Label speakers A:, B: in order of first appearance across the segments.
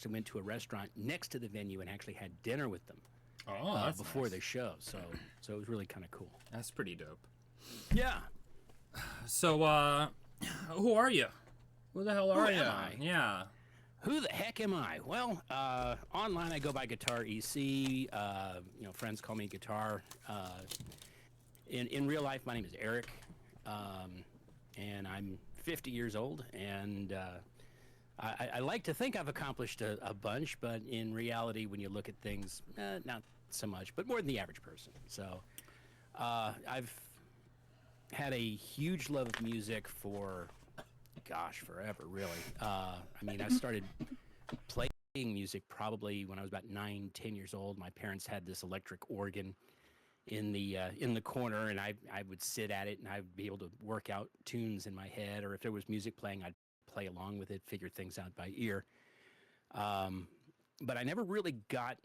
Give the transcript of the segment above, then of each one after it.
A: went to a restaurant next to the venue and actually had dinner with them
B: Oh, that's
A: before
B: nice.
A: the show. So it was really kind of cool.
B: That's pretty dope.
A: Yeah.
B: So, who are you? Who the hell
A: Who
B: are
A: am
B: you?
A: I?
B: Yeah.
A: Who the heck am I? Well, online I go by GuitarEC. Friends call me Guitar. In real life, my name is Eric, and I'm 50 years old. And I like to think I've accomplished a bunch, but in reality, when you look at things, not so much, but more than the average person. So I've had a huge love of music for, gosh, forever, really. I started playing music probably when I was about 9, 10 years old. My parents had this electric organ in the corner, and I would sit at it, and I'd be able to work out tunes in my head, or if there was music playing, I'd play along with it, figure things out by ear. But I never really got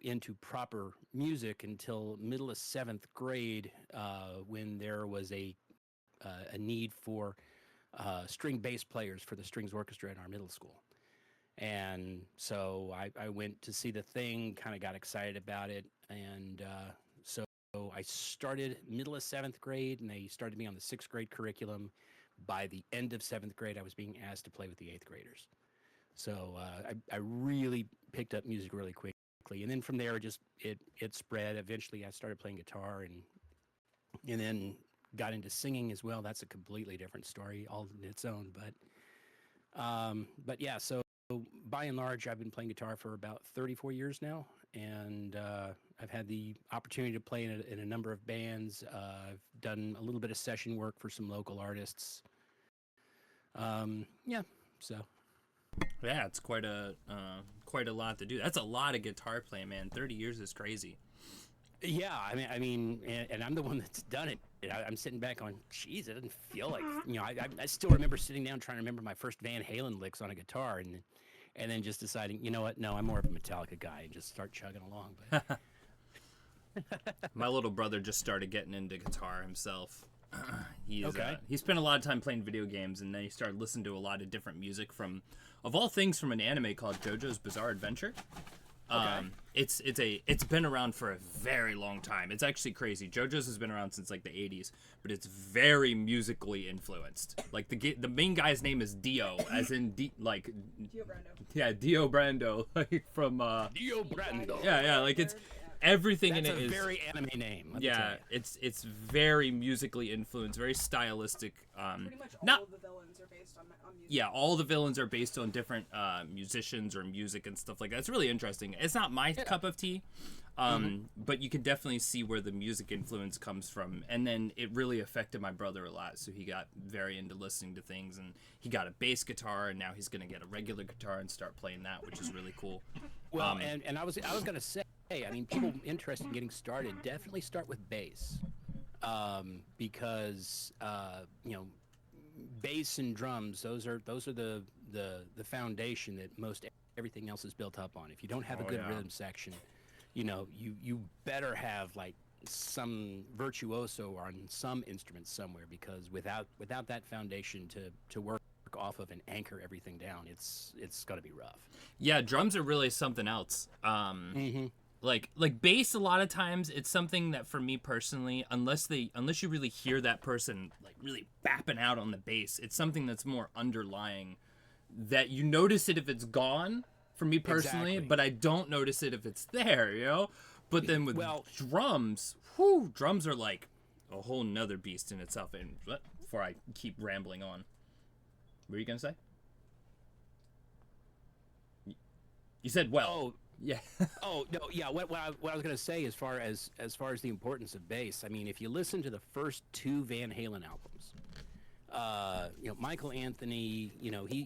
A: into proper music until middle of seventh grade, when there was a need for string bass players for the strings orchestra in our middle school. And so I went to see the thing, kind of got excited about it, and so I started middle of seventh grade, and they started me on the sixth grade curriculum. By the end of seventh grade, I was being asked to play with the eighth graders. So I really picked up music really quickly, and then from there, it spread. Eventually, I started playing guitar, and then got into singing as well. That's a completely different story, all in its own. But yeah, so by and large, I've been playing guitar for about 34 years now, and I've had the opportunity to play in a number of bands. I've done a little bit of session work for some local artists. Yeah, so
B: Yeah, it's quite a lot to do. That's a lot of guitar playing, man. 30 years is crazy.
A: yeah, and I'm the one that's done it. I'm sitting back on, geez, it doesn't feel like, I still remember sitting down trying to remember my first Van Halen licks on a guitar, and then just deciding, you know what, no, I'm more of a Metallica guy, and just start chugging along. But
B: My little brother just started getting into guitar himself.
A: Okay.
B: He spent a lot of time playing video games, and then he started listening to a lot of different music from, of all things, from an anime called JoJo's Bizarre Adventure.
A: Okay.
B: It's been around for a very long time. It's actually crazy. JoJo's has been around since like the 80s, but it's very musically influenced. Like the main guy's name is Dio, as in
C: Dio Brando.
B: yeah, Dio Brando, like from
A: Dio Brando.
B: yeah, like it's everything
A: That's
B: in it
A: a
B: is
A: very anime name. Let me tell
B: yeah,
A: you.
B: it's very musically influenced, very stylistic.
C: Pretty much all
B: Not
C: of the villains are based on music.
B: yeah, all the villains are based on different musicians or music and stuff like that. It's really interesting. It's not my cup of tea, but you can definitely see where the music influence comes from. And then it really affected my brother a lot, so he got very into listening to things, and he got a bass guitar, and now he's gonna get a regular guitar and start playing that, which is really cool.
A: Well, and I was gonna say, people interested in getting started, definitely start with bass, because bass and drums, those are the foundation that most everything else is built up on. If you don't have a good
B: yeah.
A: rhythm section, you better have like some virtuoso on some instrument somewhere, because without that foundation to work off of and anchor everything down, it's going to be rough.
B: Yeah, drums are really something else. Like bass, a lot of times it's something that for me personally, unless you really hear that person like really bapping out on the bass, it's something that's more underlying, that you notice it if it's gone, for me personally,
A: Exactly.
B: but I don't notice it if it's there. But then with drums, drums are like a whole nother beast in itself. And before I keep rambling on, what were you gonna say? You said
A: Oh,
B: yeah.
A: Oh no, yeah. What I was going to say, as far as the importance of bass, I mean, if you listen to the first two Van Halen albums, Michael Anthony,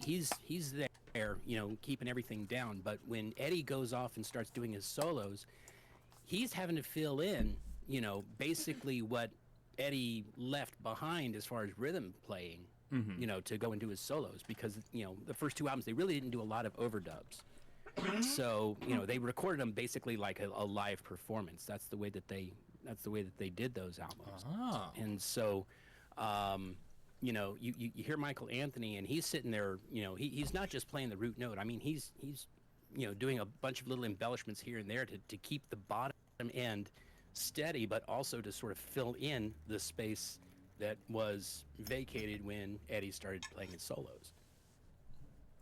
A: he's there, keeping everything down. But when Eddie goes off and starts doing his solos, he's having to fill in, basically what Eddie left behind as far as rhythm playing, to go into his solos, because the first two albums they really didn't do a lot of overdubs. So they recorded them basically like a live performance. That's the way that they did those albums.
B: Oh.
A: And so, you hear Michael Anthony, and he's sitting there. He's not just playing the root note. I mean, he's doing a bunch of little embellishments here and there to keep the bottom end steady, but also to sort of fill in the space that was vacated when Eddie started playing his solos.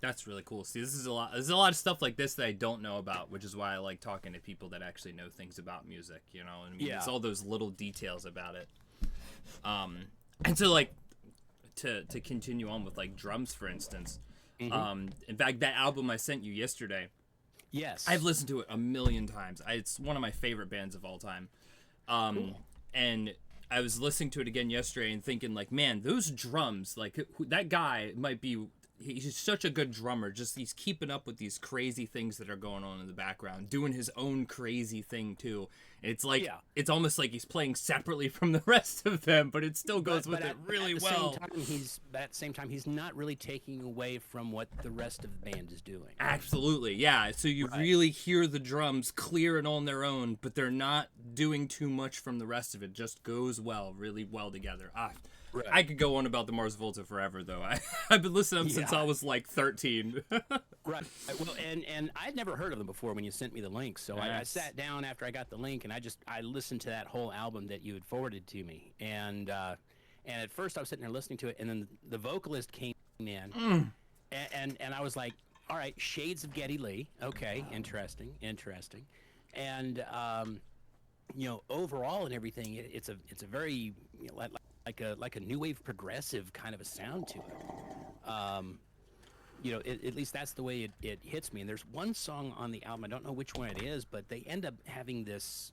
B: That's really cool. See, this is a lot. There's a lot of stuff like this that I don't know about, which is why I like talking to people that actually know things about music. You know, I mean, it's all those little details about it. And so like to continue on with like drums, for instance. In fact, that album I sent you yesterday.
A: Yes,
B: I've listened to it a million times. It's one of my favorite bands of all time.
A: Cool.
B: And I was listening to it again yesterday and thinking, like, man, those drums, like, that guy might be, he's such a good drummer. Just he's keeping up with these crazy things that are going on in the background, doing his own crazy thing, too. It's like, it's almost like he's playing separately from the rest of them, but it still goes with it really well.
A: At the same time, he's not really taking away from what the rest of the band is doing.
B: Absolutely, yeah. So you really hear the drums clear and on their own, but they're not doing too much from the rest of it. Just goes really well together.
A: Right.
B: I could go on about the Mars Volta forever, though. I've been listening to them since I was like 13.
A: Right. Well, and I'd never heard of them before when you sent me the link. So I sat down after I got the link and I listened to that whole album that you had forwarded to me. And at first I was sitting there listening to it, and then the vocalist came in, and I was like, all right, shades of Geddy Lee. Okay, interesting. And overall and everything, it's a very like a new wave progressive kind of a sound to it. At least that's the way it hits me. And there's one song on the album, I don't know which one it is, but they end up having this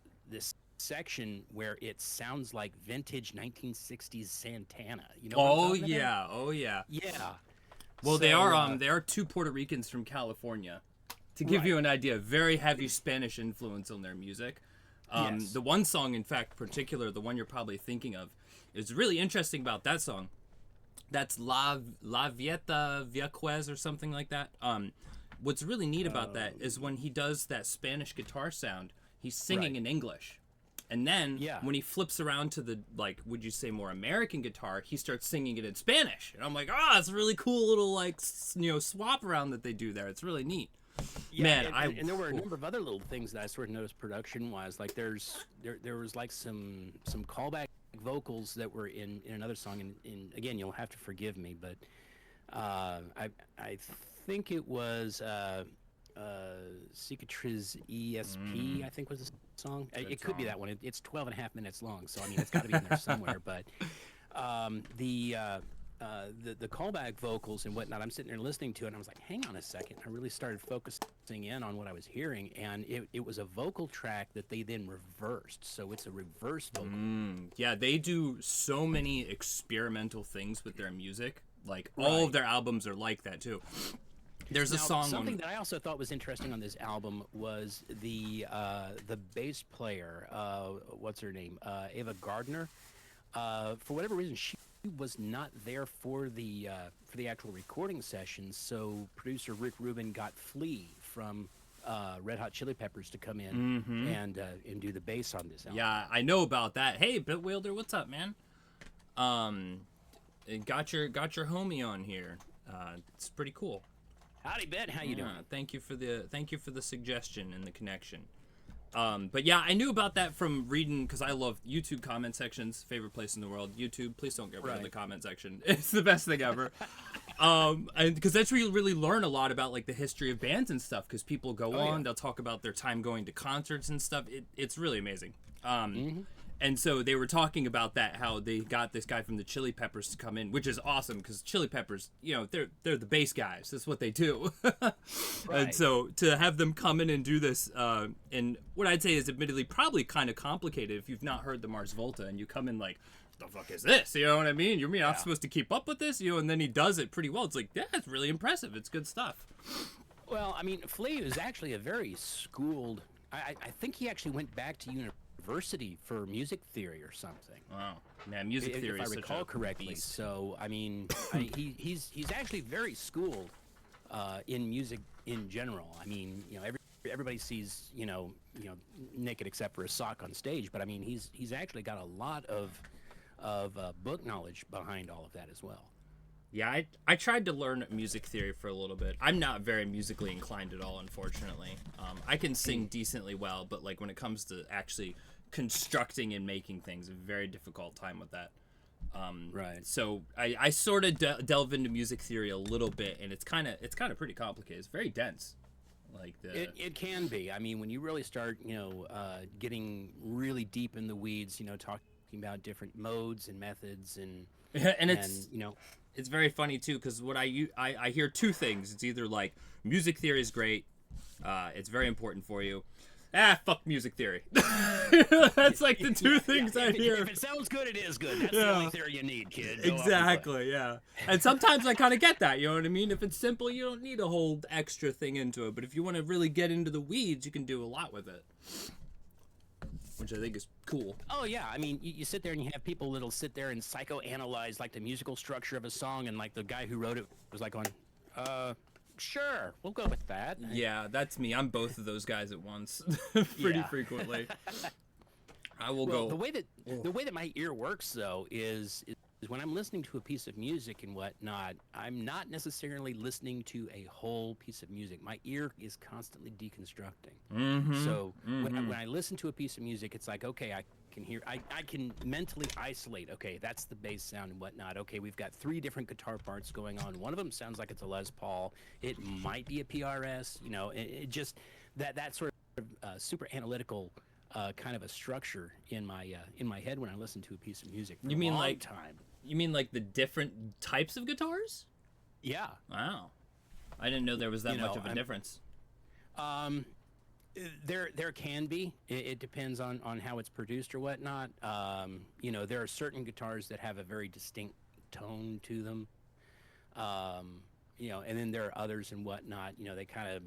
A: section where it sounds like vintage 1960s Santana. You know?
B: Oh yeah.
A: Yeah.
B: Well, they are two Puerto Ricans from California. To give you an idea, very heavy Spanish influence on their music. The one song, in fact, particular, the one you're probably thinking of, is really interesting about that song. That's La Vieta Vieques or something like that. What's really neat about that is when he does that Spanish guitar sound, he's singing in English. And then when he flips around to the, like, would you say more American guitar, he starts singing it in Spanish. And I'm like, it's a really cool little, like, swap around that they do there. It's really neat.
A: Yeah,
B: Man,
A: and there were a number of other little things that I sort of noticed production-wise. Like there was like some callback vocals that were in another song. And again, you'll have to forgive me, but I think it was Cicatriz ESP. I think was the song. It could be that one. It's 12 and a half minutes long, so I mean it's got to be in there somewhere. But the callback vocals and whatnot, I'm sitting there listening to it, and I was like, hang on a second. I really started focusing in on what I was hearing, and it was a vocal track that they then reversed. So it's a reverse vocal.
B: Yeah, they do so many experimental things with their music. Like, all of their albums are like that, too. There's a song.
A: Something that I also thought was interesting on this album was the bass player, what's her name? Ava Gardner. For whatever reason, she was not there for the actual recording session, so producer Rick Rubin got Flea from Red Hot Chili Peppers to come in and do the bass on this album.
B: Yeah, I know about that. Hey, Bill Wilder, what's up, man? Got your homie on here. It's pretty cool.
A: Howdy, Bet. How you doing?
B: Thank you for the suggestion and the connection. But yeah, I knew about that from reading, because I love YouTube comment sections. Favorite place in the world. YouTube, please don't get rid of the comment section. It's the best thing ever. And because that's where you really learn a lot about like the history of bands and stuff. Because people go on, they'll talk about their time going to concerts and stuff. It's really amazing. And so they were talking about that, how they got this guy from the Chili Peppers to come in, which is awesome because Chili Peppers, they're the bass guys. That's what they do. And so to have them come in and do this, and what I'd say is admittedly probably kind of complicated if you've not heard the Mars Volta and you come in like, what the fuck is this? You know what I mean? You mean I'm supposed to keep up with this? And then he does it pretty well. It's like, yeah, it's really impressive. It's good stuff.
A: Well, I mean, Flea is actually a very schooled. I think he actually went back to university for music theory or something.
B: Wow, man, music theory
A: if
B: is
A: I
B: such
A: recall
B: a
A: correctly.
B: beast.
A: So I mean, he's actually very schooled in music in general. I mean, everybody sees naked except for a sock on stage, but I mean he's actually got a lot of book knowledge behind all of that as well.
B: Yeah, I tried to learn music theory for a little bit. I'm not very musically inclined at all, unfortunately. I can sing decently well, but like when it comes to actually constructing and making things, a very difficult time with that.
A: Right.
B: So I sort of delve into music theory a little bit, and it's kind of pretty complicated. It's very dense. Like
A: It can be. I mean, when you really start, getting really deep in the weeds, talking about different modes and methods and
B: it's it's very funny too, because what I hear two things. It's either like music theory is great, it's very important for you. Fuck music theory. That's like the two things I hear.
A: If it sounds good, it is good. That's the only theory you need, kid.
B: Exactly, yeah. And sometimes I kind of get that, you know what I mean? If it's simple, you don't need a whole extra thing into it. But if you want to really get into the weeds, you can do a lot with it. Which I think is cool.
A: Oh, yeah. I mean, you sit there and you have people that'll sit there and psychoanalyze, like, the musical structure of a song, and, like, the guy who wrote it was like going, sure, we'll go with that.
B: Yeah, that's me. I'm both of those guys at once, pretty frequently. I will go.
A: The way that my ear works, though, is when I'm listening to a piece of music and whatnot, I'm not necessarily listening to a whole piece of music. My ear is constantly deconstructing.
B: Mm-hmm.
A: So when I listen to a piece of music, it's like, okay, I can mentally isolate, okay, that's the bass sound and whatnot. Okay, we've got 3 different guitar parts going on. One of them sounds like it's a Les Paul. It might be a PRS, it just, that sort of super analytical kind of a structure in my head when I listen to a piece of music for
B: You mean
A: a long
B: like
A: time.
B: You mean like the different types of guitars?
A: Yeah.
B: Wow. I didn't know there was that much of a difference.
A: There can be. It depends on how it's produced or whatnot. There are certain guitars that have a very distinct tone to them. And then there are others and whatnot. They kind of,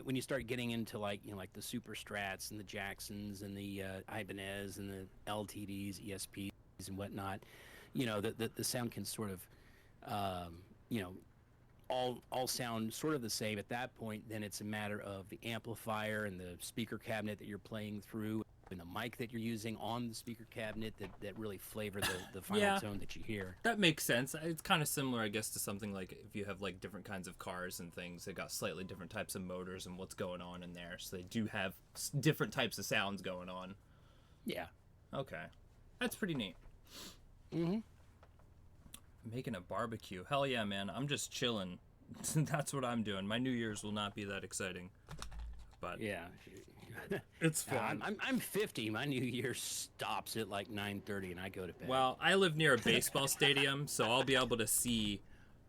A: when you start getting into like the Super Strats and the Jacksons and the Ibanez and the LTDs, ESPs and whatnot, the sound can sort of, all sound sort of the same at that point. Then it's a matter of the amplifier and the speaker cabinet that you're playing through and the mic that you're using on the speaker cabinet that really flavor the final tone that you hear.
B: That makes sense. It's kind of similar, I guess, to something like if you have like different kinds of cars and things, they got slightly different types of motors and what's going on in there. So they do have different types of sounds going on.
A: Yeah.
B: Okay. That's pretty neat.
A: Mm-hmm.
B: Making a barbecue. Hell yeah, man. I'm just chilling. That's what I'm doing. My New Year's will not be that exciting. But
A: yeah.
B: It's fun.
A: I'm 50. My New Year stops at like 9:30 and I go to bed.
B: Well, I live near a baseball stadium, so I'll be able to see...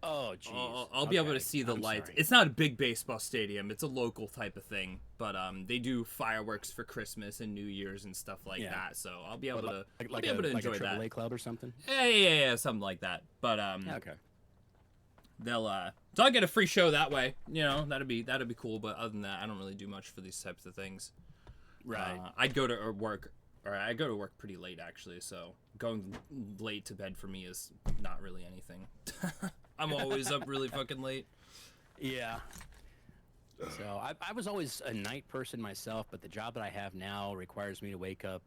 A: Oh, jeez.
B: I'll be able to see the lights.
A: Sorry.
B: It's not a big baseball stadium. It's a local type of thing. But they do fireworks for Christmas and New Year's and stuff like that. So I'll be able to enjoy
A: a
B: that.
A: AAA club or something?
B: Yeah, something like that. But
A: okay.
B: So I'll get a free show that way. That'd be cool. But other than that, I don't really do much for these types of things.
A: Right.
B: I go to work pretty late actually. So going late to bed for me is not really anything. I'm always up really fucking late.
A: Yeah. So I was always a night person myself, but the job that I have now requires me to wake up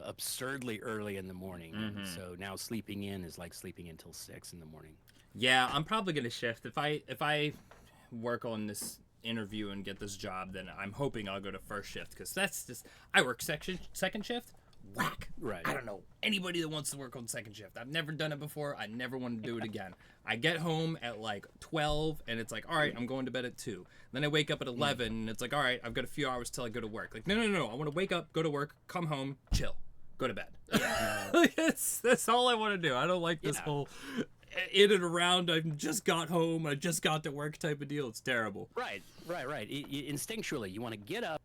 A: absurdly early in the morning.
B: Mm-hmm.
A: So now sleeping in is like sleeping until 6 in the morning.
B: Yeah, I'm probably gonna shift if I work on this interview and get this job. Then I'm hoping I'll go to first shift because that's just I work second shift. Whack.
A: Right.
B: I don't know anybody that wants to work on second shift. I've never done it before. I never want to do it again. I get home at like 12 and it's like, all right, I'm going to bed at 2. Then I wake up at 11 and it's like, all right, I've got a few hours till I go to work. Like, no. I want to wake up, go to work, come home, chill, go to bed. That's all I want to do. I don't like this whole in and around. I just got home. I just got to work type of deal. It's terrible.
A: Right. Instinctually, you want to get up.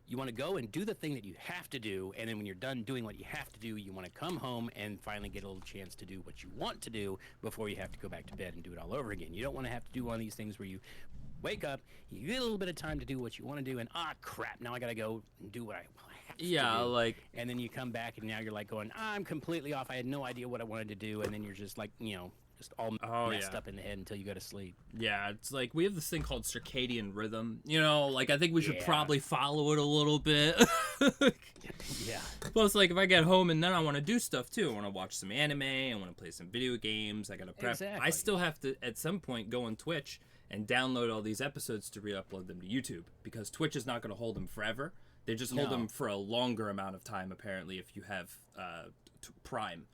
A: You want to go and do the thing that you have to do, and then when you're done doing what you have to do, you want to come home and finally get a little chance to do what you want to do before you have to go back to bed and do it all over again. You don't want to have to do one of these things where you wake up, you get a little bit of time to do what you want to do, and crap, now I got to go and do what I have to do. And then you come back, and now you're like going, I'm completely off. I had no idea what I wanted to do, and then you're just like, just all messed up in the head until you go to sleep.
B: Yeah, it's like we have this thing called circadian rhythm. I think we should probably follow it a little bit.
A: Yeah.
B: Plus, like, if I get home and then I want to do stuff too, I want to watch some anime, I want to play some video games, I got to prep.
A: Exactly.
B: I still have to, at some point, go on Twitch and download all these episodes to re-upload them to YouTube, because Twitch is not going to hold them forever. They just hold them for a longer amount of time, apparently, if you have Prime.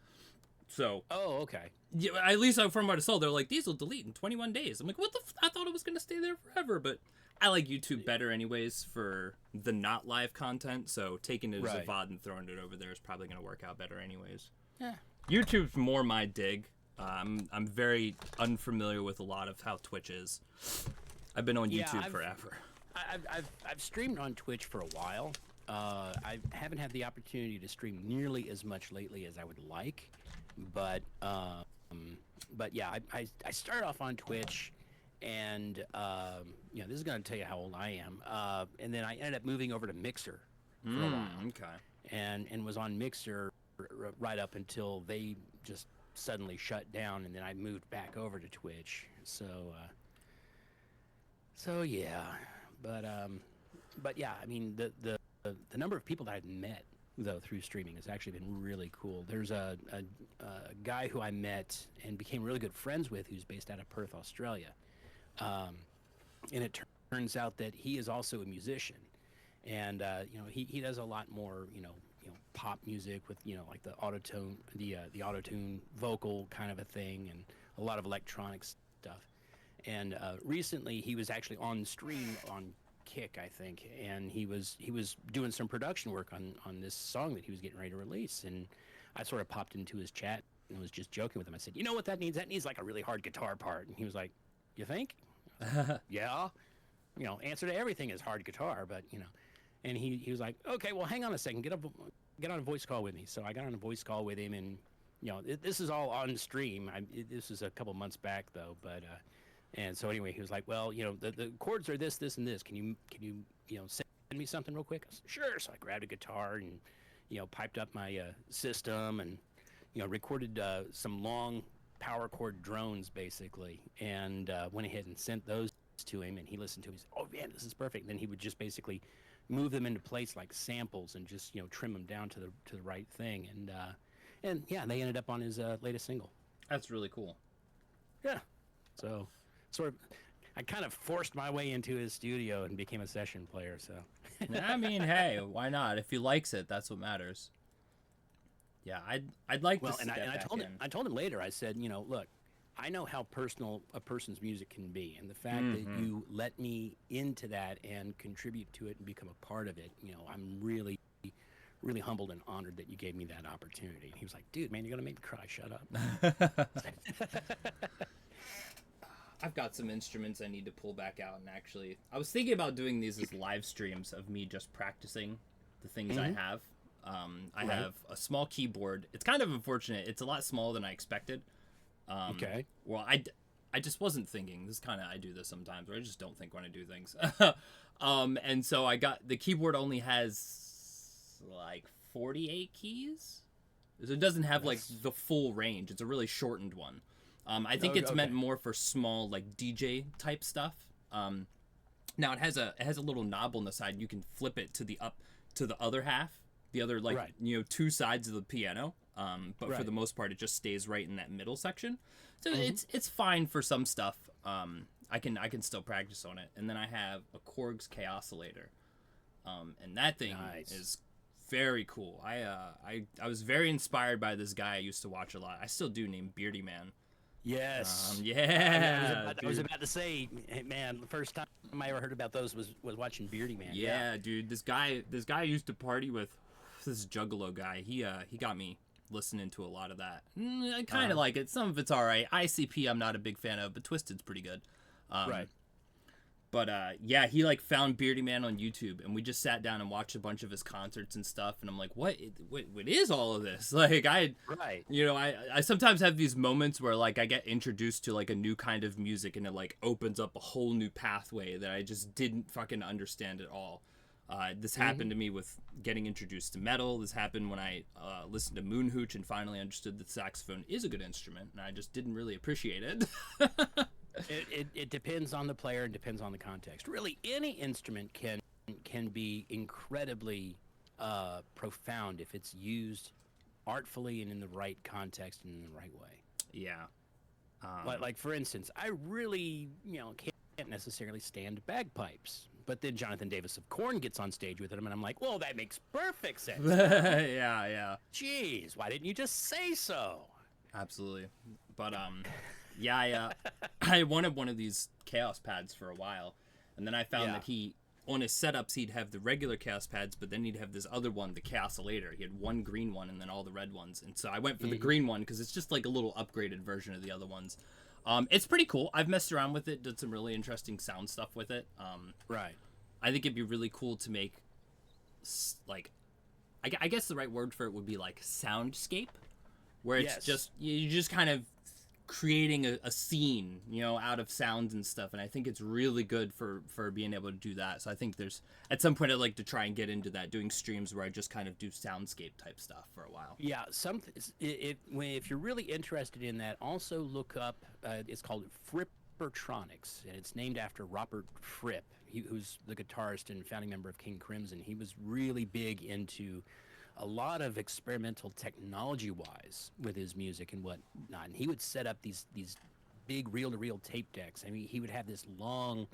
B: So.
A: Oh, okay.
B: Yeah, at least from what I saw, they're like, these will delete in 21 days. I'm like, what the I thought it was going to stay there forever, but I like YouTube better anyways for the not live content, so taking it as a VOD and throwing it over there is probably going to work out better anyways.
A: Yeah.
B: YouTube's more my dig. I'm very unfamiliar with a lot of how Twitch is. I've been on YouTube forever.
A: I've streamed on Twitch for a while. I haven't had the opportunity to stream nearly as much lately as I would like, but yeah, I started off on Twitch, and you know, this is going to tell you how old I am. And then I ended up moving over to Mixer for a while.
B: Okay.
A: And was on Mixer right up until they just suddenly shut down, and then I moved back over to Twitch. So yeah, but yeah, I mean the number of people that I've met though through streaming has actually been really cool. There's a guy who I met and became really good friends with, who's based out of Perth, Australia, and it turns out that he is also a musician, and you know, he does a lot more pop music with like the auto-tune, the auto-tune vocal kind of a thing, and a lot of electronic stuff. And recently he was actually on stream on Kick, I think, and he was doing some production work on this song that he was getting ready to release. And I sort of popped into his chat and was just joking with him. I said, you know what that needs? That needs like a really hard guitar part. And he was like, you think? Yeah. Answer to everything is hard guitar, but and he was like, okay, well, hang on a second, get on a voice call with me. So I got on a voice call with him, and this is all on stream. This was a couple months back though, but and so anyway, he was like, well, the chords are this, this, and this. Can you send me something real quick? I said, sure. So I grabbed a guitar and piped up my system, and recorded some long power chord drones basically, and went ahead and sent those to him, and he listened to them. He said, oh man, this is perfect. Then he would just basically move them into place like samples and just trim them down to the right thing, and yeah, they ended up on his latest single.
B: That's really cool.
A: Yeah. So sort of, I kind of forced my way into his studio and became a session player. So
B: I mean, hey, why not? If he likes it, that's what matters. Yeah, I'd like to.
A: And I told him later. I said, look, I know how personal a person's music can be, and the fact that you let me into that and contribute to it and become a part of it, I'm really, really humbled and honored that you gave me that opportunity. And he was like, dude, man, you're gonna make me cry. Shut up.
B: I've got some instruments I need to pull back out, and actually, I was thinking about doing these as live streams of me just practicing the things I have. I have a small keyboard. It's kind of unfortunate. It's a lot smaller than I expected.
A: Okay.
B: Well, I just wasn't thinking. I do this sometimes where I just don't think when I do things. And so I got, the keyboard only has like 48 keys. So it doesn't have like the full range. It's a really shortened one. I think it's meant more for small like DJ type stuff. Now it has a little knob on the side. You can flip it to the other half, the other two sides of the piano. But for the most part, it just stays right in that middle section. So it's fine for some stuff. I can still practice on it. And then I have a Korg's K-oscillator, and that thing is very cool. I was very inspired by this guy I used to watch a lot. I still do, named Beardy Man.
A: Yes.
B: Yeah.
A: I was about to say, hey, man, the first time I ever heard about those was watching Beardy Man.
B: Yeah, dude. This guy I used to party with, this Juggalo guy. He got me listening to a lot of that. I kind of like it. Some of it's all right. ICP I'm not a big fan of, but Twisted's pretty good.
A: Right.
B: But yeah, he like found Beardy Man on YouTube, and we just sat down and watched a bunch of his concerts and stuff. And I'm like, what is all of this? Like I sometimes have these moments where like I get introduced to like a new kind of music, and it like opens up a whole new pathway that I just didn't fucking understand at all. This happened to me with getting introduced to metal. This happened when I listened to Moonhooch and finally understood that saxophone is a good instrument, and I just didn't really appreciate it.
A: It depends on the player and depends on the context. Really, any instrument can be incredibly profound if it's used artfully and in the right context and in the right way.
B: Yeah.
A: Like for instance, I really, can't necessarily stand bagpipes. But then Jonathan Davis of Korn gets on stage with them, and I'm like, well, that makes perfect sense.
B: Yeah.
A: Jeez, why didn't you just say so?
B: Absolutely. But I wanted one of these Chaos pads for a while, and then I found that on his setups he'd have the regular Chaos pads, but then he'd have this other one, the Chaosilator. He had one green one and then all the red ones, and so I went for the green one because it's just like a little upgraded version of the other ones. It's pretty cool. I've messed around with it, did some really interesting sound stuff with it.
A: Right.
B: I think it'd be really cool to make, like, I guess the right word for it would be like soundscape, where it's just you're just kind of creating a scene, out of sounds and stuff. And I think it's really good for being able to do that. So I think there's at some point I'd like to try and get into that, doing streams where I just kind of do soundscape type stuff for a while.
A: Yeah, if you're really interested in that, also look up. It's called Frippertronics, and it's named after Robert Fripp, who's the guitarist and founding member of King Crimson. He was really big into a lot of experimental technology-wise with his music and whatnot. And he would set up these big reel-to-reel tape decks. I mean, he would have this long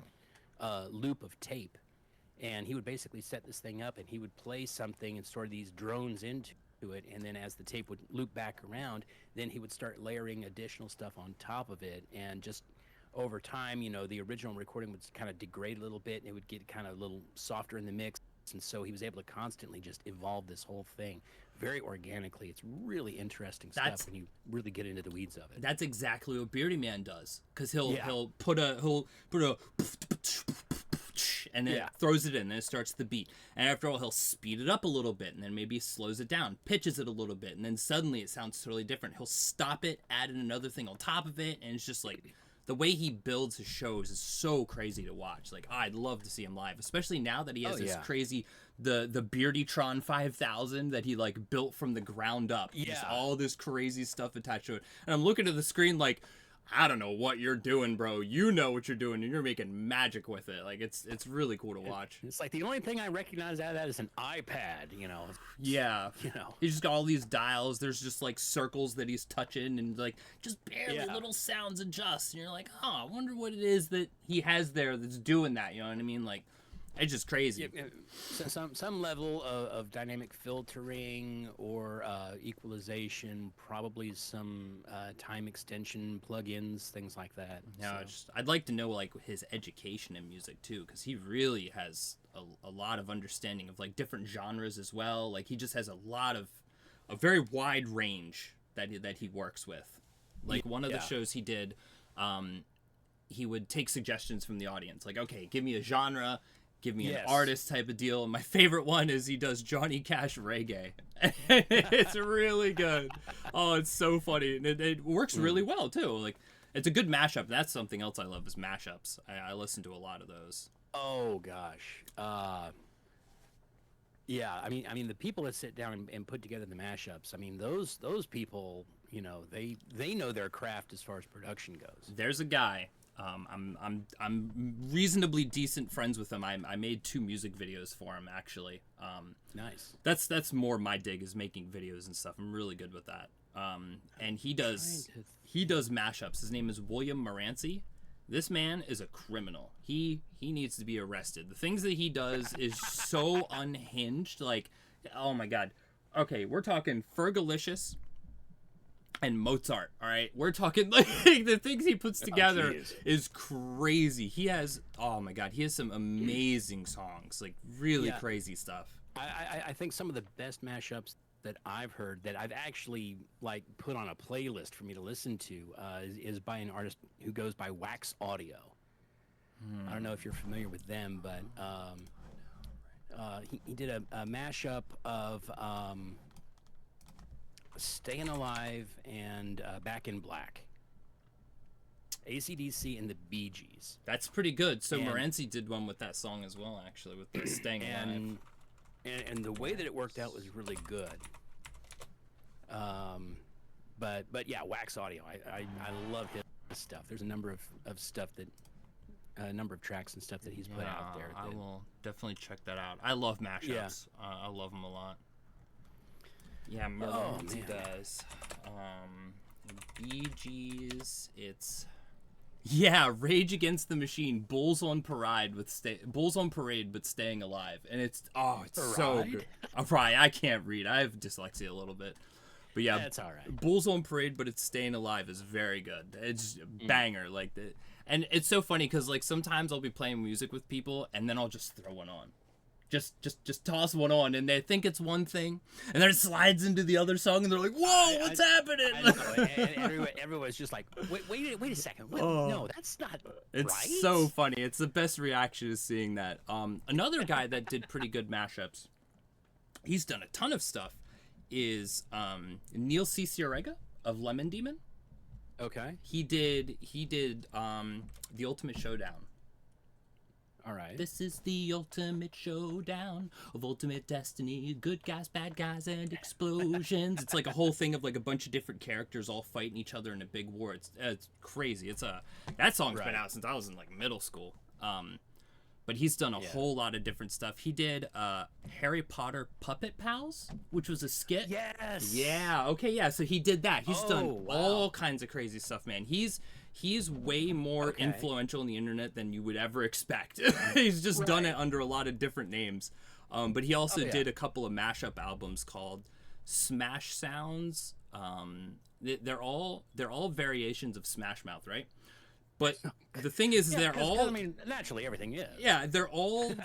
A: loop of tape, and he would basically set this thing up, and he would play something and store these drones into it, and then as the tape would loop back around, then he would start layering additional stuff on top of it, and just over time, the original recording would kind of degrade a little bit, and it would get kind of a little softer in the mix. And so he was able to constantly just evolve this whole thing very organically. It's really interesting stuff when you really get into the weeds of it.
B: That's exactly what Beardy Man does, because he'll put a and then throws it in, and it starts the beat. And after all, he'll speed it up a little bit, and then maybe slows it down, pitches it a little bit, and then suddenly it sounds totally different. He'll stop it, add in another thing on top of it, and it's just like the way he builds his shows is so crazy to watch. Like, I'd love to see him live, especially now that he has this crazy the Beardytron 5000 that he like built from the ground up. Just all this crazy stuff attached to it. And I'm looking at the screen like, I don't know what you're doing, bro. You know what you're doing, and you're making magic with it. Like, it's really cool to watch.
A: It's like the only thing I recognize out of that is an iPad,
B: Yeah. He's just got all these dials. There's just, like, circles that he's touching, and, like, just barely little sounds adjust. And you're like, I wonder what it is that he has there that's doing that, you know what I mean? Like, it's just crazy.
A: Some level of dynamic filtering or equalization, probably some time extension plugins, things like that.
B: Yeah, I'd like to know like his education in music too, because he really has a lot of understanding of like different genres as well. Like he just has a very wide range that he works with. Like one of the shows he did, he would take suggestions from the audience. Like, okay, give me a genre. Give me an artist type of deal. And my favorite one is he does Johnny Cash reggae. It's really good. Oh, it's so funny. And it works really well, too. Like, it's a good mashup. That's something else I love is mashups. I listen to a lot of those.
A: Oh, gosh. Yeah, I mean, the people that sit down and put together the mashups, I mean, those people, they know their craft as far as production goes.
B: There's a guy. I'm reasonably decent friends with him. I made 2 music videos for him actually.
A: Nice.
B: That's more my dig is making videos and stuff. I'm really good with that. And he does mashups. His name is William Moranci. This man is a criminal. He needs to be arrested. The things that he does is so unhinged. Like, oh my god. Okay, we're talking Fergalicious and Mozart, all right? We're talking, like, the things he puts together is crazy. He has, oh my god, he has some amazing songs, like, really crazy stuff.
A: I think some of the best mashups that I've heard that I've actually, like, put on a playlist for me to listen to is by an artist who goes by Wax Audio. I don't know if you're familiar with them, but he did a mashup of Staying Alive and Back in Black. AC/DC and the Bee Gees.
B: That's pretty good. So Moranci did one with that song as well, actually, with the Staying Alive.
A: And the way that it worked out was really good. But yeah, Wax Audio. I love his stuff. There's a number of stuff that number of tracks and stuff that he's put out there.
B: I will definitely check that out. I love mashups. I love them a lot. Yeah, Merlin does. Bee Gees, it's Rage Against the Machine, Bulls on Parade but staying alive, and it's so good. I can't read. I have dyslexia a little bit, but yeah,
A: that's all right.
B: Bulls on Parade but it's staying alive is very good. It's a banger like that, and it's so funny because like sometimes I'll be playing music with people and then I'll just throw one on. Just toss one on, and they think it's one thing, and then it slides into the other song, and they're like, "Whoa, what's happening?"
A: I know, and everyone's just like, "Wait a second! What? No, that's not
B: It's
A: right."
B: so funny. It's the best reaction is seeing that. Another guy that did pretty good mashups, he's done a ton of stuff, is Neil Cicierega of Lemon Demon.
A: Okay.
B: He did The Ultimate Showdown.
A: All right.
B: This is the ultimate showdown of ultimate destiny, good guys, bad guys, and explosions. It's like a whole thing of like a bunch of different characters all fighting each other in a big war. It's crazy. That song's been out since I was in like middle school. But he's done a whole lot of different stuff. He did Harry Potter Puppet Pals, which was a skit.
A: Yes.
B: Yeah. Okay. Yeah. So he did that. He's done all kinds of crazy stuff, man. He's way more influential on the internet than you would ever expect. He's just done it under a lot of different names. But he also did a couple of mashup albums called Smash Sounds. They're all variations of Smash Mouth, right? But the thing is, they're all.
A: I mean, naturally, everything is.
B: Yeah, they're all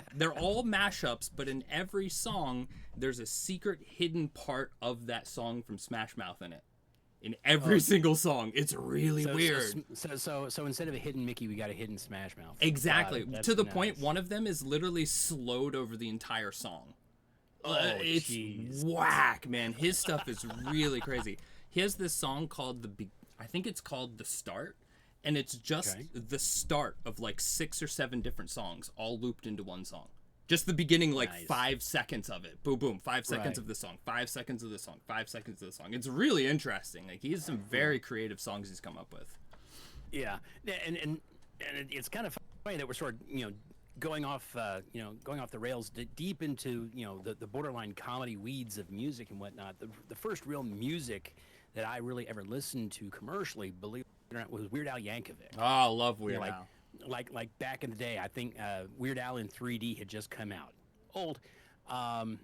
B: mashups, but in every song, there's a secret hidden part of that song from Smash Mouth in it. In every single song, it's really weird.
A: So instead of a hidden Mickey, we got a hidden Smash Mouth.
B: Exactly, to the point one of them is literally slowed over the entire song. It's whack, man. His stuff is really crazy. He has this song called I think it's called The Start. And it's just the start of like 6 or 7 different songs all looped into one song. Just the beginning, like 5 seconds of it. Boom, boom. 5 seconds of the song. 5 seconds of the song. 5 seconds of the song. It's really interesting. Like he has some very creative songs he's come up with.
A: Yeah, and it's kind of funny that we're sort of going off the rails deep into the borderline comedy weeds of music and whatnot. The first real music that I really ever listened to commercially, believe it or not, was Weird Al Yankovic.
B: Oh, I love Weird Al.
A: Like back in the day, I think Weird Al in 3D had just come out. Old, man.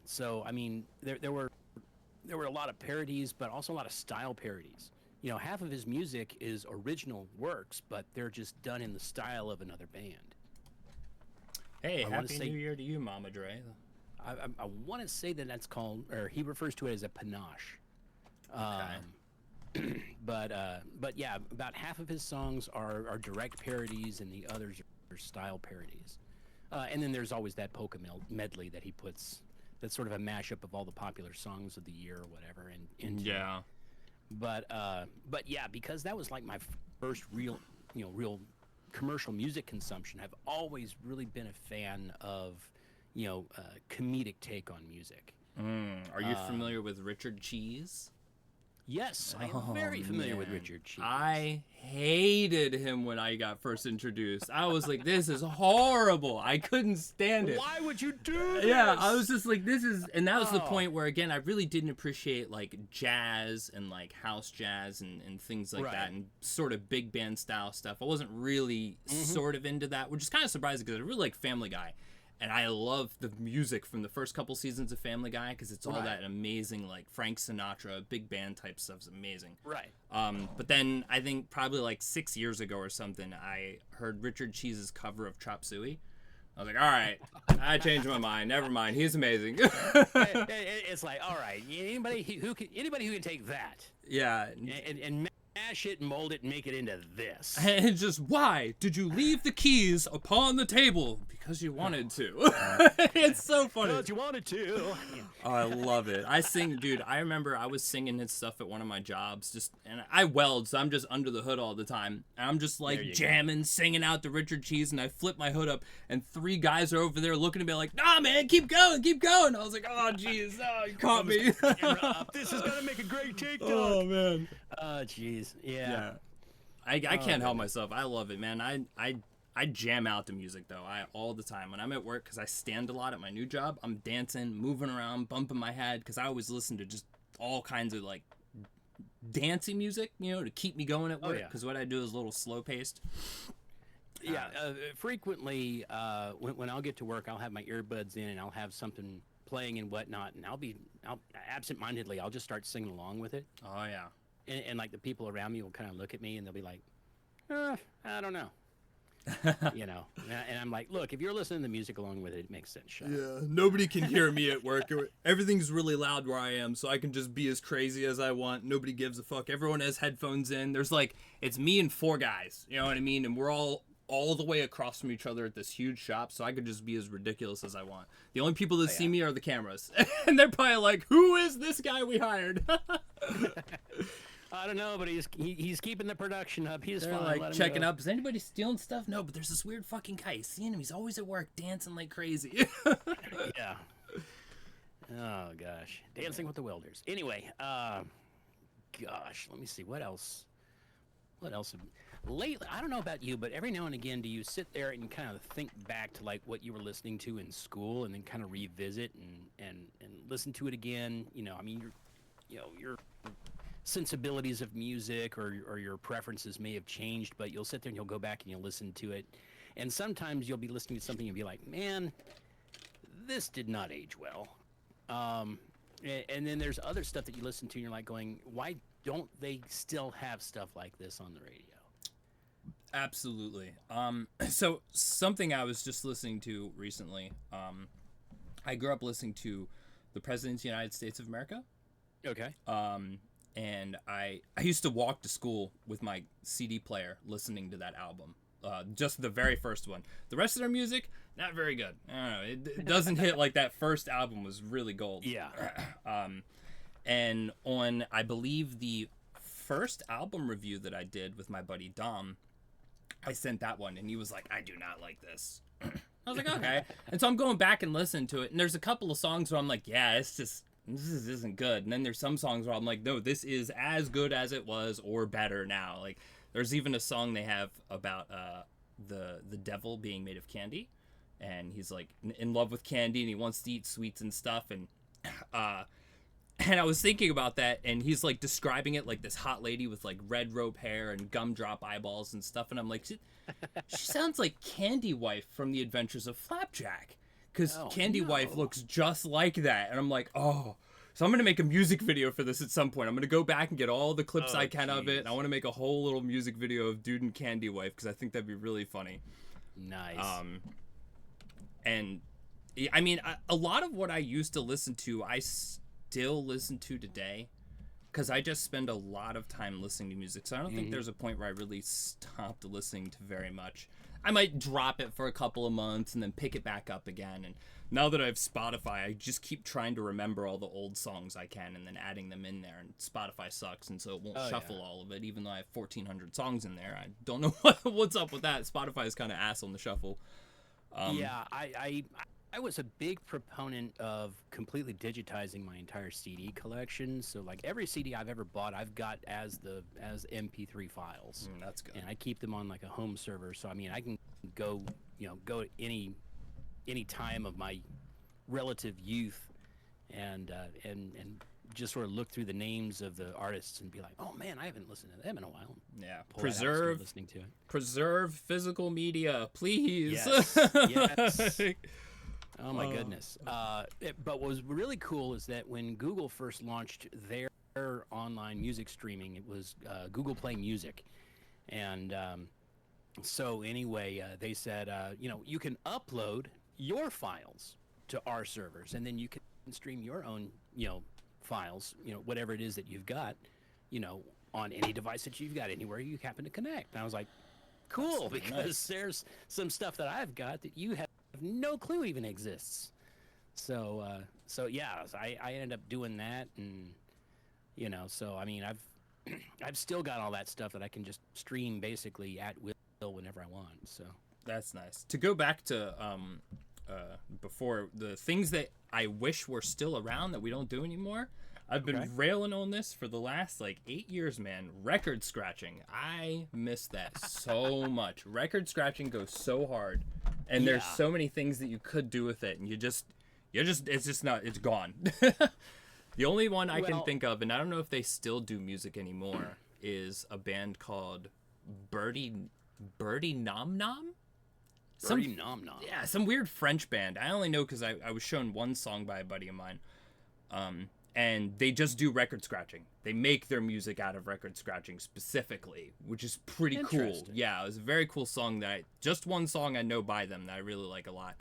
A: So I mean, there were a lot of parodies, but also a lot of style parodies. Half of his music is original works, but they're just done in the style of another band.
B: Hey, Happy New Year to you, Mama Dre.
A: I want to say that's called, or he refers to it as a panache. But yeah, about half of his songs are direct parodies, and the others are style parodies. And then there's always that polka medley that he puts. That's sort of a mashup of all the popular songs of the year or whatever.
B: Yeah.
A: But yeah, because that was like my first real commercial music consumption. I've always really been a fan of comedic take on music.
B: Are you familiar with Richard Cheese?
A: Yes, I am very familiar with Richard Cheese.
B: I hated him when I got first introduced. I was like, this is horrible. I couldn't stand it.
A: Why would you do this?
B: Yeah, I was just like, this is... And that was the point where, again, I really didn't appreciate, like, jazz and, like, house jazz and things like that, and sort of big band style stuff. I wasn't really sort of into that, which is kind of surprising because I really like Family Guy. And I love the music from the first couple seasons of Family Guy because it's all that amazing, like, Frank Sinatra, big band type stuff is amazing.
A: Right.
B: But then I think probably like 6 years ago or something, I heard Richard Cheese's cover of Chop Suey. I was like, all right, I changed my mind. Never mind. He's amazing.
A: It's like, all right, anybody who can take that.
B: Yeah.
A: And mash it and mold it and make it into this.
B: And it's just, why did you leave the keys upon the table? Because you wanted to. It's so funny.
A: Because you wanted to.
B: Oh, I love it. I sing, dude. I remember I was singing his stuff at one of my jobs, and I weld, so I'm just under the hood all the time. And I'm just like jamming, singing out to Richard Cheese, and I flip my hood up, and 3 guys are over there looking at me like, nah, man, keep going, keep going. I was like, oh, jeez, oh, you caught me.
A: This is gonna make a great TikTok.
B: Oh, man.
A: Oh, jeez. Yeah.
B: I can't help myself. I love it, man. I jam out to music though. All the time when I'm at work, because I stand a lot at my new job. I'm dancing, moving around, bumping my head, because I always listen to just all kinds of like dancing music, you know, to keep me going at work. Because what I do is a little slow paced.
A: Yeah, frequently when I'll get to work, I'll have my earbuds in and I'll have something playing and whatnot, and I'll absent-mindedly, I'll just start singing along with it.
B: Oh yeah.
A: And like the people around me will kind of look at me and they'll be like, I don't know. You know, and I'm like, look, if you're listening to music along with it, it makes sense. Shut up.
B: Yeah, nobody can hear me at work. Everything's really loud where I am, so I can just be as crazy as I want. Nobody gives a fuck. Everyone has headphones in. There's like, it's me and 4 guys, you know what I mean? And we're all the way across from each other at this huge shop, so I could just be as ridiculous as I want. The only people that see me are the cameras. And they're probably like, who is this guy we hired?
A: I don't know, but he's keeping the production up. He's
B: They're
A: fine.
B: like checking up. Is anybody stealing stuff? No, but there's this weird fucking guy. You seeing him? He's always at work dancing like crazy.
A: Yeah. Oh gosh, dancing with the welders. Anyway, gosh, let me see what else. Lately, I don't know about you, but every now and again, do you sit there and kind of think back to like what you were listening to in school, and then kind of revisit and listen to it again? You know, I mean, your sensibilities of music or your preferences may have changed, but you'll sit there and you'll go back and you'll listen to it, and sometimes you'll be listening to something and be like, man, this did not age well. And then there's other stuff that you listen to and you're like going, why don't they still have stuff like this on the radio?
B: Absolutely. So something I was just listening to recently, I grew up listening to the President of the United States of America.
A: Okay.
B: And I used to walk to school with my CD player listening to that album. Just the very first one. The rest of their music, not very good. I don't know. It doesn't hit like that first album was really gold.
A: Yeah.
B: And on, I believe, the first album review that I did with my buddy Dom, I sent that one, and he was like, I do not like this. I was like, okay. And so I'm going back and listening to it, and there's a couple of songs where I'm like, yeah, this isn't good. And then there's some songs where I'm like, no, this is as good as it was or better now. Like, there's even a song they have about the devil being made of candy, and he's like in love with candy, and he wants to eat sweets and stuff, and I was thinking about that, and he's like describing it like this hot lady with like red rope hair and gumdrop eyeballs and stuff, and I'm like, she sounds like Candy Wife from The Adventures of Flapjack, because Candy Wife looks just like that, and I'm like, oh. So I'm going to make a music video for this at some point. I'm going to go back and get all the clips I can of it, and I want to make a whole little music video of Dude and Candy Wife, because I think that'd be really funny.
A: Nice.
B: And I mean, a lot of what I used to listen to, I still listen to today, because I just spend a lot of time listening to music. So I don't think there's a point where I really stopped listening to very much. I might drop it for a couple of months and then pick it back up again. And now that I have Spotify, I just keep trying to remember all the old songs I can and then adding them in there. And Spotify sucks, and so it won't shuffle all of it, even though I have 1,400 songs in there. I don't know what's up with that. Spotify is kind of ass on the shuffle.
A: Yeah, I was a big proponent of completely digitizing my entire CD collection. So like every CD I've ever bought, I've got as MP3 files.
B: That's good.
A: And I keep them on like a home server. So I mean, I can go at any time of my relative youth and just sort of look through the names of the artists and be like, oh man, I haven't listened to them in a while.
B: Yeah,
A: Pull that out and start listening to it.
B: Preserve physical media, please.
A: Yes. Yes. Oh my goodness. But what was really cool is that when Google first launched their online music streaming, it was Google Play Music. And so anyway, they said, you can upload your files to our servers, and then you can stream your own, files, whatever it is that you've got, on any device that you've got, anywhere you happen to connect. And I was like, cool, because there's some stuff that I've got that you have no clue even exists. So yeah, I ended up doing that, and so I mean, I've still got all that stuff that I can just stream basically at will whenever I want. So
B: that's nice. To go back to before, the things that I wish were still around that we don't do anymore, I've been
A: Okay.
B: railing on this for the last like 8 years, man. Record scratching. I miss that so much. Record scratching goes so hard. And there's
A: Yeah.
B: so many things that you could do with it, and it's just not, it's gone. The only one I can
A: Well-
B: think of, and I don't know if they still do music anymore, is a band called Birdie Nom Nom?
A: Birdie Nom Nom.
B: Yeah, some weird French band. I only know because I was shown one song by a buddy of mine. And they just do record scratching. They make their music out of record scratching specifically, which is pretty cool.
A: Interesting.
B: Yeah, it was a very cool song just one song I know by them that I really like a lot.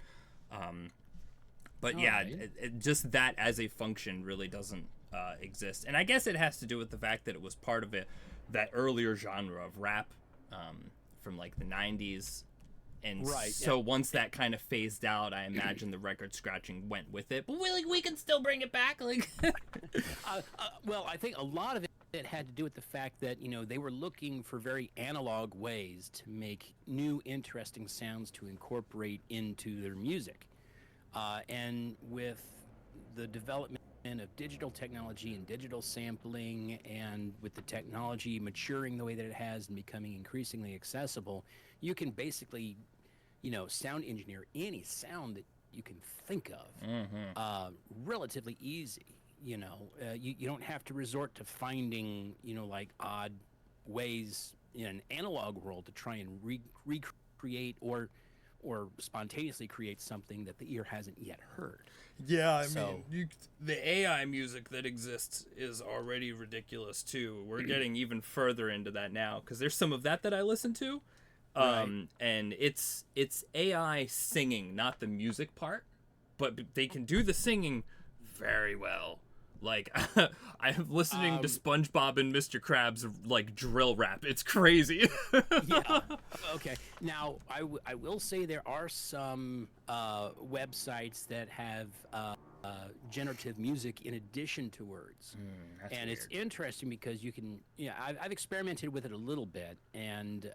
B: But yeah,
A: Alright.
B: just that as a function really doesn't exist. And I guess it has to do with the fact that it was part of that earlier genre of rap from like the 90s. And
A: Right,
B: so once that kind of phased out, I imagine the record scratching went with it. But we can still bring it back. Like,
A: Well, I think a lot of it had to do with the fact that, they were looking for very analog ways to make new, interesting sounds to incorporate into their music. And with the development of digital technology and digital sampling, and with the technology maturing the way that it has and becoming increasingly accessible, you can basically, sound engineer any sound that you can think of relatively easy. You don't have to resort to finding, like odd ways in an analog world to try and recreate or spontaneously create something that the ear hasn't yet heard.
B: yeah,
A: So-
B: the AI music that exists is already ridiculous too. We're getting even further into that now because there's some of that I listen to,
A: Right.
B: and it's AI singing, not the music part, but they can do the singing very well. Like I'm listening to SpongeBob and Mr. Krabs like drill rap. It's crazy.
A: Yeah. Okay. Now, I will say there are some websites that have generative music in addition to words. And it's interesting because you can, I've experimented with it a little bit, and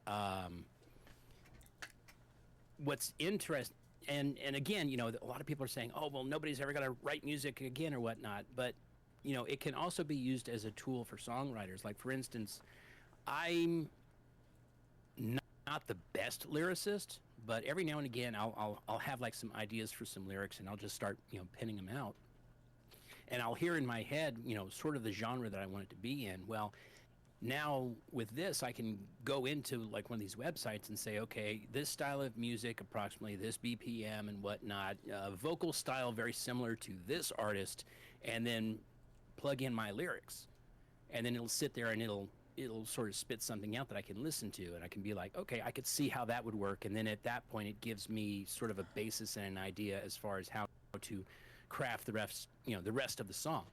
A: what's interesting, and again, a lot of people are saying, oh, well, nobody's ever going to write music again or whatnot, but it can also be used as a tool for songwriters. Like, for instance, I'm not the best lyricist, but every now and again I'll have like some ideas for some lyrics, and I'll just start pinning them out, and I'll hear in my head sort of the genre that I want it to be in. Well, now with this, I can go into like one of these websites and say, okay, this style of music, approximately this BPM and whatnot, vocal style very similar to this artist, and then plug in my lyrics, and then it'll sit there and it'll sort of spit something out that I can listen to, and I can be like, okay, I could see how that would work, and then at that point it gives me sort of a basis and an idea as far as how to craft the rest of the song.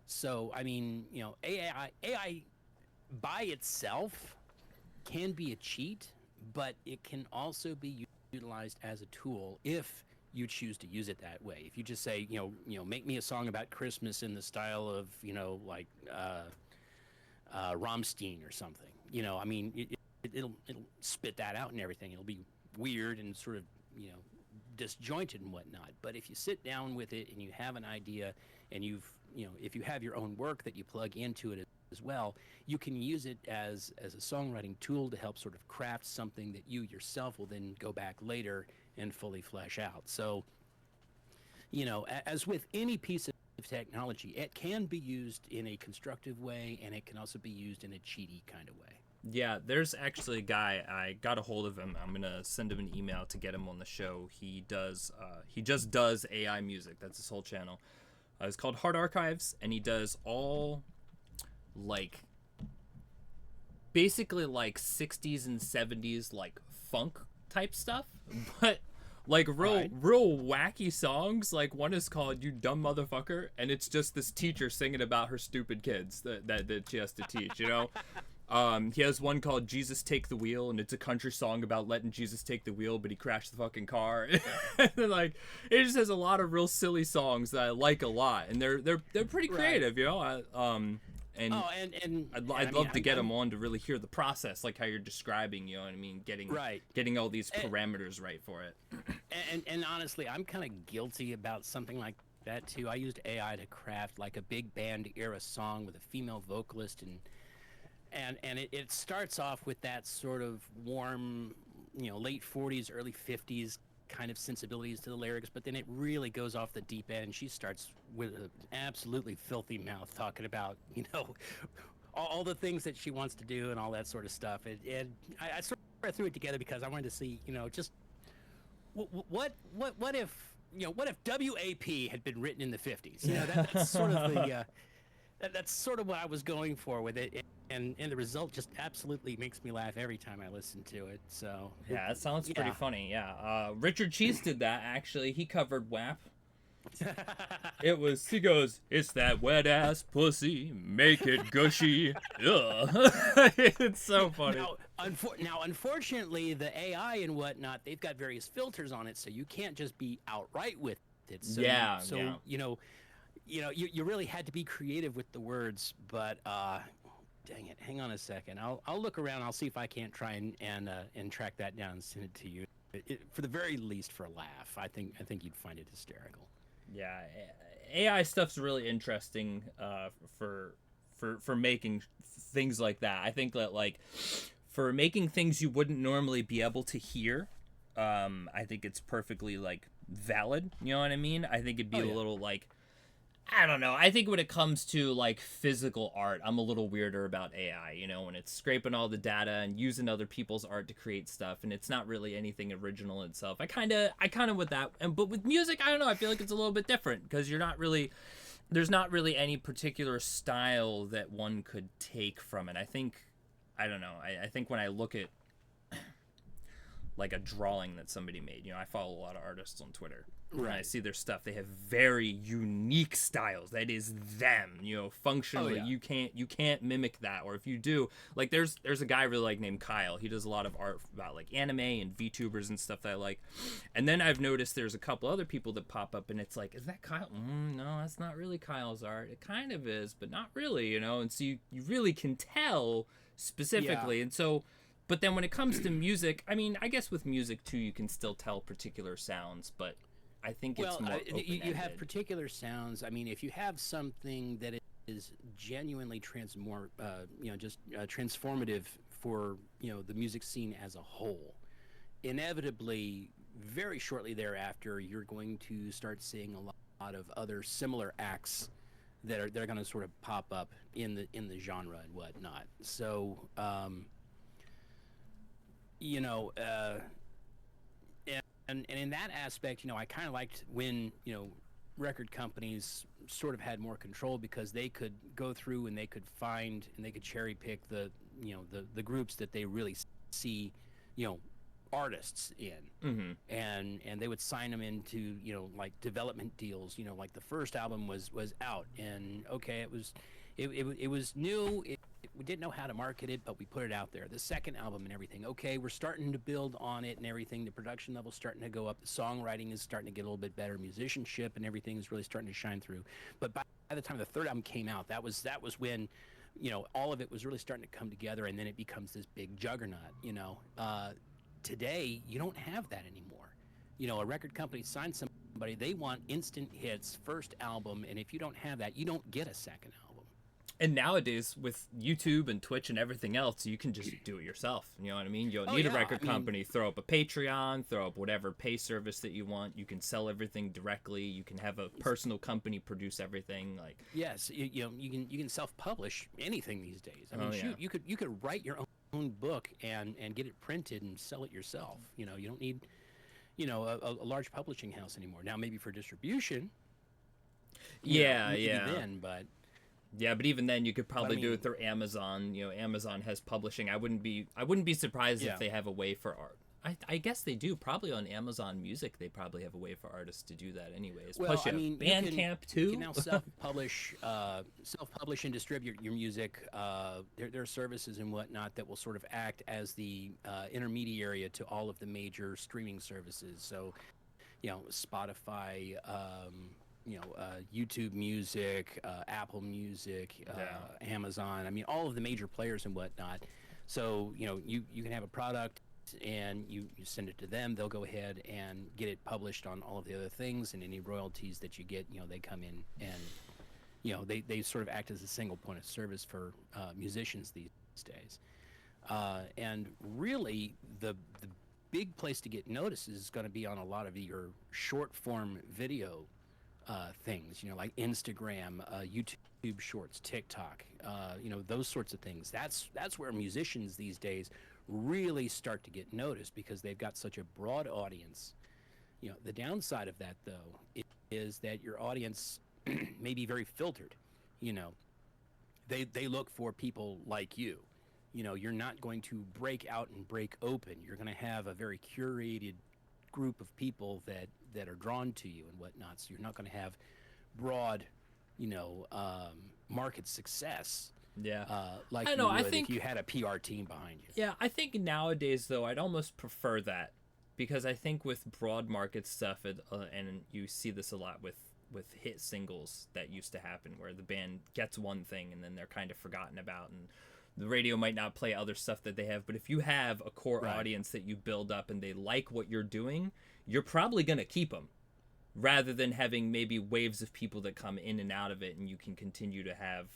A: So I mean, AI by itself can be a cheat, but it can also be utilized as a tool if you choose to use it that way. If you just say, make me a song about Christmas in the style of, like Rammstein or something, I mean, it'll spit that out and everything. It'll be weird and sort of, disjointed and whatnot. But if you sit down with it and you have an idea, and if you have your own work that you plug into it as well, you can use it as a songwriting tool to help sort of craft something that you yourself will then go back later and fully flesh out. So, as with any piece of technology, it can be used in a constructive way, and it can also be used in a cheaty kind of way.
B: Yeah, there's actually a guy, I got a hold of him. I'm gonna send him an email to get him on the show. He just does AI music. That's his whole channel. It's called Hard Archives, and he does all like basically like 60s and 70s like funk type stuff, but like real wacky songs. Like one is called "You Dumb Motherfucker," and it's just this teacher singing about her stupid kids that she has to teach. He has one called "Jesus Take the Wheel," and it's a country song about letting Jesus take the wheel, but he crashed the fucking car. And like, it just has a lot of real silly songs that I like a lot, and they're pretty creative, And I'd love to get them on to really hear the process, like how you're describing, you know what I mean? Getting all these parameters right for it.
A: And honestly, I'm kind of guilty about something like that too. I used AI to craft like a big band era song with a female vocalist, and it starts off with that sort of warm, late 40s, early 50s kind of sensibilities to the lyrics, but then it really goes off the deep end. She starts with an absolutely filthy mouth talking about, all the things that she wants to do and all that sort of stuff. And I sort of threw it together because I wanted to see, just what if, what if WAP had been written in the 50s? That's sort of the that's sort of what I was going for with it, and the result just absolutely makes me laugh every time I listen to it. So
B: Yeah, it sounds pretty funny. Yeah, Richard Cheese did that actually. He covered WAP. He goes, it's that wet ass pussy, make it gushy. Ugh. It's so funny.
A: Now, unfortunately, the AI and whatnot, they've got various filters on it, so you can't just be outright with it. So you really had to be creative with the words, but dang it, hang on a second. I'll look around. I'll see if I can't try and track that down and send it to you. For the very least, for a laugh, I think you'd find it hysterical.
B: Yeah, AI stuff's really interesting for making things like that. I think that like for making things you wouldn't normally be able to hear, I think it's perfectly like valid. You know what I mean? I think it'd be a little like, I don't know. I think when it comes to like physical art, I'm a little weirder about AI, when it's scraping all the data and using other people's art to create stuff and it's not really anything original itself. I kind of with that. But with music, I don't know. I feel like it's a little bit different because there's not really any particular style that one could take from it. I don't know. I think when I look at like a drawing that somebody made, I follow a lot of artists on Twitter. Right. When I see their stuff, they have very unique styles. That is them. Functionally, you can't mimic that. Or if you do, like there's a guy I really like named Kyle. He does a lot of art about like anime and VTubers and stuff that I like. And then I've noticed there's a couple other people that pop up, and it's like, is that Kyle? No, that's not really Kyle's art. It kind of is, but not really. And so you really can tell specifically. And so. But then when it comes to music, I mean, I guess with music too, you can still tell particular sounds, but I think it's more
A: you have particular sounds. I mean, if you have something that is genuinely transformative for the music scene as a whole, inevitably, very shortly thereafter, you're going to start seeing a lot of other similar acts that are going to sort of pop up in the genre and whatnot. So. And in that aspect, I kind of liked when, record companies sort of had more control because they could go through and they could find and they could cherry pick the groups that they really see, artists in, and they would sign them into, like development deals, like the first album was out and okay, it was new. We didn't know how to market it, but we put it out there. The second album and everything, okay, we're starting to build on it and everything. The production level's starting to go up. The songwriting is starting to get a little bit better. Musicianship and everything is really starting to shine through. But by the time the third album came out, that was when, all of it was really starting to come together, and then it becomes this big juggernaut. Today, you don't have that anymore. A record company signs somebody, they want instant hits, first album, and if you don't have that, you don't get a second album.
B: And nowadays, with YouTube and Twitch and everything else, you can just do it yourself. You know what I mean? You don't need a record company. Throw up a Patreon, throw up whatever pay service that you want. You can sell everything directly. You can have a personal company produce everything. Like
A: yes, you can self-publish anything these days. I mean, you could write your own book and get it printed and sell it yourself. You don't need a large publishing house anymore. Now maybe for distribution. Then, but.
B: Yeah, but even then, you could probably do it through Amazon. Amazon has publishing. I wouldn't be surprised if they have a way for art. I guess they do. Probably on Amazon Music, they probably have a way for artists to do that anyways.
A: Well,
B: plus, Bandcamp too.
A: You can now self-publish and distribute your music. There are services and whatnot that will sort of act as the intermediary to all of the major streaming services. So, Spotify. YouTube Music, Apple Music, Amazon. I mean, all of the major players and whatnot. So, you can have a product, and you send it to them. They'll go ahead and get it published on all of the other things, and any royalties that you get, they come in and they sort of act as a single point of service for musicians these days. And really, the big place to get noticed is going to be on a lot of your short form video things, like Instagram, YouTube Shorts, TikTok, those sorts of things. That's where musicians these days really start to get noticed because they've got such a broad audience. The downside of that, though, is that your audience may be very filtered. They look for people like you. You're not going to break out and break open. You're going to have a very curated group of people that are drawn to you and whatnot. So you're not going to have broad, market success.
B: Yeah.
A: Like
B: I know,
A: you
B: I
A: would
B: think,
A: if you had a PR team behind you.
B: Yeah, I think nowadays, though, I'd almost prefer that. Because I think with broad market stuff, and you see this a lot with hit singles that used to happen, where the band gets one thing and then they're kind of forgotten about, and the radio might not play other stuff that they have. But if you have a core audience that you build up and they like what you're doing, you're probably going to keep them, rather than having maybe waves of people that come in and out of it, and you can continue to have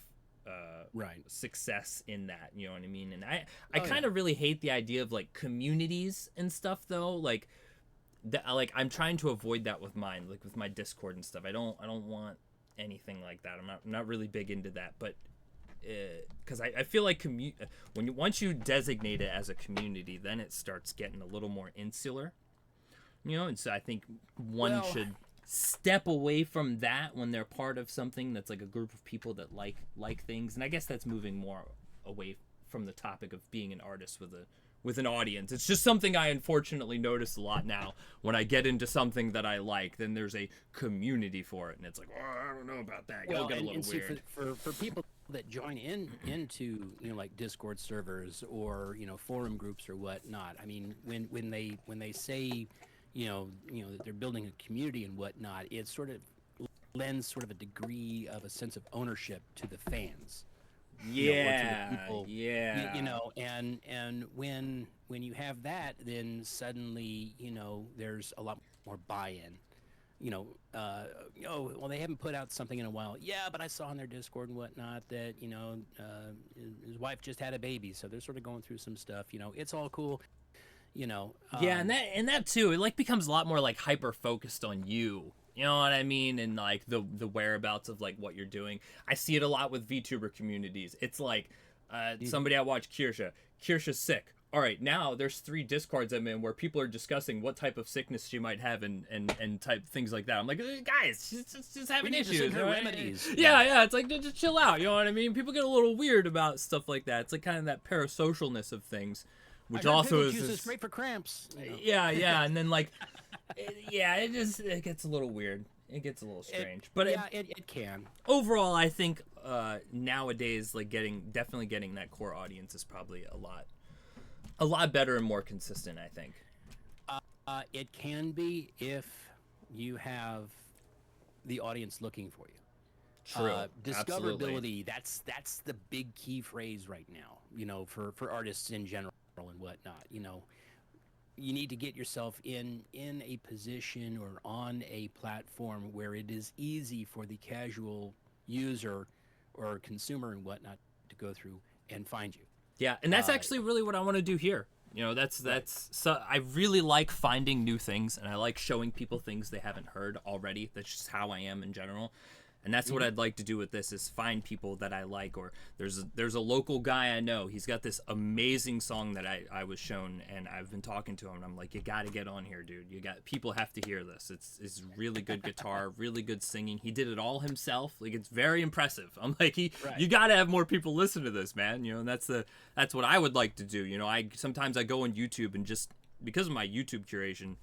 B: success in that. You know what I mean? And I kind of really hate the idea of like communities and stuff, though. Like I'm trying to avoid that with mine, like with my Discord and stuff. I don't want anything like that. I'm not really big into that, but because I feel like once you designate it as a community, then it starts getting a little more insular, and so I think one should step away from that when they're part of something that's like a group of people that like things. And I guess that's moving more away from the topic of being an artist with an audience. It's just something I unfortunately notice a lot now. When I get into something that I like, then there's a community for it, and it's like, I don't know about that. It'll get a little weird.
A: For people that join into like Discord servers or forum groups or whatnot, I mean, when they say that they're building a community and whatnot, it sort of lends sort of a degree of a sense of ownership to the fans.
B: Yeah,
A: or to the people, and when you have that, then suddenly there's a lot more buy-in. Well, they haven't put out something in a while. Yeah, but I saw on their Discord and whatnot that his wife just had a baby, so they're sort of going through some stuff. It's all cool.
B: Yeah, and that too, it like becomes a lot more like hyper focused on you. You know what I mean? And like the whereabouts of like what you're doing. I see it a lot with VTuber communities. It's like somebody I watch, Kirsha's sick. All right, now there's 3 Discords I'm in where people are discussing what type of sickness she might have and type things like that. I'm like, guys, she's just having issues.
A: Remedies.
B: Yeah, it's like, just chill out. You know what I mean? People get a little weird about stuff like that. It's like kind of that parasocialness of things. Which also is
A: great for cramps.
B: Yeah, and then like, it gets a little weird. It gets a little strange, but
A: it can.
B: Overall, I think nowadays, like definitely getting that core audience is probably a lot better and more consistent, I think.
A: It can be if you have the audience looking for you.
B: True.
A: Discoverability. That's the big key phrase right now. For artists in general and whatnot. You need to get yourself in a position or on a platform where it is easy for the casual user or consumer and whatnot to go through and find you.
B: Yeah, and that's actually really what I want to do here. That's so I really like finding new things, and I like showing people things they haven't heard already. That's just how I am in general. And that's what I'd like to do with this, is find people that I like. Or there's a local guy I know. He's got this amazing song that I was shown, and I've been talking to him, and I'm like, you got to get on here, dude. People have to hear this. It's really good guitar, really good singing. He did it all himself. Like, it's very impressive. I'm like, you got to have more people listen to this, man. And that's what I would like to do. Sometimes I go on YouTube and just because of my YouTube curation,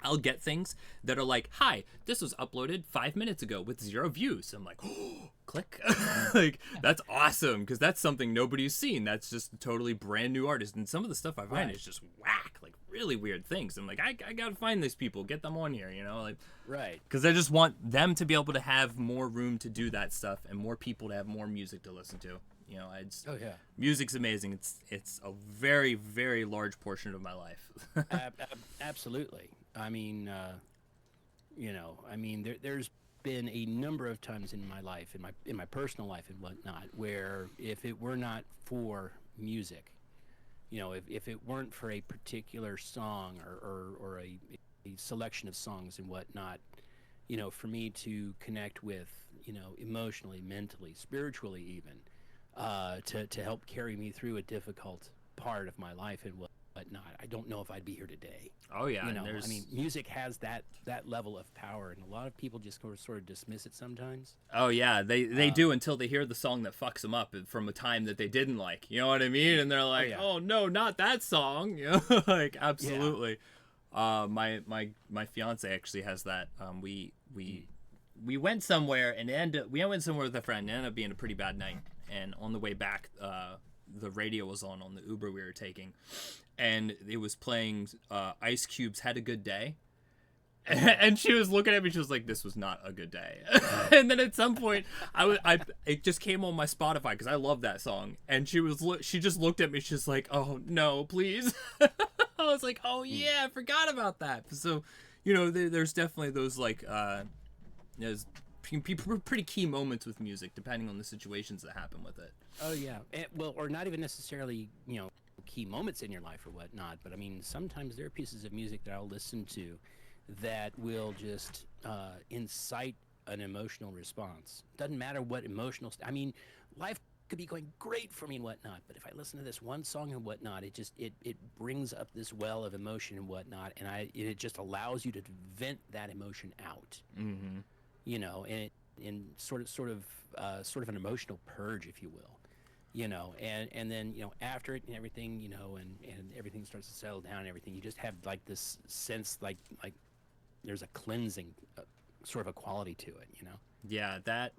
B: I'll get things that are like, hi, this was uploaded 5 minutes ago with 0 views. I'm like, oh, click. Like, that's awesome, because that's something nobody's seen. That's just a totally brand new artist. And some of the stuff I find is just whack, like really weird things. I'm like, I got to find these people, get them on here, like,
A: right.
B: Because I just want them to be able to have more room to do that stuff and more people to have more music to listen to, You know, I just,
A: Oh yeah.
B: music's amazing. It's a very, very large portion of my life.
A: Absolutely. I mean, there's been a number of times in my life, in my personal life and whatnot, where if it were not for music, if it weren't for a particular song or a selection of songs and whatnot, for me to connect with, emotionally, mentally, spiritually, even, to help carry me through a difficult part of my life and whatnot, I don't know if I'd be here today.
B: Oh yeah,
A: I
B: and there's
A: mean, music has that level of power, and a lot of people just sort of dismiss it sometimes.
B: oh yeah, they do until they hear the song that fucks them up from a time that they didn't like. You know what I mean? And they're like,
A: yeah.
B: oh no, not that song. You know, like absolutely. My fiance actually has that. We went somewhere and we went somewhere with a friend. And it ended up being a pretty bad night. And on the way back, the radio was on the Uber we were taking, and it was playing Ice Cube's "Had a Good Day." And she was looking at me. She was like, "This was not a good day." And then at some point, it just came on my Spotify because I love that song. And she just looked at me. She's like, "Oh no, please." I was like, "Oh yeah, I forgot about that." So, there's definitely those like, there's pretty key moments with music, depending on the situations that happen with it.
A: Oh yeah, or not even necessarily, key moments in your life or whatnot. But I mean, sometimes there are pieces of music that I'll listen to that will just incite an emotional response. Doesn't matter what emotional. I mean, life could be going great for me and whatnot, but if I listen to this one song and whatnot, it brings up this well of emotion and whatnot, and it just allows you to vent that emotion out.
B: Mm-hmm.
A: And sort of an emotional purge, if you will. And then after it and everything, and everything starts to settle down and everything, you just have like this sense like there's a cleansing sort of a quality to it.
B: Yeah, that,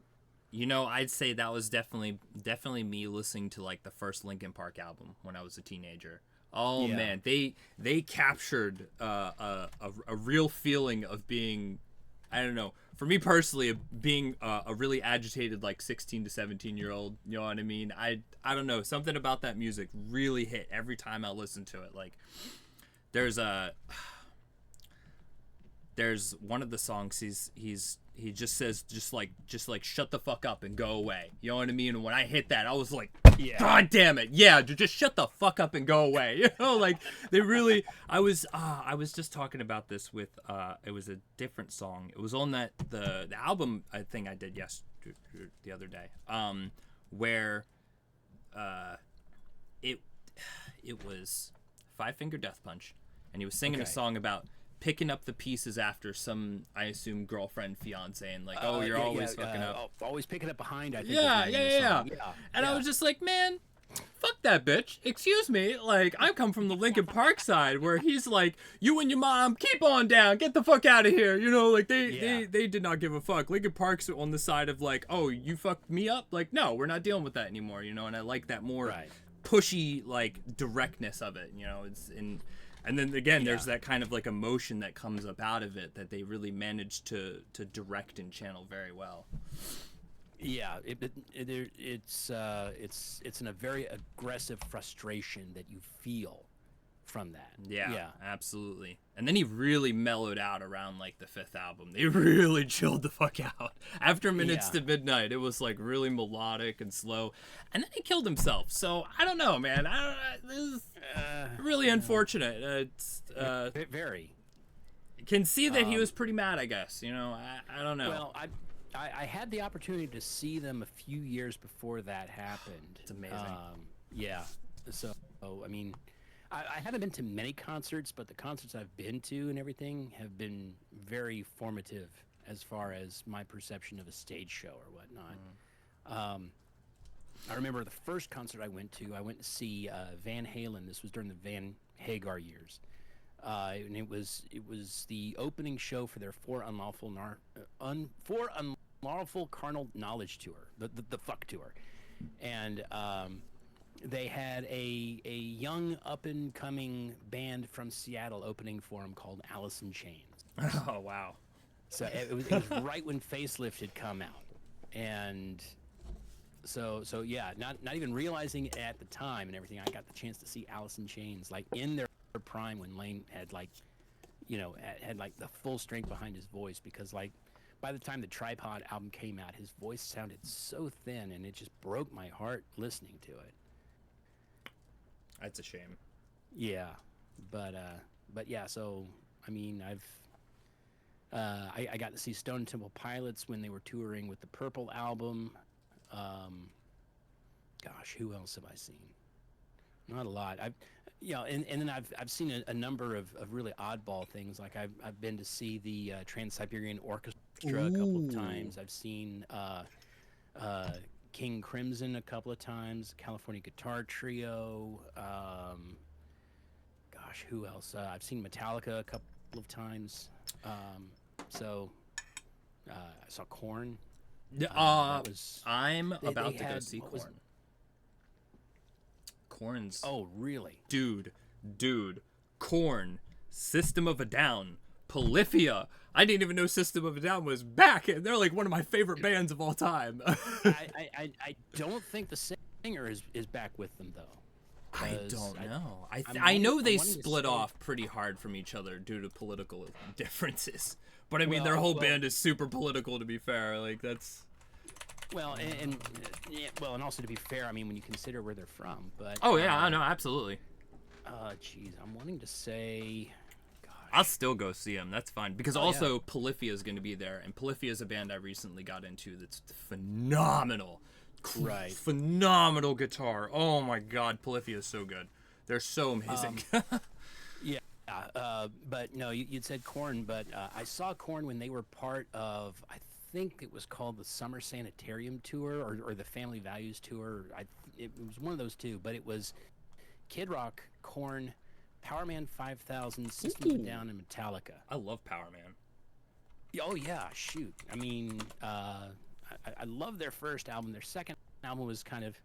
B: I'd say that was definitely me listening to like the first Linkin Park album when I was a teenager. Oh
A: Yeah.
B: man, they captured a real feeling of being, I don't know, for me personally, of being a really agitated like 16 to 17-year-old. You know what I mean? I don't know, something about that music really hit every time I listened to it. Like there's one of the songs he just says just like shut the fuck up and go away. You know what I mean? And when I hit that, I was like,
A: Yeah.
B: God damn it, yeah, just shut the fuck up and go away. Like they really. I was just talking about this with it was a different song. It was on the album I think I did the other day. Where it was Five Finger Death Punch, and he was singing a song about picking up the pieces after some, I assume, girlfriend, fiance, and like, you're always fucking up.
A: Always picking up behind, I think.
B: Yeah. And I was just like, man, fuck that bitch. Excuse me. Like, I come from the Linkin Park side where he's like, you and your mom, keep on down, get the fuck out of here. Like they did not give a fuck. Linkin Park's on the side of like, oh, you fucked me up. Like, no, we're not dealing with that anymore. And I like that more pushy, like, directness of it. And then again, there's that kind of like emotion that comes up out of it that they really managed to direct and channel very well.
A: Yeah, it's in a very aggressive frustration that you feel from that.
B: Yeah, absolutely. And then he really mellowed out around like the fifth album. They really chilled the fuck out. After Minutes to Midnight, it was like really melodic and slow. And then he killed himself. So I don't know, man. This is really unfortunate. It's
A: very.
B: Can see that he was pretty mad, I guess. I don't know.
A: Well, I had the opportunity to see them a few years before that happened.
B: It's amazing.
A: Yeah. So I mean, I haven't been to many concerts, but the concerts I've been to and everything have been very formative as far as my perception of a stage show or whatnot. I remember the first concert I went to see Van Halen. This was during the Van Hagar years. And it was the opening show for their For Unlawful Carnal Knowledge tour, the fuck tour. And they had a young up-and-coming band from Seattle opening for them called Alice in Chains.
B: Oh, wow.
A: So it was right when Facelift had come out. And So yeah, not even realizing it at the time and everything, I got the chance to see Alice in Chains like in their prime when Lane had like, had like the full strength behind his voice, because like by the time the Tripod album came out, his voice sounded so thin and it just broke my heart listening to it.
B: That's a shame.
A: Yeah, but yeah. So I mean, I got to see Stone Temple Pilots when they were touring with the Purple album. Gosh, who else have I seen? Not a lot. And then I've seen a number of really oddball things. Like I've been to see the Trans-Siberian Orchestra a couple of times. I've seen King Crimson a couple of times. California Guitar Trio. Gosh, who else? I've seen Metallica a couple of times. I saw Korn.
B: I'm about to go see Korn. Korn's.
A: Oh, really?
B: Dude, Korn, System of a Down, Polyphia. I didn't even know System of a Down was back, and they're like one of my favorite bands of all time.
A: I don't think the singer is back with them though.
B: I don't know. I know they split off pretty hard from each other due to political differences. But I mean, their whole band is super political. To be fair, like that's.
A: Well, and also to be fair, I mean, when you consider where they're from, but.
B: Oh yeah, I know, absolutely.
A: Geez, I'm wanting to say. Gosh.
B: I'll still go see them. That's fine because also Polyphia is going to be there, and Polyphia is a band I recently got into that's phenomenal.
A: Right.
B: Phenomenal guitar. Oh my God, Polyphia is so good. They're so amazing.
A: Yeah. But no, you'd said Korn, but I saw Korn when they were part of, I think it was called the Summer Sanitarium Tour or the Family Values Tour. It was one of those two, but it was Kid Rock, Korn, Powerman 5000, System of a Down, and Metallica.
B: I love Powerman.
A: Oh yeah, shoot. I mean, I love their first album. Their second album was kind of,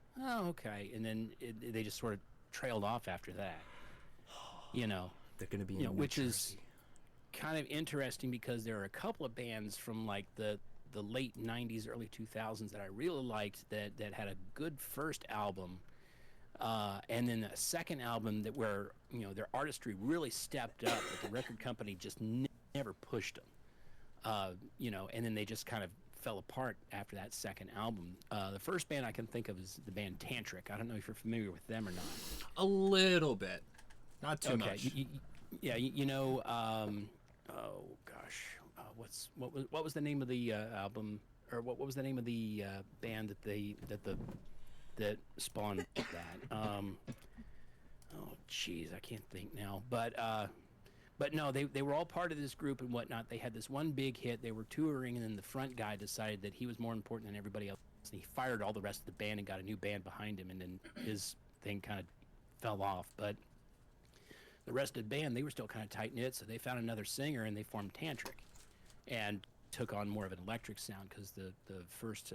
A: okay, and then they just sort of trailed off after that.
B: They're going to be in
A: which Jersey. Is kind of interesting because there are a couple of bands from like the late 90s, early 2000s that I really liked that had a good first album, and then a second album that where their artistry really stepped up, but the record company just never pushed them. And then they just kind of fell apart after that second album. The first band I can think of is the band Tantric. I don't know if you're familiar with them or not.
B: A little bit. Not too much.
A: Oh gosh, what was the name of the album, or what was the name of the band that spawned that? Oh geez, I can't think now. But no, they were all part of this group and whatnot. They had this one big hit. They were touring, and then the front guy decided that he was more important than everybody else. And he fired all the rest of the band and got a new band behind him, and then his thing kind of fell off. But the rest of the band, they were still kind of tight-knit, so they found another singer, and they formed Tantric and took on more of an electric sound because the first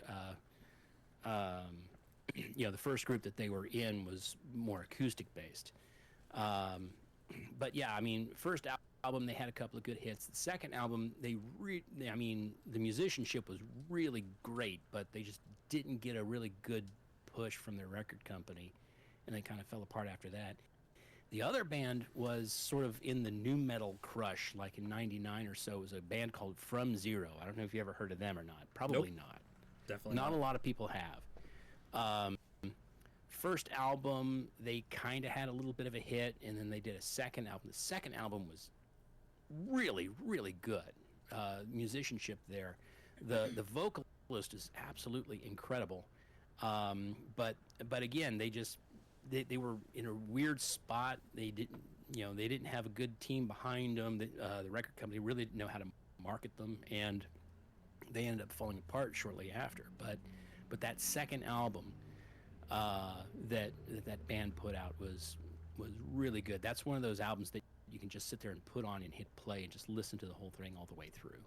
A: the first group that they were in was more acoustic-based. But yeah, I mean, first album, they had a couple of good hits. The second album, the musicianship was really great, but they just didn't get a really good push from their record company, and they kind of fell apart after that. The other band was sort of in the nu metal crush, like in '99 or so. It was a band called From Zero. I don't know if you ever heard of them or not. Probably
B: Nope.
A: not.
B: Definitely
A: not a lot of people have. First album, they kind of had a little bit of a hit, and then they did a second album. The second album was really, really good. Musicianship there. The vocalist is absolutely incredible. But again, they were in a weird spot. They didn't have a good team behind them. The record company really didn't know how to market them, and they ended up falling apart shortly after. But that second album that band put out was really good. That's one of those albums that you can just sit there and put on and hit play and just listen to the whole thing all the way through.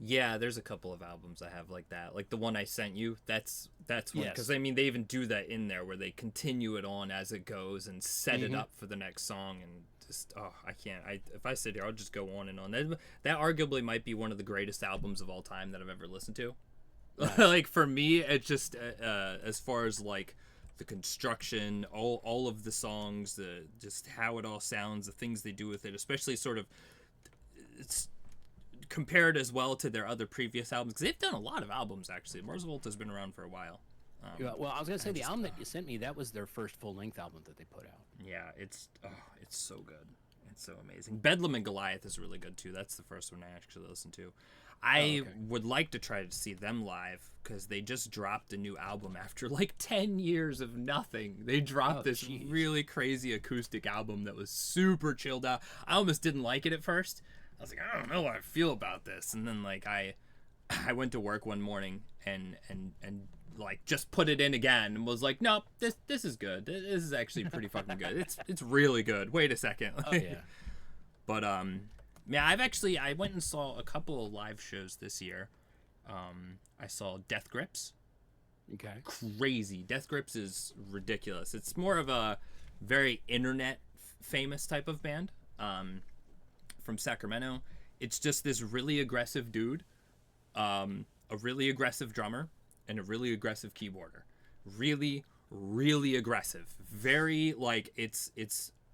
B: Yeah, there's a couple of albums I have like that. Like the one I sent you, that's one.
A: Yes.
B: Because, I mean, they even do that in there where they continue it on as it goes and set it up for the next song. And just, I can't. If I sit here, I'll just go on and on. That arguably might be one of the greatest albums of all time that I've ever listened to. Like for me, it's just as far as like the construction, all of the songs, the just how it all sounds, the things they do with it, especially sort of it's compared as well to their other previous albums, because they've done a lot of albums actually. Mars Volta's been around for a while.
A: Yeah, well, I was gonna say the album that you sent me, that was their first full-length album that they put out.
B: Yeah, it's so good. It's so amazing. Bedlam and Goliath is really good too. That's the first one I actually listened to. I would like to try to see them live because they just dropped a new album after like 10 years of nothing. They dropped this really crazy acoustic album that was super chilled out. I almost didn't like it at first. I was like, I don't know how I feel about this. And then like I went to work one morning and like just put it in again and was like, nope, this is good. This is actually pretty fucking good. It's really good. Wait a second.
A: Oh yeah.
B: But yeah, I went and saw a couple of live shows this year. I saw Death Grips.
A: Okay.
B: Crazy. Death Grips is ridiculous. It's more of a very internet famous type of band from Sacramento. It's just this really aggressive dude, a really aggressive drummer, and a really aggressive keyboarder. Really, really aggressive. Very like it's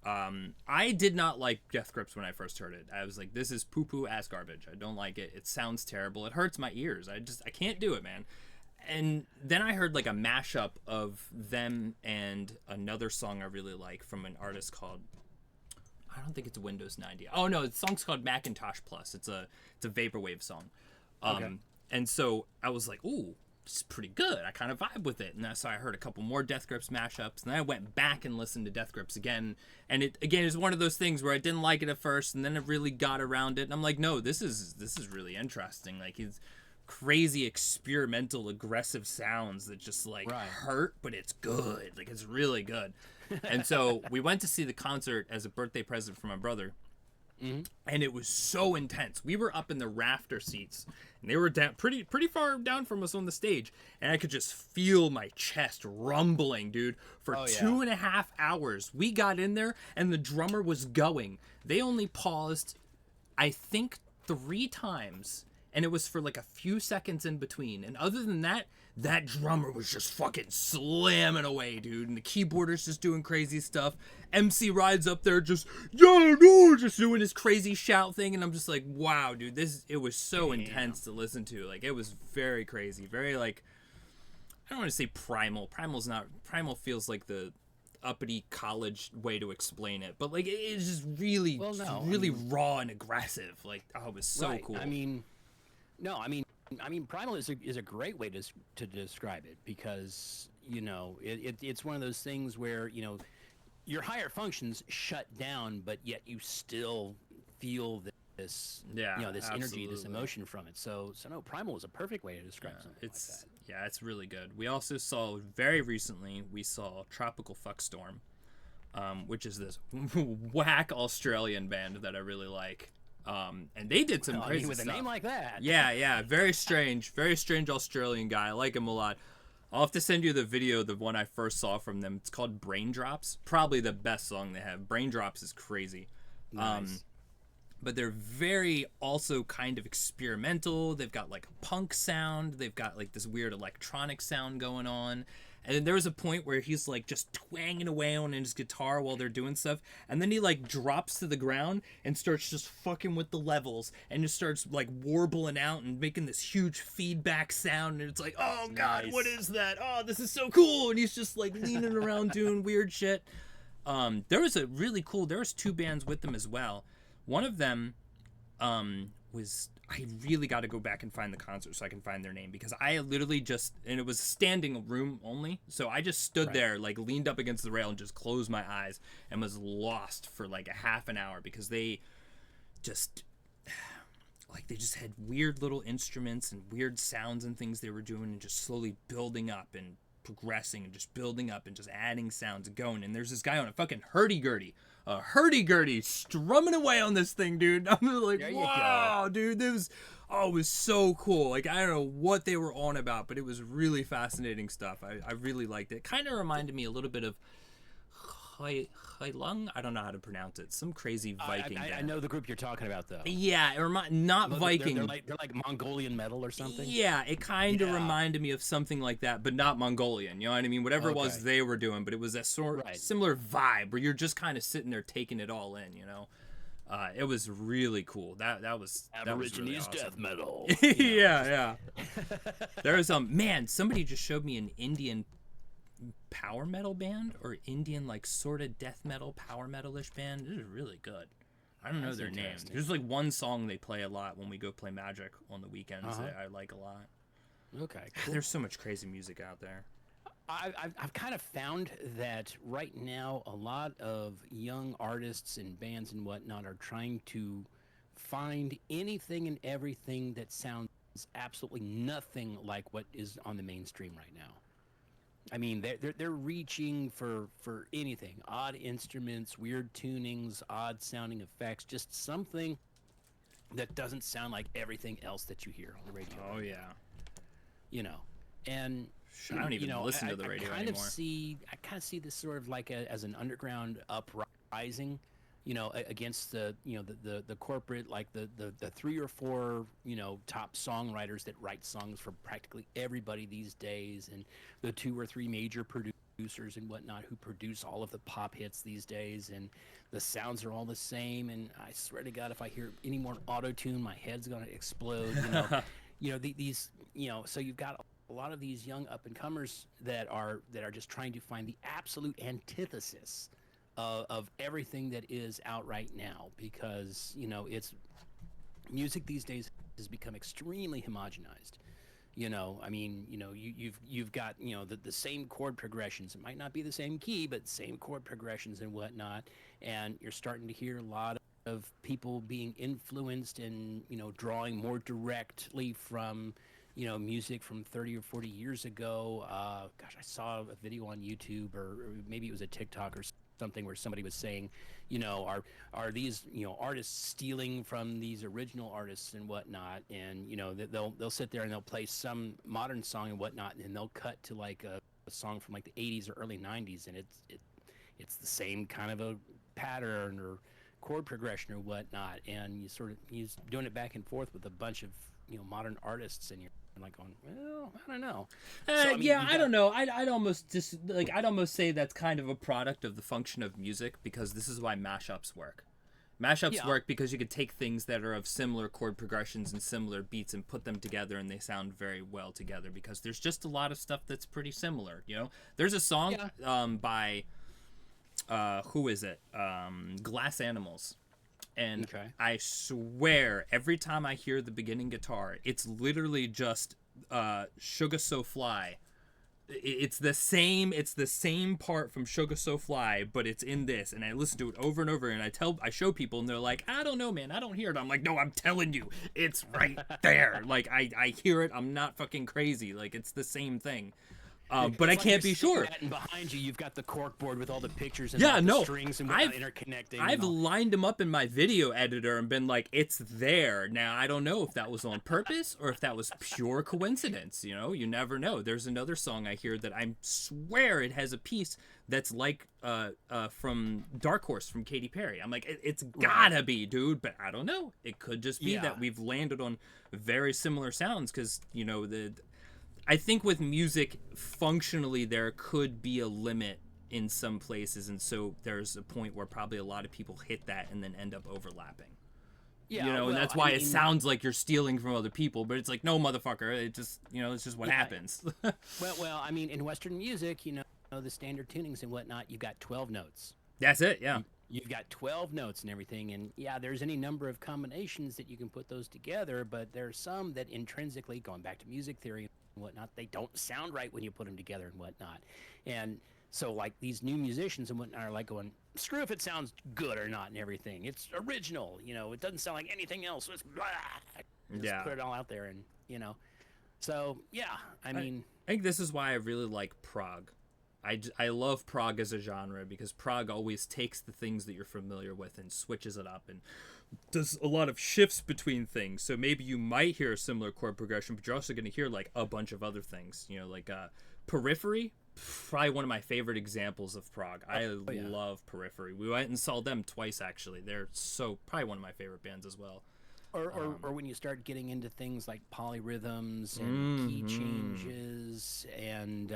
B: I did not like Death Grips when I first heard it. I was like, this is poo-poo ass garbage. I don't like it. It sounds terrible. It hurts my ears. I can't do it, man. And then I heard like a mashup of them and another song I really like from an artist called, I don't think it's Windows 90. Oh no, the song's called Macintosh Plus. It's a vaporwave song. And so I was like, ooh, it's pretty good. I kind of vibe with it. And so I heard a couple more Death Grips mashups. And then I went back and listened to Death Grips again. And it, again, is one of those things where I didn't like it at first. And then it really got around it. And I'm like, no, this is really interesting. Like, it's crazy, experimental, aggressive sounds that just, like, hurt, but it's good. Like, it's really good. And so we went to see the concert as a birthday present for my brother. Mm-hmm. And it was so intense. We were up in the rafter seats, and they were down pretty far down from us on the stage, and I could just feel my chest rumbling, dude. For 2.5 hours, we got in there, and the drummer was going. They only paused, I think, 3 times, and it was for like a few seconds in between. And other than that, that drummer was just fucking slamming away, dude. And the keyboarder's just doing crazy stuff. MC Ride's up there just, yo, dude, just doing his crazy shout thing. And I'm just like, wow, dude, it was so intense to listen to. Like, it was very crazy. Very, like, I don't want to say primal. Primal feels like the uppity college way to explain it. But, like, it's just really, raw and aggressive. Like, oh, it was so cool.
A: I mean, primal is a great way to describe it because, you know, it's one of those things where, you know, your higher functions shut down, but yet you still feel this, this energy, this emotion from it. So no, primal is a perfect way to describe something like that.
B: Yeah, it's really good. We also saw, very recently, Tropical Fuckstorm, which is this whack Australian band that I really like. And they did some crazy
A: with
B: stuff.
A: a name like that.
B: Yeah, very strange Australian guy. I like him a lot. I'll have to send you the video, the one I first saw from them. It's called Braindrops. Probably the best song they have. Braindrops is crazy.
A: Nice.
B: But they're very also kind of experimental. They've got like a punk sound. They've got like this weird electronic sound going on. And then there was a point where he's like just twanging away on his guitar while they're doing stuff. And then he like drops to the ground and starts just fucking with the levels and just starts like warbling out and making this huge feedback sound. And it's like, oh God, what is that? Oh, this is so cool. And he's just like leaning around doing weird shit. There was 2 bands with them as well. One of them was, I really got to go back and find the concert so I can find their name, because I literally and it was standing room only, so I just stood there, like leaned up against the rail and just closed my eyes and was lost for like a half an hour, because they just had weird little instruments and weird sounds and things they were doing, and just slowly building up and progressing and just building up and just adding sounds and going. And there's this guy on a fucking hurdy-gurdy strumming away on this thing, dude. I'm like, wow, dude, it was so cool. Like, I don't know what they were on about, but it was really fascinating stuff. I really liked it. Kind of reminded me a little bit of, Lung. I don't know how to pronounce it. Some crazy Viking
A: I
B: band.
A: know the group you're talking about, though.
B: Yeah, it not Viking.
A: They're like Mongolian metal or something.
B: Yeah, it kind of
A: Yeah.
B: reminded me of something like that, but not Mongolian. You know what I mean? Whatever it was
A: Okay.
B: they were doing, but it was a
A: Right.
B: similar vibe where you're just kind of sitting there taking it all in. You know, it was really cool. That was really awesome.
A: death metal.
B: Yeah. There's man, somebody just showed me an Indian power metal band or Indian like sort of death metal power metalish band. This is really good. I don't know
A: That's
B: their name.
A: interesting.
B: There's like one song they play a lot when we go play Magic on the weekends that I like a lot.
A: Okay. Cool.
B: There's so much crazy music out there.
A: I've kind of found that right now a lot of young artists and bands and whatnot are trying to find anything and everything that sounds absolutely nothing like what is on the mainstream right now. I mean, they're reaching for anything, odd instruments, weird tunings, odd sounding effects, just something that doesn't sound like everything else that you hear on the radio.
B: Oh yeah.
A: You know, and
B: I don't even listen to the radio
A: I kind
B: anymore.
A: I kind of see this sort of like as an underground uprising, against the the corporate, like the 3 or 4 top songwriters that write songs for practically everybody these days, and the 2 or 3 major producers and whatnot who produce all of the pop hits these days, and the sounds are all the same. And I swear to God, if I hear any more auto tune, my head's gonna explode. These so you've got a lot of these young up and comers that are just trying to find the absolute antithesis of everything that is out right now, because it's music these days has become extremely homogenized. I mean, you've got the same chord progressions. It might not be the same key, but same chord progressions and whatnot. And you're starting to hear a lot of people being influenced and drawing more directly from music from 30 or 40 years ago. Gosh, I saw a video on YouTube, or maybe it was a TikTok or something, where somebody was saying, are these artists stealing from these original artists and whatnot? And they'll sit there and they'll play some modern song and whatnot, and then they'll cut to like a song from like the 80s or early 90s, and it's the same kind of a pattern or chord progression or whatnot, and you're doing it back and forth with a bunch of modern artists, and you're like going, well, I don't know.
B: I don't know. I'd almost I'd almost say that's kind of a product of the function of music, because this is why mashups work. Mashups work because you could take things that are of similar chord progressions and similar beats and put them together, and they sound very well together, because there's just a lot of stuff that's pretty similar. There's a song by who is it? Glass Animals. And I swear, every time I hear the beginning guitar, it's literally just Sugar So Fly. It's the same part from Sugar So Fly, but it's in this. And I listen to it over and over, and I show people, and they're like, I don't know, man, I don't hear it. I'm like, no, I'm telling you, it's right there. Like, I hear it. I'm not fucking crazy. Like, it's the same thing. But I can't be sure.
A: And behind you, you've got the cork board with all the pictures and the strings and interconnecting.
B: I've lined them up in my video editor and been like, it's there. Now, I don't know if that was on purpose or if that was pure coincidence. You never know. There's another song I hear that I swear it has a piece that's like from Dark Horse from Katy Perry. I'm like, it's gotta be, dude, but I don't know. It could just be that we've landed on very similar sounds, because I think with music, functionally, there could be a limit in some places, and so there's a point where probably a lot of people hit that and then end up overlapping.
A: Yeah,
B: and that's why it sounds like you're stealing from other people, but it's like, no, motherfucker, it just, it's just what happens.
A: well, I mean, in Western music, the standard tunings and whatnot, you've got 12 notes.
B: That's it, yeah.
A: You've got 12 notes and everything, and there's any number of combinations that you can put those together, but there's some that intrinsically, going back to music theory and whatnot, they don't sound right when you put them together and whatnot. And so, like, these new musicians and whatnot are like going, screw if it sounds good or not and everything. It's original, it doesn't sound like anything else. It's blah. Just put it all out there, and so I mean,
B: I think this is why I really like prog. I love prog as a genre, because prog always takes the things that you're familiar with and switches it up and does a lot of shifts between things. So maybe you might hear a similar chord progression, but you're also going to hear like a bunch of other things. Like Periphery probably one of my favorite examples of prog. I
A: yeah.
B: love Periphery. We went and saw them twice actually. They're probably one of my favorite bands as well.
A: Or when you start getting into things like polyrhythms and key changes, and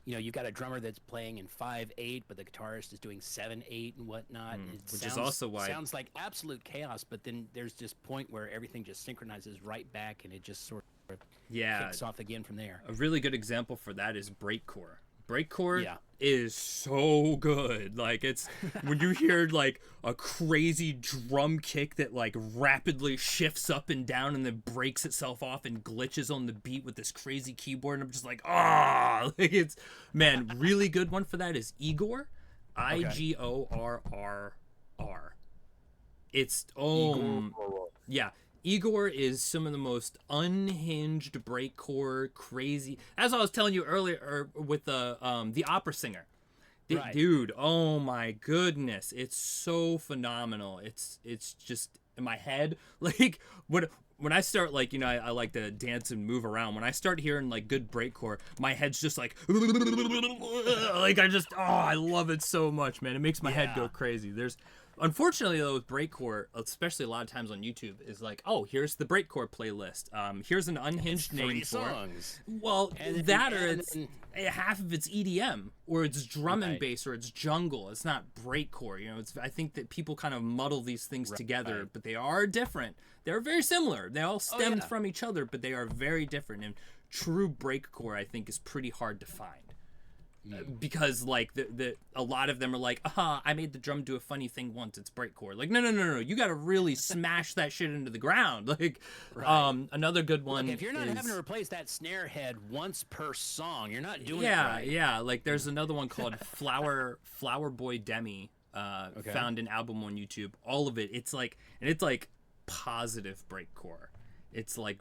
A: you've got a drummer that's playing in 5/8, but the guitarist is doing 7/8 and whatnot.
B: Which is also why
A: sounds like absolute chaos. But then there's this point where everything just synchronizes right back, and it just sort of kicks off again from there.
B: A really good example for that is breakcore. Breakcore
A: Yeah.
B: is so good. Like, it's when you hear like a crazy drum kick that like rapidly shifts up and down and then breaks itself off and glitches on the beat with this crazy keyboard, and I'm just like, like, it's, man, really good one for that is Igor, Igorrr. It's yeah. Igor is some of the most unhinged breakcore, crazy. As I was telling you earlier, with the opera singer,
A: Right.
B: dude. Oh my goodness, it's so phenomenal. It's just in my head. Like when I start, like, I like to dance and move around. When I start hearing like good breakcore, my head's just like like I love it so much, man. It makes my head go crazy. Unfortunately, though, with breakcore, especially a lot of times on YouTube, is like, oh, here's the breakcore playlist. Here's an unhinged name for
A: songs.
B: it. Well, half of it's EDM, or it's drum and bass, or it's jungle. It's not breakcore. I think that people kind of muddle these things together, but they are different. They're very similar. They all stem from each other, but they are very different. And true breakcore, I think, is pretty hard to find. Because like a lot of them are like, I made the drum do a funny thing once, it's breakcore. Like, no, you got to really smash that shit into the ground. Like, another good one.
A: Look, if you're not having to replace that snare head once per song, you're not doing it right.
B: Yeah. Like, there's another one called Flower Boy Demi, found an album on YouTube. All of it, it's like positive breakcore. It's like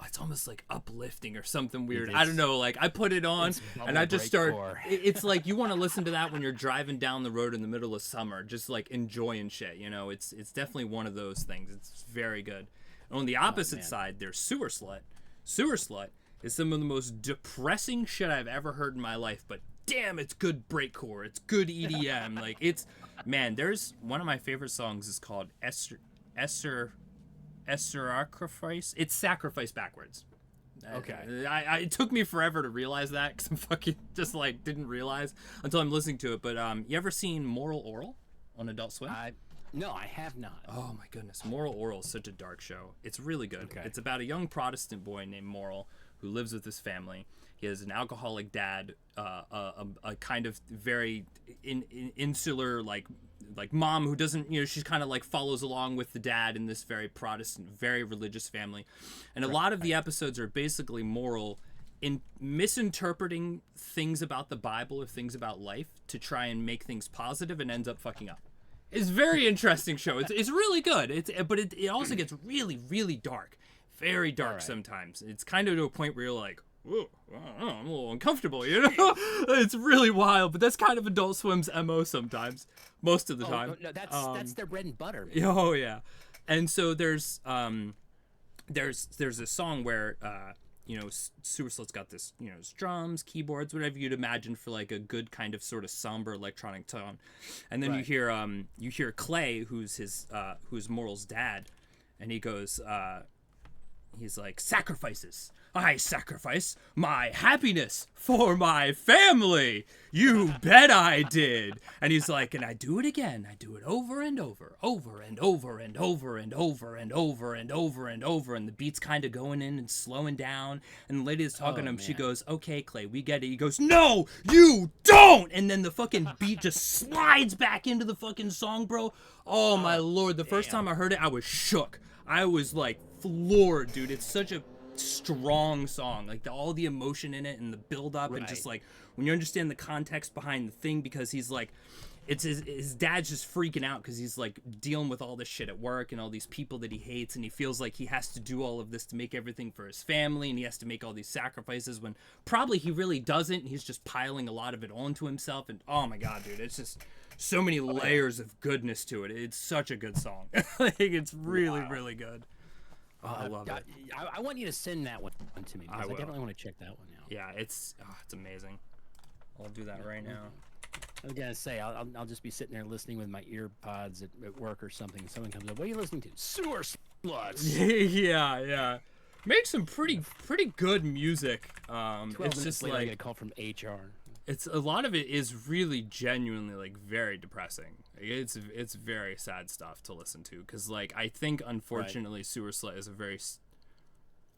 B: it's almost like uplifting or something weird. I don't know. Like, I put it on and I just start. It's like you want to listen to that when you're driving down the road in the middle of summer, just like enjoying shit. It's definitely one of those things. It's very good. And on the opposite side, there's Sewer Slut. Sewer Slut is some of the most depressing shit I've ever heard in my life, but damn, it's good breakcore. It's good EDM. Like, there's one of my favorite songs is called Sacrifice. It's Sacrifice backwards.
A: Okay.
B: It took me forever to realize that, because I'm fucking just like didn't realize until I'm listening to it. But you ever seen Moral Oral on Adult Swim?
A: No, I have not.
B: Oh my goodness, Moral Oral is such a dark show. It's really good.
A: Okay.
B: It's about a young Protestant boy named Moral who lives with his family. He has an alcoholic dad, a kind of very insular like mom who doesn't, she's kind of like follows along with the dad in this very Protestant, very religious family. And a lot of the episodes are basically Moral in misinterpreting things about the Bible or things about life to try and make things positive, and ends up fucking up. It's a very interesting show. It's really good. But it also gets really, really dark. Very dark sometimes. It's kind of to a point where you're like, whoa, I'm a little uncomfortable, It's really wild, but that's kind of Adult Swim's MO sometimes, most of the time.
A: No, that's their bread and butter.
B: Oh yeah, and so there's a song where Sewer Slut's got this, it's drums, keyboards, whatever you'd imagine for like a good kind of sort of somber electronic tone, and then you hear Clay, who's Moral's dad, and he goes, he's like, sacrifices. I sacrifice my happiness for my family. You bet I did. And he's like, and I do it again. I do it over and over, over and over and over and over and over and over and over. And the beat's kind of going in and slowing down. And the lady is talking to him. She goes, okay, Clay, we get it. He goes, no, you don't. And then the fucking beat just slides back into the fucking song, bro. Oh, my Lord. The first time I heard it, I was shook. I was like floored, dude. It's such a strong song, like all the emotion in it and the build up, and just like when you understand the context behind the thing, because he's like, it's his dad's just freaking out because he's like dealing with all this shit at work and all these people that he hates, and he feels like he has to do all of this to make everything for his family, and he has to make all these sacrifices when probably he really doesn't, and he's just piling a lot of it onto himself. And oh my god, dude, it's just so many layers of goodness to it. It's such a good song. Like, it's really really good. I love it.
A: I want you to send that one to me, because I definitely want to check that one out.
B: Yeah, it's amazing. I'll do that right now.
A: I was gonna say I'll just be sitting there listening with my ear pods at work or something. Someone comes up, "What are you listening to?" Sewer sluts.
B: Yeah. Make some pretty good music.
A: 12
B: It's
A: minutes
B: just
A: later, I
B: like
A: get a call from HR.
B: it's a lot of it is really genuinely like very depressing. It's very sad stuff to listen to because like I think unfortunately Sewer Slut is a very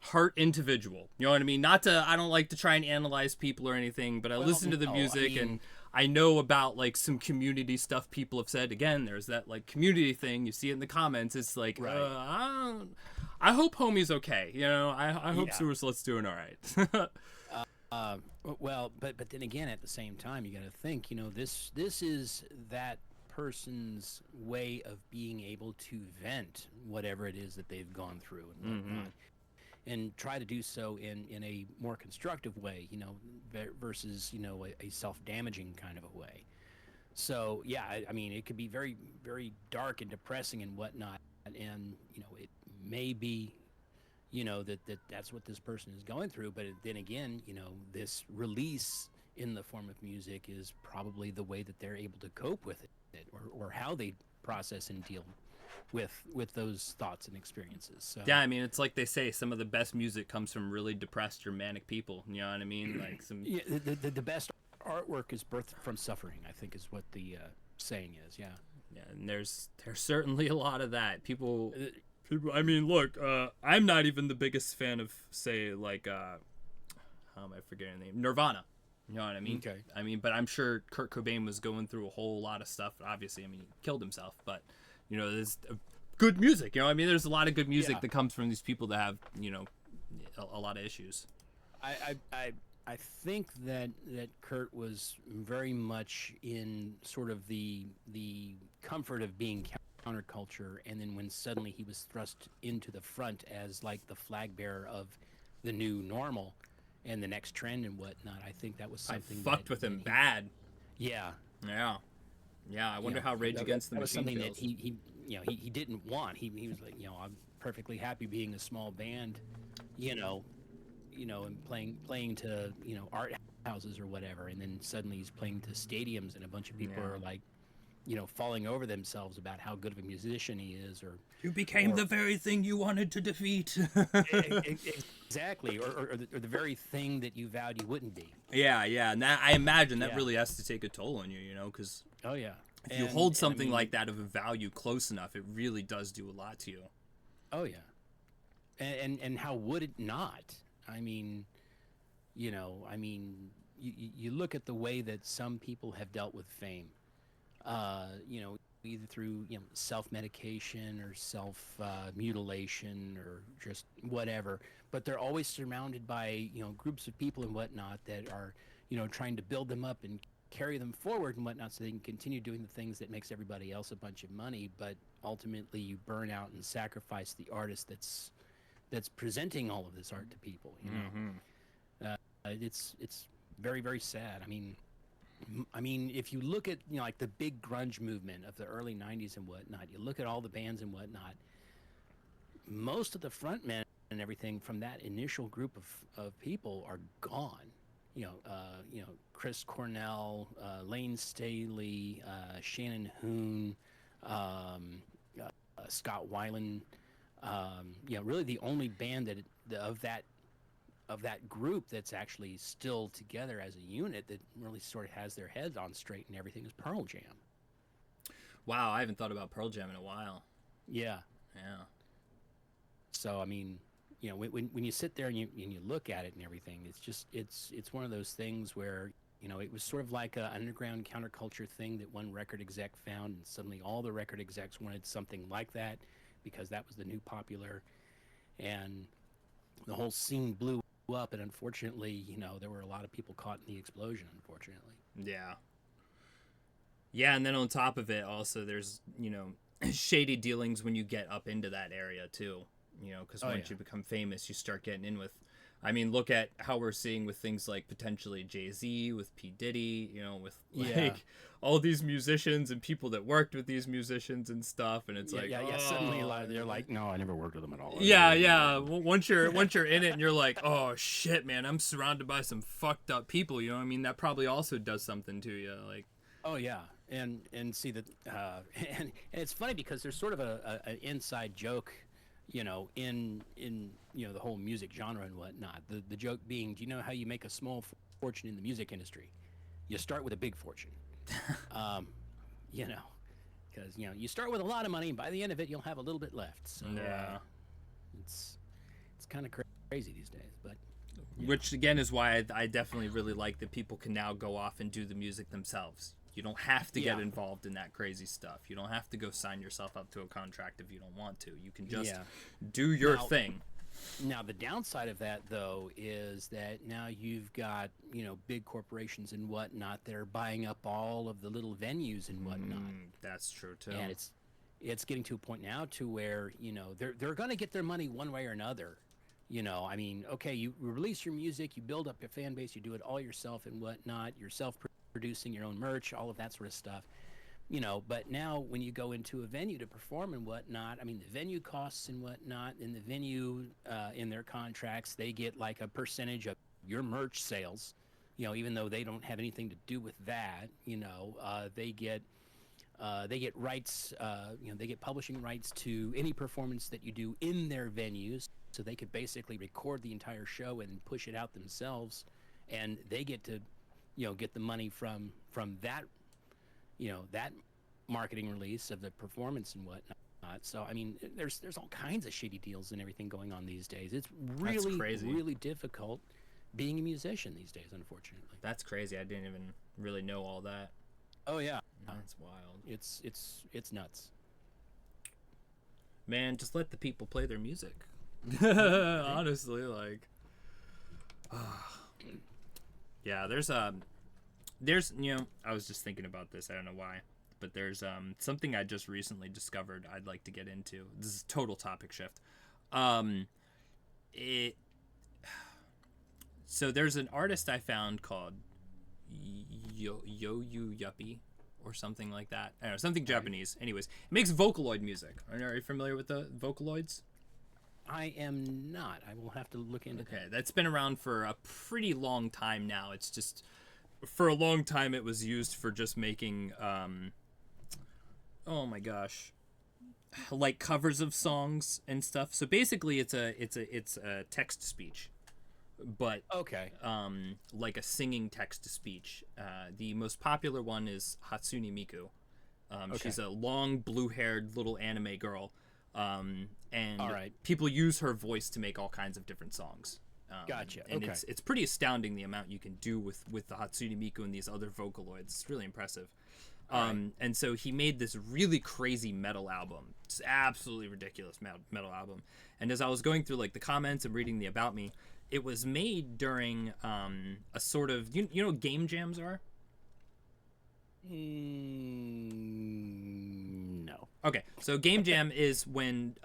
B: heart individual. You know what I mean? I don't like to try and analyze people or anything, but I listen to the music and I know about like some community stuff people have said. Again, there's that like community thing. You see it in the comments. It's like, I hope Homie's okay. You know, I hope Sewer Slut's doing all right.
A: Well, but then again, at the same time, you got to think. You know, this is that person's way of being able to vent whatever it is that they've gone through and whatnot. And try to do so in a more constructive way, you know, versus, you know, a self-damaging kind of a way. So, yeah, I mean, it could be very, very dark and depressing and whatnot. And, you know, it may be, you know, that's what this person is going through. But then again, you know, this release in the form of music is probably the way that they're able to cope with it or how they process and deal with those thoughts and experiences. So
B: yeah, I mean, it's like they say, some of the best music comes from really depressed or manic people. You know what I mean? Like
A: the best artwork is birthed from suffering, I think, is what the saying is. Yeah.
B: Yeah, and there's certainly a lot of that. People. I mean, look, I'm not even the biggest fan of, say, like, how am I forgetting the name? Nirvana. You know what I mean?
A: Okay.
B: I mean, but I'm sure Kurt Cobain was going through a whole lot of stuff. Obviously, I mean, he killed himself, but you know, there's good music. You know, I mean, there's a lot of good music that comes from these people that have, you know, a lot of issues.
A: I think that Kurt was very much in sort of the comfort of being counterculture, and then when suddenly he was thrust into the front as like the flag bearer of the new normal and the next trend and whatnot, I think that was something
B: I fucked with him bad.
A: Yeah.
B: I wonder how Rage Against the Machine
A: something
B: feels.
A: that he didn't want. He was like, you know, I'm perfectly happy being a small band, you know, and playing to, you know, art houses or whatever, and then suddenly he's playing to stadiums and a bunch of people are like, you know, falling over themselves about how good of a musician he is, or
B: you became the very thing you wanted to defeat.
A: Exactly, or the very thing that you vowed you wouldn't be.
B: Yeah, and that, I imagine that really has to take a toll on you, you know, because if you hold something like that of a value close enough, it really does do a lot to you.
A: Oh yeah, and how would it not? I mean, you know, you look at the way that some people have dealt with fame. You know, either through, you know, self-medication or self-mutilation or just whatever, but they're always surrounded by, you know, groups of people and whatnot that are, you know, trying to build them up and carry them forward and whatnot so they can continue doing the things that makes everybody else a bunch of money, but ultimately you burn out and sacrifice the artist that's presenting all of this art to people, you know. It's very, very sad. I mean, if you look at, you know, like the big grunge movement of the early 90s and whatnot, you look at all the bands and whatnot, most of the frontmen and everything from that initial group of people are gone. You know, Chris Cornell, Lane Staley, Shannon Hoon, Scott Weiland, you know, really the only band of that group that's actually still together as a unit that really sort of has their heads on straight and everything is Pearl Jam.
B: Wow, I haven't thought about Pearl Jam in a while.
A: Yeah. So I mean, you know, when you sit there and you look at it and everything, it's just it's one of those things where, you know, it was sort of like an underground counterculture thing that one record exec found, and suddenly all the record execs wanted something like that because that was the new popular, and the whole scene blew up, and unfortunately, you know, there were a lot of people caught in the explosion, unfortunately.
B: Yeah, and then on top of it, also, there's, you know, shady dealings when you get up into that area, too. You know, because once you become famous, you start getting in with I mean, look at how we're seeing with things like potentially Jay-Z, with P. Diddy, you know, with like all these musicians and people that worked with these musicians and stuff, and it's
A: Suddenly, they're like, no, I never worked with them at all.
B: Yeah. Once you're in it, and you're like, oh shit, man, I'm surrounded by some fucked up people. You know what I mean? That probably also does something to you, like.
A: Oh yeah, and see that, and it's funny because there's sort of an inside joke, you know, in you know the whole music genre and whatnot. The joke being, do you know how you make a small fortune in the music industry? You start with a big fortune. You know, because you know you start with a lot of money, and by the end of it, you'll have a little bit left. So it's kind of crazy these days, but. Yeah.
B: Which again is why I definitely really like that people can now go off and do the music themselves. You don't have to get involved in that crazy stuff. You don't have to go sign yourself up to a contract if you don't want to. You can just do your thing.
A: Now, the downside of that, though, is that now you've got, you know, big corporations and whatnot that are buying up all of the little venues and whatnot.
B: That's true, too.
A: And it's getting to a point now to where, you know, they're going to get their money one way or another. You know, I mean, okay, you release your music, you build up your fan base, you do it all yourself and whatnot, you're self-producing your own merch, all of that sort of stuff. You know, but now when you go into a venue to perform and whatnot, I mean, the venue costs and whatnot, and the venue, in their contracts, they get like a percentage of your merch sales, you know, even though they don't have anything to do with that, you know, they get rights, you know, they get publishing rights to any performance that you do in their venues, so they could basically record the entire show and push it out themselves, and they get to, you know, get the money from that, you know, that marketing release of the performance and whatnot. So I mean, there's all kinds of shady deals and everything going on these days. It's really really difficult being a musician these days, unfortunately.
B: That's crazy. I didn't even really know all that.
A: Oh yeah,
B: that's wild.
A: It's nuts.
B: Man, just let the people play their music. Honestly, like, yeah. There's you know, I was just thinking about this. I don't know why, but there's something I just recently discovered. I'd like to get into. This is total topic shift. So there's an artist I found called Yo Yuppie or something like that. I don't know, something Japanese. Anyways, it makes Vocaloid music. Are you familiar with the Vocaloids?
A: I am not. I will have to look into that.
B: Okay, that's been around for a pretty long time now. It's just, for a long time, it was used for just making, oh my gosh, like covers of songs and stuff. So basically, it's a text to speech, but like a singing text to speech. The most popular one is Hatsune Miku. She's a long blue-haired little anime girl. And people use her voice to make all kinds of different songs.
A: Gotcha.
B: And it's pretty astounding the amount you can do with the Hatsune Miku and these other Vocaloids. It's really impressive. And so he made this really crazy metal album. It's absolutely ridiculous metal album. And as I was going through like the comments and reading the About Me, it was made during a sort of, you know what game jams are?
A: No.
B: Okay, so Game Jam is when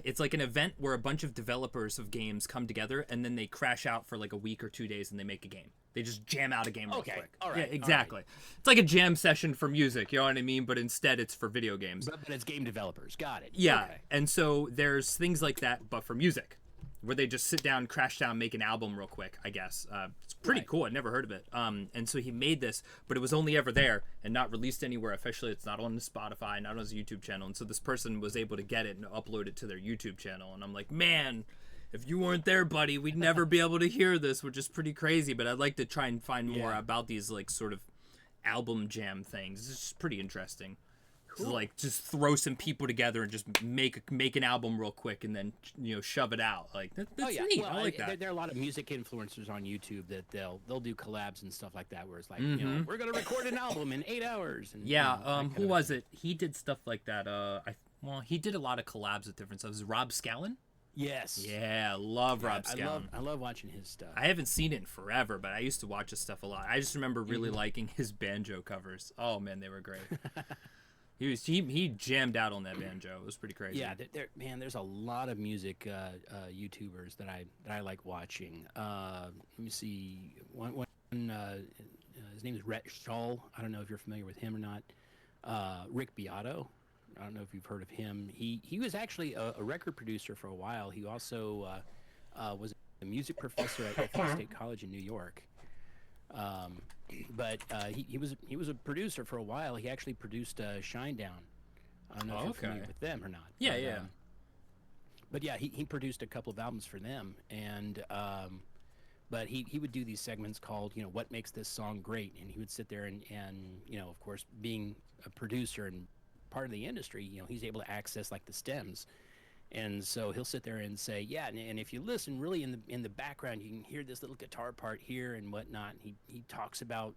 B: it's like an event where a bunch of developers of games come together and then they crash out for like a week or 2 days and they make a game. They just jam out a game real quick.
A: All right.
B: Yeah, exactly. All right. It's like a jam session for music, you know what I mean? But instead it's for video games.
A: But it's game developers. Got it.
B: Yeah, and so there's things like that, but for music, where they just sit down, crash down, make an album real quick, I guess. It's pretty cool. I'd never heard of it. And so he made this, but it was only ever there and not released anywhere officially. It's not on Spotify, not on his YouTube channel. And so this person was able to get it and upload it to their YouTube channel. And I'm like, man, if you weren't there, buddy, we'd never be able to hear this, which is pretty crazy. But I'd like to try and find more about these like sort of album jam things. It's just pretty interesting. Cool. To like just throw some people together and just make an album real quick and then, you know, shove it out. Like that's neat.
A: Well,
B: I like that.
A: There are a lot of music influencers on YouTube that they'll do collabs and stuff like that, where it's like, you know, we're gonna record an album in 8 hours. And,
B: who was it? He did stuff like that. He did a lot of collabs with different stuff. Was it Rob Scallon?
A: Yes.
B: Yeah, love Rob Scallon.
A: I love watching his stuff.
B: I haven't seen it in forever, but I used to watch his stuff a lot. I just remember really liking his banjo covers. Oh man, they were great. He jammed out on that banjo. It was pretty crazy.
A: Yeah, man, there's a lot of music YouTubers that I like watching. Let me see. One his name is Rhett Shull. I don't know if you're familiar with him or not. Rick Beato. I don't know if you've heard of him. He was actually a record producer for a while. He also was a music professor at Ohio State College in New York. But he was a producer for a while. He actually produced Shinedown. I don't know if you're familiar with them or not.
B: Yeah,
A: but,
B: yeah.
A: But yeah, he produced a couple of albums for them, and but he would do these segments called, what makes this song great, and he would sit there and of course, being a producer and part of the industry, he's able to access like the stems. And so he'll sit there and say, yeah, and if you listen really in the background, you can hear this little guitar part here and whatnot. He talks about,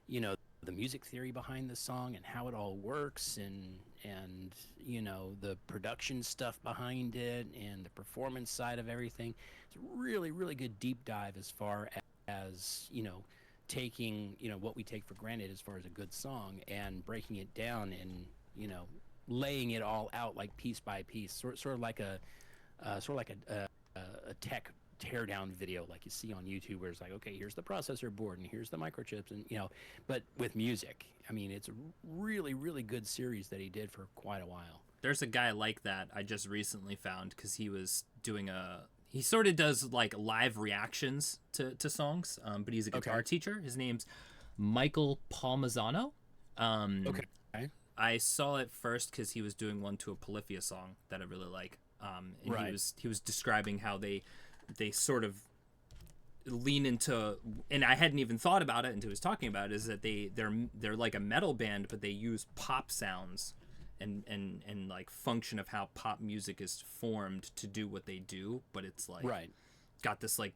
A: the music theory behind the song and how it all works, and the production stuff behind it and the performance side of everything. It's a really, really good deep dive as far as taking what we take for granted as far as a good song and breaking it down and laying it all out like piece by piece, sort of like a tech teardown video like you see on YouTube, where it's like, okay, here's the processor board and here's the microchips, and but with music. I mean, it's a really, really good series that he did for quite a while.
B: There's a guy like that I just recently found, because he was doing he sort of does like live reactions to songs, but he's a guitar teacher. His name's Michael Palmisano.
A: Okay.
B: I saw it first because he was doing one to a Polyphia song that I really like. And
A: right.
B: he was describing how they sort of lean into, and I hadn't even thought about it until he was talking about it, is that they're like a metal band, but they use pop sounds and like function of how pop music is formed to do what they do, but it's like got this like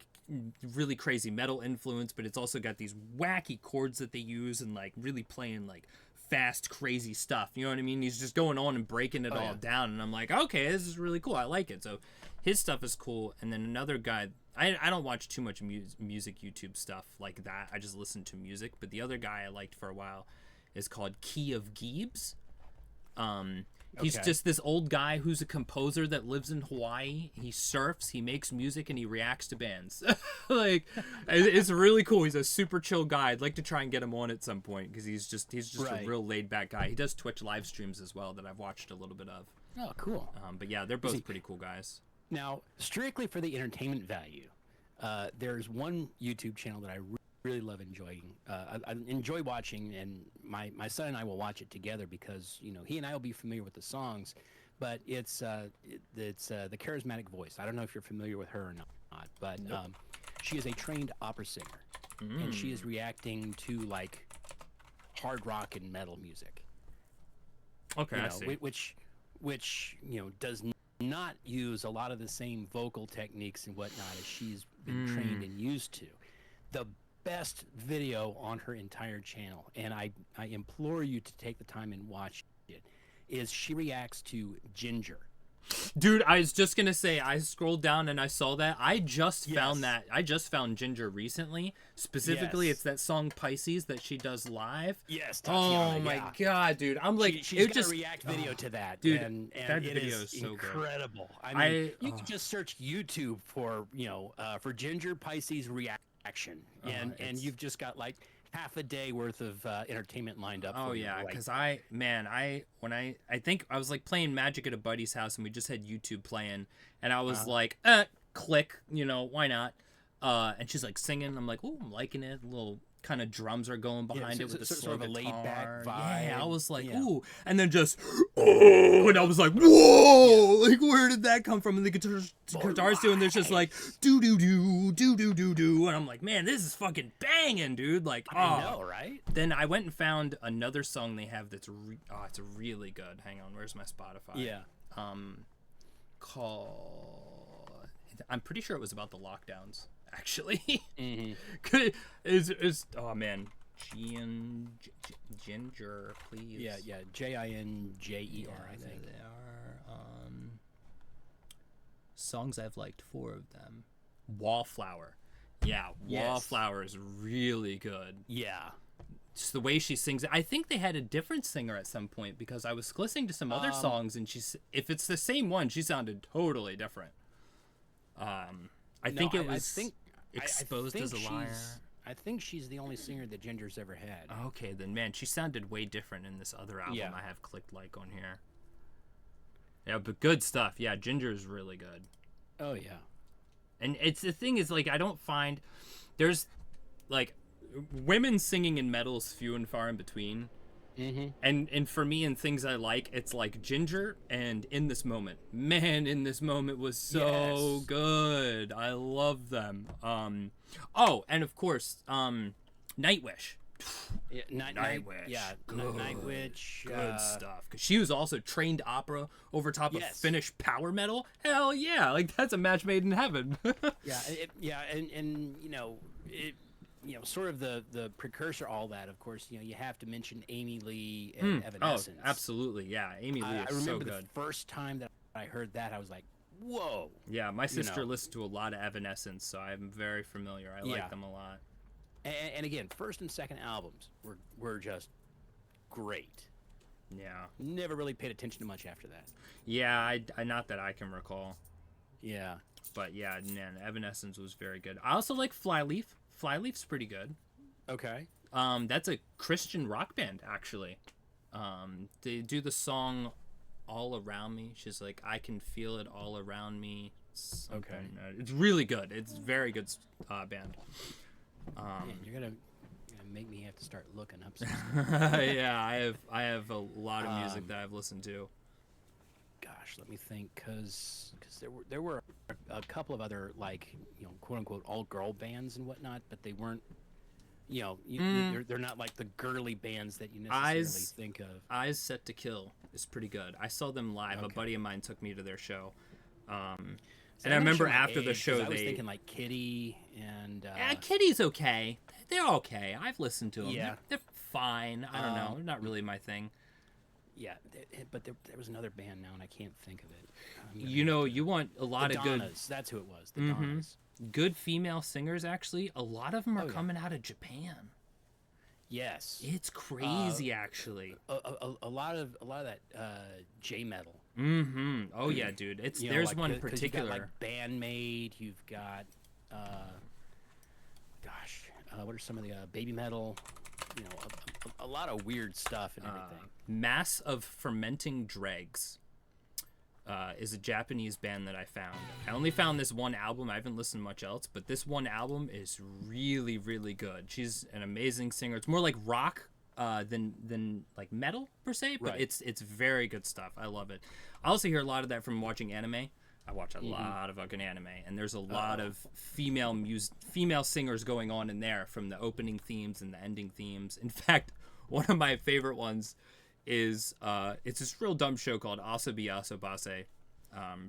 B: really crazy metal influence, but it's also got these wacky chords that they use and like really playing like fast, crazy stuff. You know what I mean? He's just going on and breaking it all down, and I'm like, okay, this is really cool. I like it. So his stuff is cool. And then another guy, I don't watch too much music YouTube stuff like that. I just listen to music. But the other guy I liked for a while is called Key of Giebs. He's just this old guy who's a composer that lives in Hawaii. He surfs, he makes music, and he reacts to bands. Like, it's really cool. He's a super chill guy. I'd like to try and get him on at some point, because he's just a real laid back guy. He does Twitch live streams as well that I've watched a little bit of.
A: Oh, cool.
B: But yeah, they're both pretty cool guys.
A: Now, strictly for the entertainment value, there's one YouTube channel that I really love enjoying. I enjoy watching, and my son and I will watch it together because he and I will be familiar with the songs, but it's the Charismatic Voice. I don't know if you're familiar with her or not, but she is a trained opera singer, and she is reacting to like hard rock and metal music.
B: Okay, I see.
A: Which does not use a lot of the same vocal techniques and whatnot as she's been trained and used to. The best video on her entire channel, and I implore you to take the time and watch it, is she reacts to Ginger.
B: Dude, I was just gonna say, I scrolled down and I saw that. I just found that. I just found Ginger recently. Specifically, it's that song Pisces that she does live.
A: Yes. Tatiana,
B: oh my god, dude! I'm like,
A: she's got a react video to that,
B: dude.
A: And
B: that
A: it
B: video
A: is
B: so
A: incredible.
B: Good.
A: I mean, you can just search YouTube for for Ginger Pisces reaction, and you've just got like half a day worth of entertainment lined up.
B: Oh yeah, because I think I was like playing Magic at a buddy's house, and we just had YouTube playing, and I was like, click, why not? And she's like singing. I'm like, oh, I'm liking it. A little kind of drums are going behind it with the
A: sort of a laid back vibe.
B: Yeah, I was like, ooh, and then just and I was like, whoa, like where did that come from? And the guitar's doing this, just like do do do do do do do, and I'm like, man, this is fucking banging, dude. Like,
A: I know, right?
B: Then I went and found another song they have that's it's really good. Hang on, where's my Spotify?
A: Yeah.
B: Called, I'm pretty sure it was about the lockdowns, actually.
A: Mm-hmm.
B: Oh man, Ginger, please.
A: Yeah, Jinjer, I think.
B: They are songs I've liked, 4 of them. Wallflower. Yeah, Wallflower is really good.
A: Yeah.
B: just the way she sings it. I think they had a different singer at some point because I was listening to some other songs, and if it's the same one, she sounded totally different. I think it was Exposed as a Liar.
A: I think she's the only singer that Ginger's ever had.
B: Okay, then man, she sounded way different in this other album
A: Yeah.
B: I have clicked like on here. Yeah, but good stuff. Yeah, Ginger is really good.
A: Oh yeah.
B: And it's the thing is, like, I don't find there's like women singing in metal is few and far in between.
A: Mm-hmm.
B: And for me and things I like, it's like Ginger and In This Moment. Man, In This Moment was so good. I love them. Oh, and of course, Nightwish.
A: Yeah,
B: Nightwish.
A: Yeah,
B: Good.
A: Nightwish.
B: Good stuff. Because she was also trained opera over top of
A: Yes.
B: Finnish power metal. Hell yeah! Like that's a match made in heaven.
A: Yeah, and sort of the precursor, all that. Of course, you have to mention Amy Lee and
B: Oh,
A: Evanescence.
B: absolutely. Yeah, Amy Lee
A: I
B: is so
A: remember
B: good.
A: the first time that I heard that, I was like, whoa.
B: Yeah, my sister
A: know.
B: listened to a lot of Evanescence, so I'm very familiar. I like
A: Yeah.
B: them a lot.
A: And again, first and second albums were just great.
B: Yeah.
A: Never really paid attention to much after that.
B: Yeah, I not that I can recall.
A: Yeah.
B: But yeah, man, Evanescence was very good. I also like Flyleaf. Flyleaf's pretty good.
A: Okay.
B: That's a Christian rock band, actually. They do the song All Around Me. She's like, I can feel it all around me. Something. It's really good. It's a very good band.
A: Man, you're gonna make me have to start looking up some stuff.
B: Yeah, I have a lot of music that I've listened to.
A: Gosh, let me think, because there were a couple of other, like, quote unquote all girl bands and whatnot, but they weren't, they're not like the girly bands that you necessarily think of.
B: Eyes Set to Kill is pretty good. I saw them live.
A: Okay.
B: A buddy of mine took me to their show.
A: See,
B: And I
A: I'm not
B: remember
A: sure my
B: after the
A: age, 'cause
B: show
A: I was
B: they
A: thinking like Kitty and
B: Yeah, Kitty's okay. They're okay. I've listened to them.
A: Yeah.
B: They're fine. I don't know. They're not really my thing.
A: yeah, but there was another band now and I can't think of it.
B: You want a lot
A: the
B: of good
A: Donnas, that's who it was. The Donnas.
B: good female singers actually. A lot of them are
A: Oh, yeah.
B: coming out of Japan.
A: Yes.
B: It's crazy actually.
A: A lot of that J metal.
B: Oh yeah, dude. It's
A: You know,
B: there's
A: like,
B: one
A: 'cause you've
B: particular.
A: got, like, Bandmade. You've got, what are some of the baby metal? A lot of weird stuff and everything.
B: Mass of Fermenting Dregs is a Japanese band that I found. I only found this one album. I haven't listened to much else, but this one album is really, really good. She's an amazing singer. It's more like rock than like metal per se, but
A: Right.
B: it's very good stuff. I love it. I also hear a lot of that from watching anime. I watch a lot of fucking anime, and there's a lot of female singers going on in there, from the opening themes and the ending themes. In fact, one of my favorite ones is it's this real dumb show called Asobi Asobase.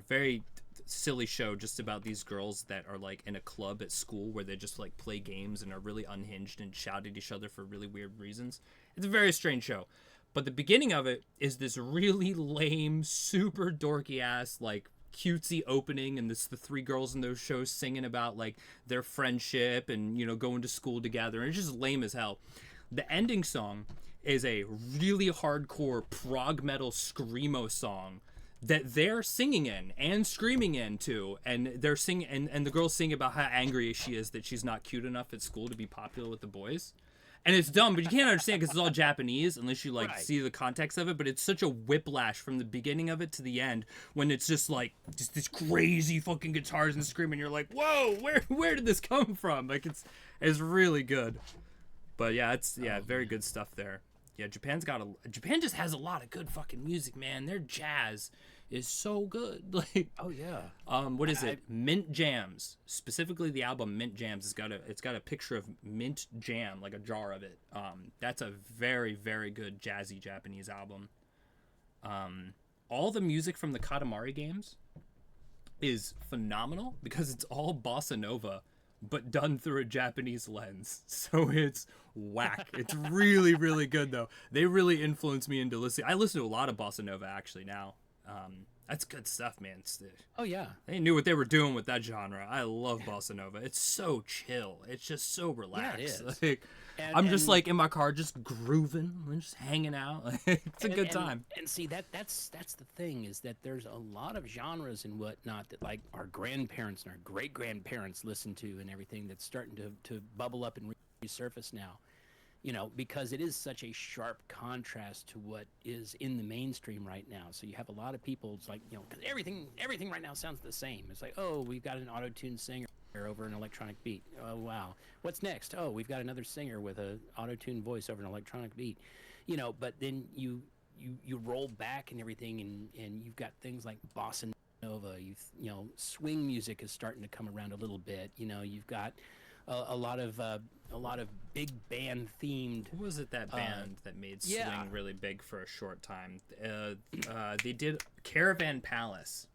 B: Very silly show just about these girls that are like in a club at school where they just like play games and are really unhinged and shout at each other for really weird reasons. It's a very strange show. But the beginning of it is this really lame, super dorky ass, like, cutesy opening, and the three girls in those shows singing about like their friendship and going to school together, and it's just lame as hell. The ending song is a really hardcore prog metal screamo song that they're singing in and screaming into, and they're singing and the girls sing about how angry she is that she's not cute enough at school to be popular with the boys. And it's dumb, but you can't understand because it's all Japanese unless you like
A: Right.
B: see the context of it. But it's such a whiplash from the beginning of it to the end when it's just like just this crazy fucking guitars and screaming. You're like, whoa, where did this come from? Like it's really good. But yeah, it's very good stuff there. Yeah, Japan just has a lot of good fucking music, man. Their jazz is so good. Like,
A: Oh yeah.
B: what is it? Mint Jams. Specifically, the album Mint Jams. It's got a picture of mint jam, like a jar of it. That's a very, very good jazzy Japanese album. All the music from the Katamari games is phenomenal because it's all bossa nova, but done through a Japanese lens. So it's whack. It's really, really good though. They really influenced me into listening. I listen to a lot of bossa nova actually now. That's good stuff, man.
A: Oh yeah.
B: They knew what they were doing with that genre. I love bossa nova. It's so chill. It's just so relaxed.
A: Yeah, it is.
B: Like, I'm just like in my car, just grooving, and just hanging out. It's a good time.
A: And see that's the thing, is that there's a lot of genres and whatnot that like our grandparents and our great grandparents listened to and everything that's starting to bubble up and resurface now. You know, because it is such a sharp contrast to what is in the mainstream right now. So you have a lot of people, it's like, you know, because everything right now sounds the same. It's like, oh, we've got an auto-tuned singer over an electronic beat. Oh, wow. What's next? Oh, we've got another singer with a auto-tuned voice over an electronic beat. You know, but then you roll back and everything, and you've got things like bossa nova. You know, swing music is starting to come around a little bit. You know, you've got a lot of big band themed.
B: What was it, that band that made swing really big for a short time? They did Caravan Palace.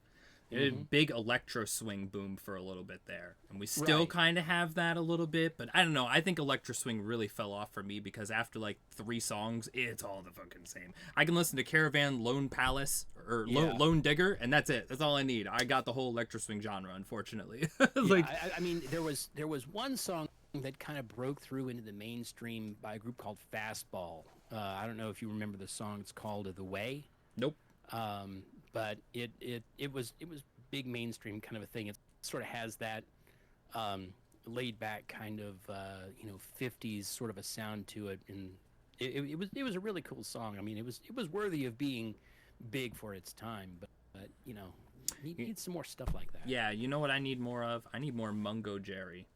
B: They did a big electro swing boom for a little bit there, and we still kind of have that a little bit. But I don't know. I think electro swing really fell off for me because after like 3 songs, it's all the fucking same. I can listen to Caravan, Lone Palace, or Lone Digger, and that's it. That's all I need. I got the whole electro swing genre, unfortunately. Like,
A: I mean, there was one song that kind of broke through into the mainstream by a group called Fastball. I don't know if you remember the song. It's called "The Way."
B: Nope.
A: But it was big mainstream kind of a thing. It sort of has that laid back kind of 50s sort of a sound to it, and it was a really cool song. I mean, it was worthy of being big for its time, but you know, need some more stuff like that.
B: Yeah, you know what I need more of? I need more Mungo Jerry.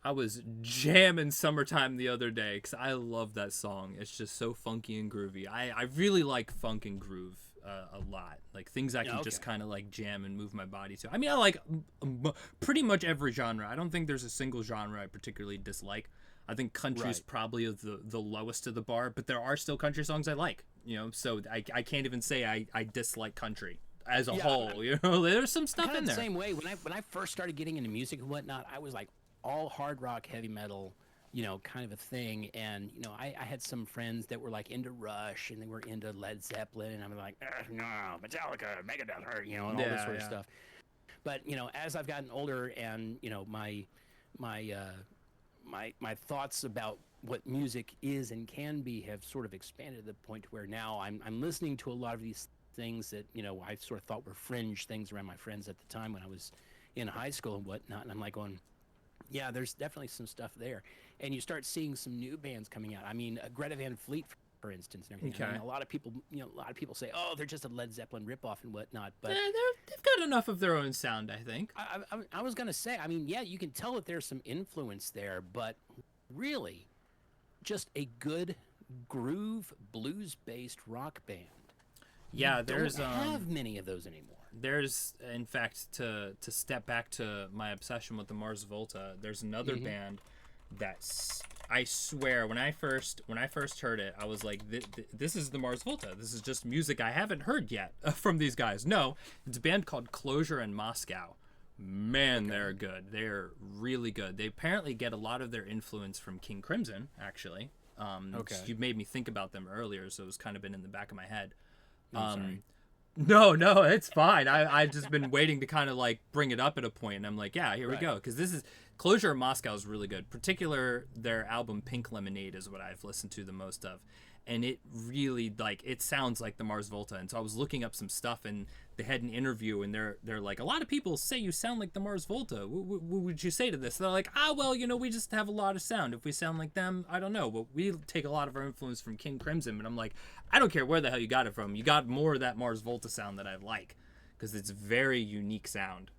B: I was jamming Summertime the other day because I love that song. It's just so funky and groovy. I really like funk and groove a lot. Like things I can just kind of like jam and move my body to. I mean, I like pretty much every genre. I don't think there's a single genre I particularly dislike. I think country's probably the lowest of the bar, but there are still country songs I like. You know, so I can't even say I dislike country as a whole. You know, there's some stuff in there.
A: The same way when I first started getting into music and whatnot, I was like all hard rock, heavy metal, you know, kind of a thing. And, you know, I had some friends that were like into Rush and they were into Led Zeppelin. And I'm like, no, Metallica, Megadeth, you know, and all this sort of stuff. But, you know, as I've gotten older and, you know, my thoughts about what music is and can be have sort of expanded to the point where now I'm listening to a lot of these things that, you know, I sort of thought were fringe things around my friends at the time when I was in high school and whatnot. And I'm like going, yeah, there's definitely some stuff there. And you start seeing some new bands coming out. I mean, Greta Van Fleet, for instance, and everything.
B: Okay.
A: I mean, a lot of people say, oh, they're just a Led Zeppelin ripoff and whatnot. But
B: they've got enough of their own sound, I think.
A: I was going to say, I mean, yeah, you can tell that there's some influence there, but really just a good groove blues-based rock band.
B: Yeah,
A: you
B: there's
A: don't have many of those anymore.
B: There's, in fact, to step back to my obsession with the Mars Volta, there's another band that's, I swear, when I first heard it, I was like, this is the Mars Volta. This is just music I haven't heard yet from these guys. No, it's a band called Closure in Moscow. Man, they're good. They're really good. They apparently get a lot of their influence from King Crimson, actually. You made me think about them earlier, so it's kind of been in the back of my head.
A: Sorry.
B: No, it's fine. I've just been waiting to kind of like bring it up at a point, and I'm like, yeah, here we go. Because this is Closure in Moscow is really good. Particular, their album Pink Lemonade is what I've listened to the most of. And it really, like, it sounds like the Mars Volta. And so I was looking up some stuff, and they had an interview, and they're like, a lot of people say you sound like the Mars Volta. What would you say to this? They're like, well, you know, we just have a lot of sound. If we sound like them, I don't know. But we take a lot of our influence from King Crimson. And I'm like, I don't care where the hell you got it from. You got more of that Mars Volta sound that I like, because it's very unique sound.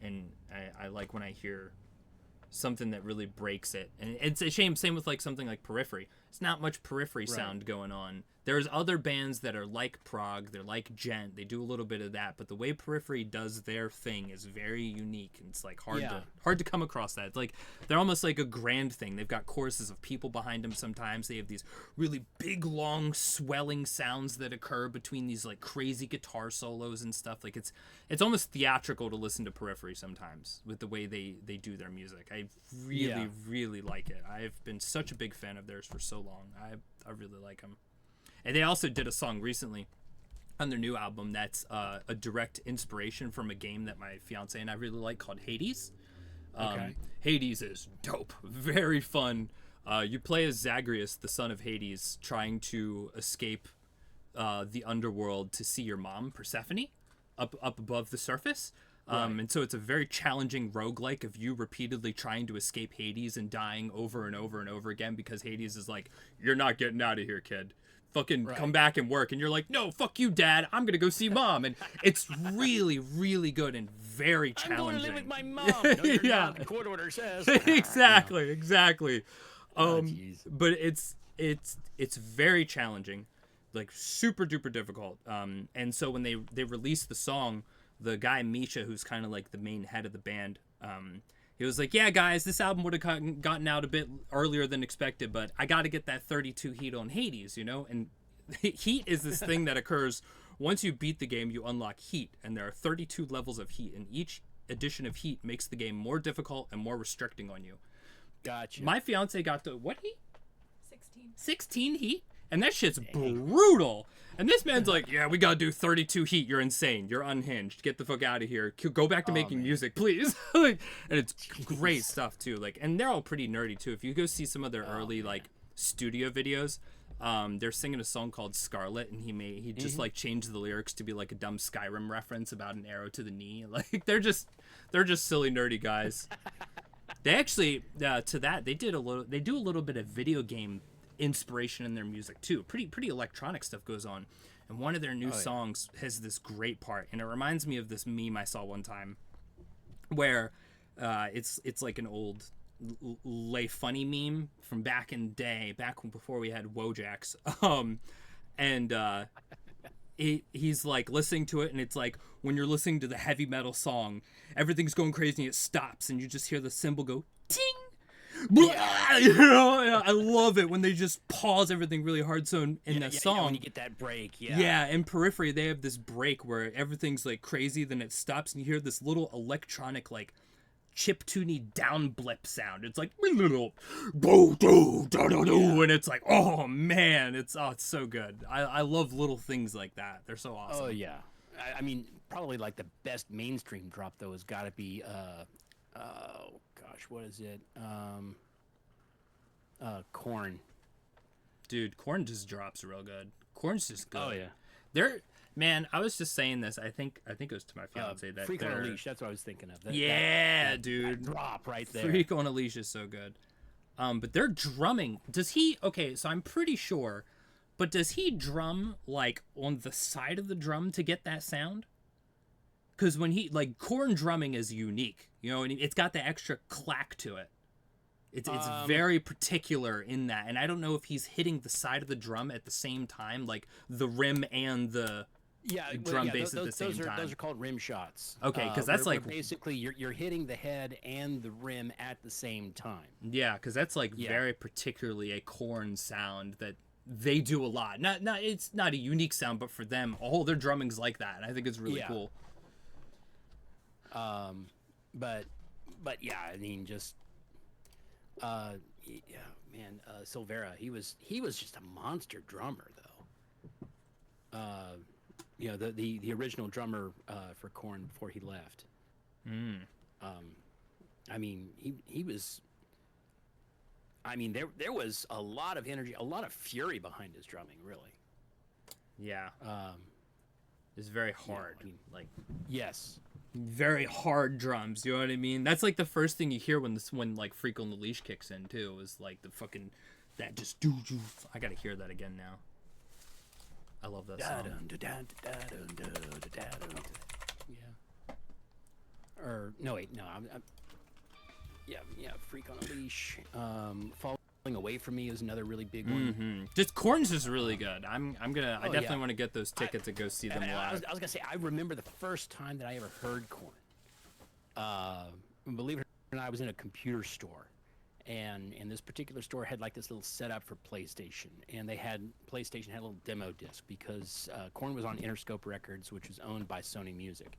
B: And I like when I hear something that really breaks it. And it's a shame, same with like something like Periphery. It's not much Periphery sound going on. There's other bands that are like prog, they're like gent, they do a little bit of that, but the way Periphery does their thing is very unique, and it's like hard to come across that. It's like they're almost like a grand thing. They've got choruses of people behind them sometimes. They have these really big, long, swelling sounds that occur between these like crazy guitar solos and stuff. Like it's almost theatrical to listen to Periphery sometimes with the way they do their music. I really like it. I've been such a big fan of theirs for so long. I really like them. And they also did a song recently. on their new album that's a direct inspiration from a game that my fiance and I really like called Hades.
A: Okay.
B: Hades is dope, very fun. You play as Zagreus, the son of Hades, trying to escape the underworld to see your mom, Persephone, up above the surface. And so it's a very challenging roguelike of you repeatedly trying to escape Hades and dying over and over and over again because Hades is like, you're not getting out of here, kid. Fucking come back and work. And you're like, no, fuck you, Dad. I'm going to go see Mom. And it's really, really good and very challenging.
A: I'm going to live with my mom. No, you're not. The court order says.
B: Exactly.
A: Jeez.
B: But it's very challenging, like super duper difficult. And so when they released the song, the guy Misha, who's kind of like the main head of the band, he was like, yeah, guys, this album would have gotten out a bit earlier than expected, but I got to get that 32 heat on Hades, you know? And heat is this thing that occurs once you beat the game, you unlock heat, and there are 32 levels of heat, and each addition of heat makes the game more difficult and more restricting on you.
A: Gotcha.
B: My fiance got to, what heat?
C: 16.
B: 16 heat? And that shit's brutal. And this man's like, yeah, we gotta do 32 heat. You're insane. You're unhinged. Get the fuck out of here. Go back to making music, please. And it's great stuff too. Like, and they're all pretty nerdy too. If you go see some of their early like studio videos, they're singing a song called Scarlet, and he just like changed the lyrics to be like a dumb Skyrim reference about an arrow to the knee. Like they're just silly nerdy guys. They actually to that they do a little bit of video game inspiration in their music too. Pretty electronic stuff goes on, and one of their new songs has this great part, and it reminds me of this meme I saw one time where it's like an old lay funny meme from back in the day, back before we had Wojaks, and he's like listening to it, and it's like when you're listening to the heavy metal song, everything's going crazy and it stops and you just hear the cymbal go ting. Yeah. You know, I love it when they just pause everything really hard. So in the song,
A: when you get that break,
B: in Periphery they have this break where everything's like crazy, then it stops and you hear this little electronic like chiptune down blip sound. It's like and it's like, oh man, it's so good. I love little things like that. They're so awesome.
A: Oh yeah, I mean probably like the best mainstream drop though has got to be oh gosh, what is it? Korn.
B: Dude, Korn just drops real good. Korn's just good.
A: Oh yeah.
B: Man, I was just saying this. I think it was to my fiance that
A: Freak on a Leash. That's what I was thinking of.
B: Dude.
A: That drop right there.
B: Freak on a Leash is so good. But their drumming. Does he? Okay, so I'm pretty sure. But does he drum like on the side of the drum to get that sound? Because when like Korn drumming is unique, you know, and it's got the extra clack to it. It's very particular in that, and I don't know if he's hitting the side of the drum at the same time, like the rim and the drum bass at the same time.
A: Those are called rim shots.
B: Okay, because that's like
A: basically you're hitting the head and the rim at the same time.
B: Yeah, because that's like very particularly a Korn sound that they do a lot. It's not a unique sound, but for them, all their drumming's like that. And I think it's really cool.
A: But yeah, I mean, just Silvera, he was just a monster drummer though. You know, the original drummer for Korn before he left. I mean, he was. I mean, there was a lot of energy, a lot of fury behind his drumming, really.
B: Yeah. It's very hard.
A: I mean,
B: like
A: yes.
B: Very hard drums, you know what I mean? That's like the first thing you hear when like Freak on the Leash kicks in too, is like the fucking that just I gotta hear that again now. I love that song.
A: Yeah. Or no, wait, no, I'm Freak on a Leash. Falling Away From Me is another really big one.
B: Mm-hmm. Just Korn's just really good. I definitely want to get those tickets and go see them live.
A: I was gonna say, I remember the first time that I ever heard Korn. Believe it or not, I was in a computer store, and this particular store had like this little setup for PlayStation, and PlayStation had a little demo disc because Korn was on Interscope Records, which was owned by Sony Music,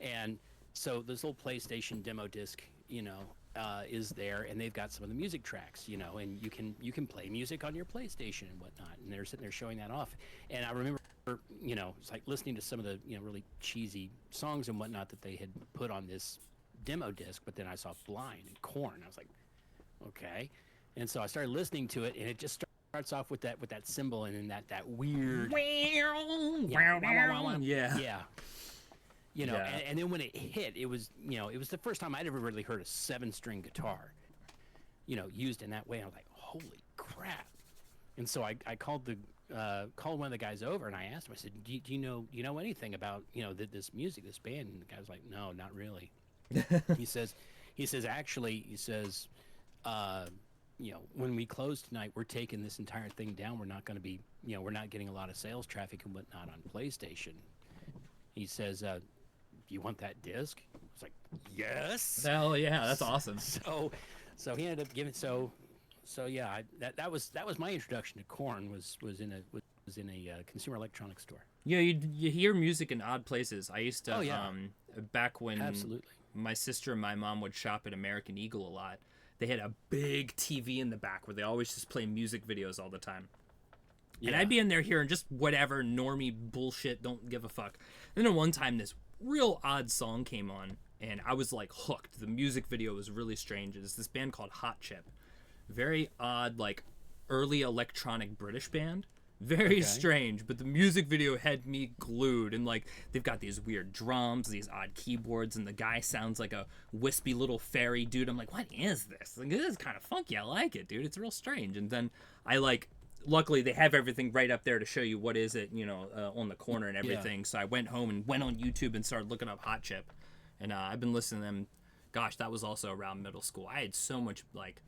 A: and so this little PlayStation demo disc, you know, is there, and they've got some of the music tracks, you know, and you can play music on your PlayStation and whatnot, and they're sitting there showing that off. And I remember it's like listening to some of the really cheesy songs and whatnot that they had put on this demo disc. But then I saw Blind and Korn. I was like, okay, and so I started listening to it, and it just starts off with that cymbal, and then that weird yeah. And then when it hit, it was the first time I'd ever really heard a 7-string guitar, used in that way. I was like, holy crap! And so I called one of the guys over, and I asked him. I said, do you know anything about this music, this band? And the guy was like, no, not really. he says actually, when we close tonight, we're taking this entire thing down. We're not going to be, we're not getting a lot of sales traffic and whatnot on PlayStation. He says, you want that disc? I was like, yes.
B: Hell yeah, that's awesome.
A: So he ended up giving. So yeah, that was my introduction to Korn was in a consumer electronics store.
B: Yeah, you hear music in odd places. I used to back when
A: Absolutely.
B: My sister and my mom would shop at American Eagle a lot. They had a big TV in the back where they always just play music videos all the time. Yeah. And I'd be in there hearing just whatever normie bullshit, don't give a fuck. And then one time this real odd song came on, and I was like hooked. The music video was really strange. It's this band called Hot Chip. Very odd, like early electronic British band. Very strange, but the music video had me glued. And like they've got these weird drums, these odd keyboards, and the guy sounds like a wispy little fairy dude. I'm like, what is this? Like, this is kind of funky. I like it, dude. It's real strange. And then luckily they have everything right up there to show you what is it, on the corner and everything. Yeah. So I went home and went on YouTube and started looking up Hot Chip, and I've been listening to them. Gosh, that was also around middle school. I had so much like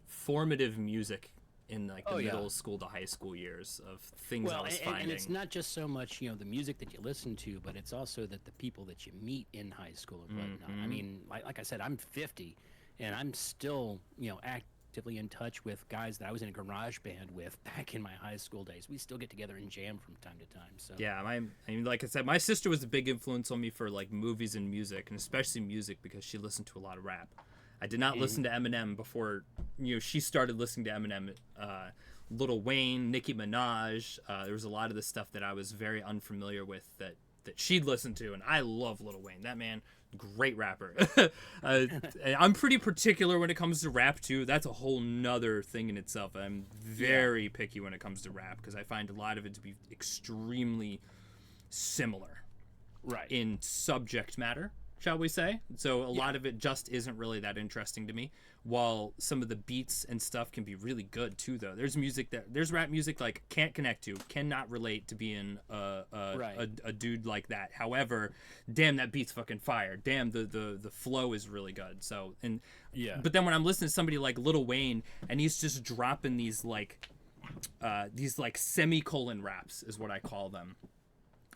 B: formative music in like the middle school to high school years of things I was finding.
A: And it's not just so much the music that you listen to, but it's also that the people that you meet in high school and whatnot. I mean, like I said, I'm 50, and I'm still actively in touch with guys that I was in a garage band with back in my high school days. We still get together and jam from time to time. So
B: yeah, I mean, like I said, my sister was a big influence on me for like movies and music, and especially music because she listened to a lot of rap. I did not listen to Eminem before, she started listening to Eminem. Lil Wayne, Nicki Minaj. There was a lot of the stuff that I was very unfamiliar with that she'd listened to, and I love Lil Wayne. That man, great rapper. I'm pretty particular when it comes to rap too. That's a whole nother thing in itself. I'm very picky when it comes to rap because I find a lot of it to be extremely similar, in subject matter, shall we say. So a lot of it just isn't really that interesting to me, while some of the beats and stuff can be really good too, though. There's rap music like can't connect to, cannot relate to being a dude like that. However, damn, that beat's fucking fire. Damn, the flow is really good. So but then when I'm listening to somebody like Lil Wayne and he's just dropping these semicolon raps is what I call them.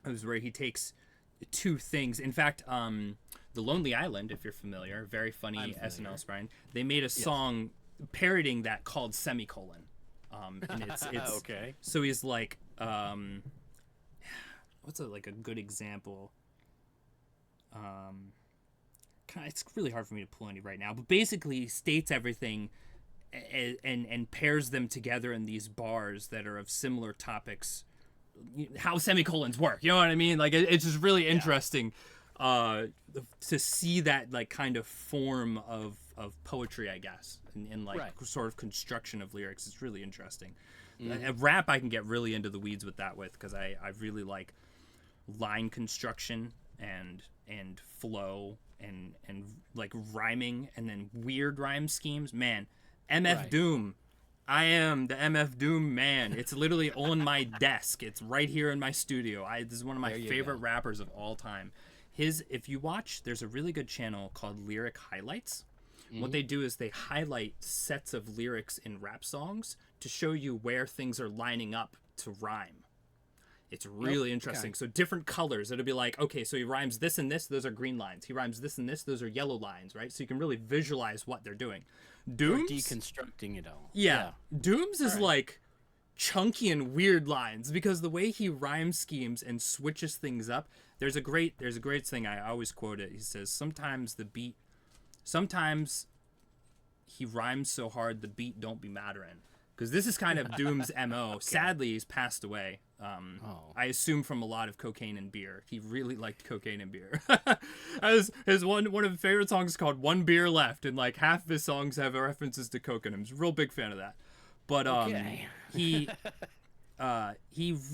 B: It was where he takes two things. In fact, The Lonely Island, if you're familiar, very funny SNL Brian. They made a song parodying that called Semicolon. And it's
A: okay.
B: So he's like, what's a good example? It's really hard for me to pull any right now, but basically he states everything and pairs them together in these bars that are of similar topics. How semicolons work, you know what I mean? Like it's just really interesting to see that like kind of form of poetry, I guess, in sort of construction of lyrics. It's really interesting. Rap I can get really into the weeds with because I really like line construction and flow and like rhyming and then weird rhyme schemes. Man, MF Doom. I am the MF Doom man. It's literally on my desk. It's right here in my studio. This is one of my favorite rappers of all time. If you watch, there's a really good channel called Lyric Highlights. What they do is they highlight sets of lyrics in rap songs to show you where things are lining up to rhyme. It's really interesting. Okay. So different colors. It'll be like, okay, so he rhymes this and this. Those are green lines. He rhymes this and this. Those are yellow lines, right? So you can really visualize what they're doing. Dooms,
A: deconstructing it all.
B: Yeah. Dooms is like chunky and weird lines because the way he rhyme schemes and switches things up. There's a great thing I always quote it. He says sometimes he rhymes so hard the beat don't be matterin'. Because this is kind of Doom's MO. Sadly, he's passed away. I assume from a lot of cocaine and beer. He really liked cocaine and beer. his one of his favorite songs is called "One Beer Left," and like half of his songs have references to coke in them. He's a real big fan of that. But
A: Okay.
B: he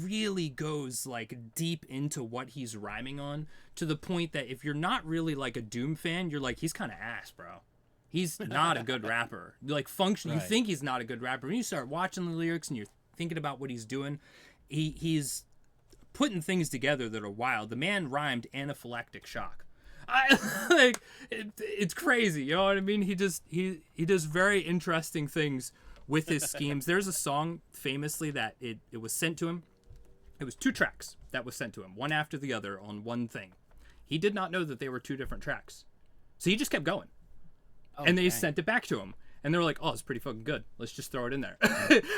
B: really goes like deep into what he's rhyming on, to the point that if you're not really like a Doom fan, you're like, he's kind of ass, bro. He's not a good rapper. Like function, you
A: Right.
B: think he's not a good rapper. When you start watching the lyrics and you're thinking about what he's doing, he's putting things together that are wild. The man rhymed anaphylactic shock. It's crazy, you know what I mean? He does very interesting things with his schemes. There's a song famously that it was sent to him. It was 2 tracks that was sent to him, one after the other on one thing. He did not know that they were 2 different tracks, so he just kept going. And they sent it back to him, and they were like, "Oh, it's pretty fucking good. Let's just throw it in there."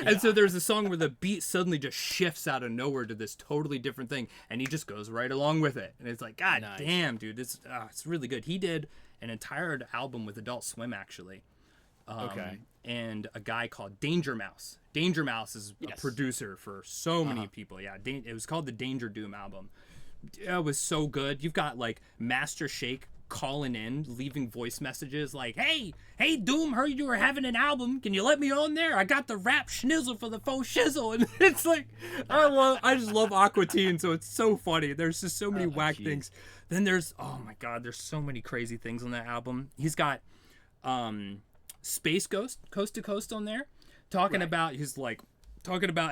B: And so there's a song where the beat suddenly just shifts out of nowhere to this totally different thing, and he just goes right along with it. And it's like, God damn, dude, it's really good. He did an entire album with Adult Swim, actually. And a guy called Danger Mouse. Danger Mouse is a producer for so many people. Yeah, it was called the Danger Doom album. It was so good. You've got like Master Shake calling in, leaving voice messages like, hey Doom, heard you were having an album, can you let me on there? I got the rap schnizzle for the faux shizzle. And it's like, I just love Aqua Teen, so it's so funny. There's just so many whack things. Then there's, oh my god, there's so many crazy things on that album. He's got Space Ghost, Coast to Coast on there, talking about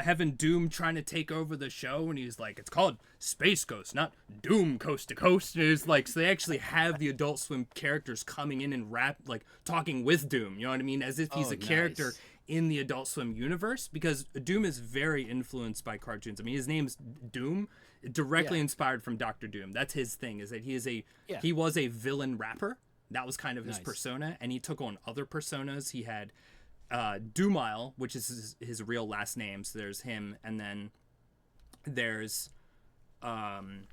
B: having Doom trying to take over the show, and he's like, it's called Space Ghost, not Doom Coast to Coast. And it's like, so they actually have the Adult Swim characters coming in and like talking with Doom, you know what I mean, as if he's a character in the Adult Swim universe, because Doom is very influenced by cartoons. I mean, his name's Doom, directly inspired from Dr. Doom. That's his thing, is that he was a villain rapper. That was kind of his persona, and he took on other personas. He had Doomile, which is his real last name, so there's him, and then there's King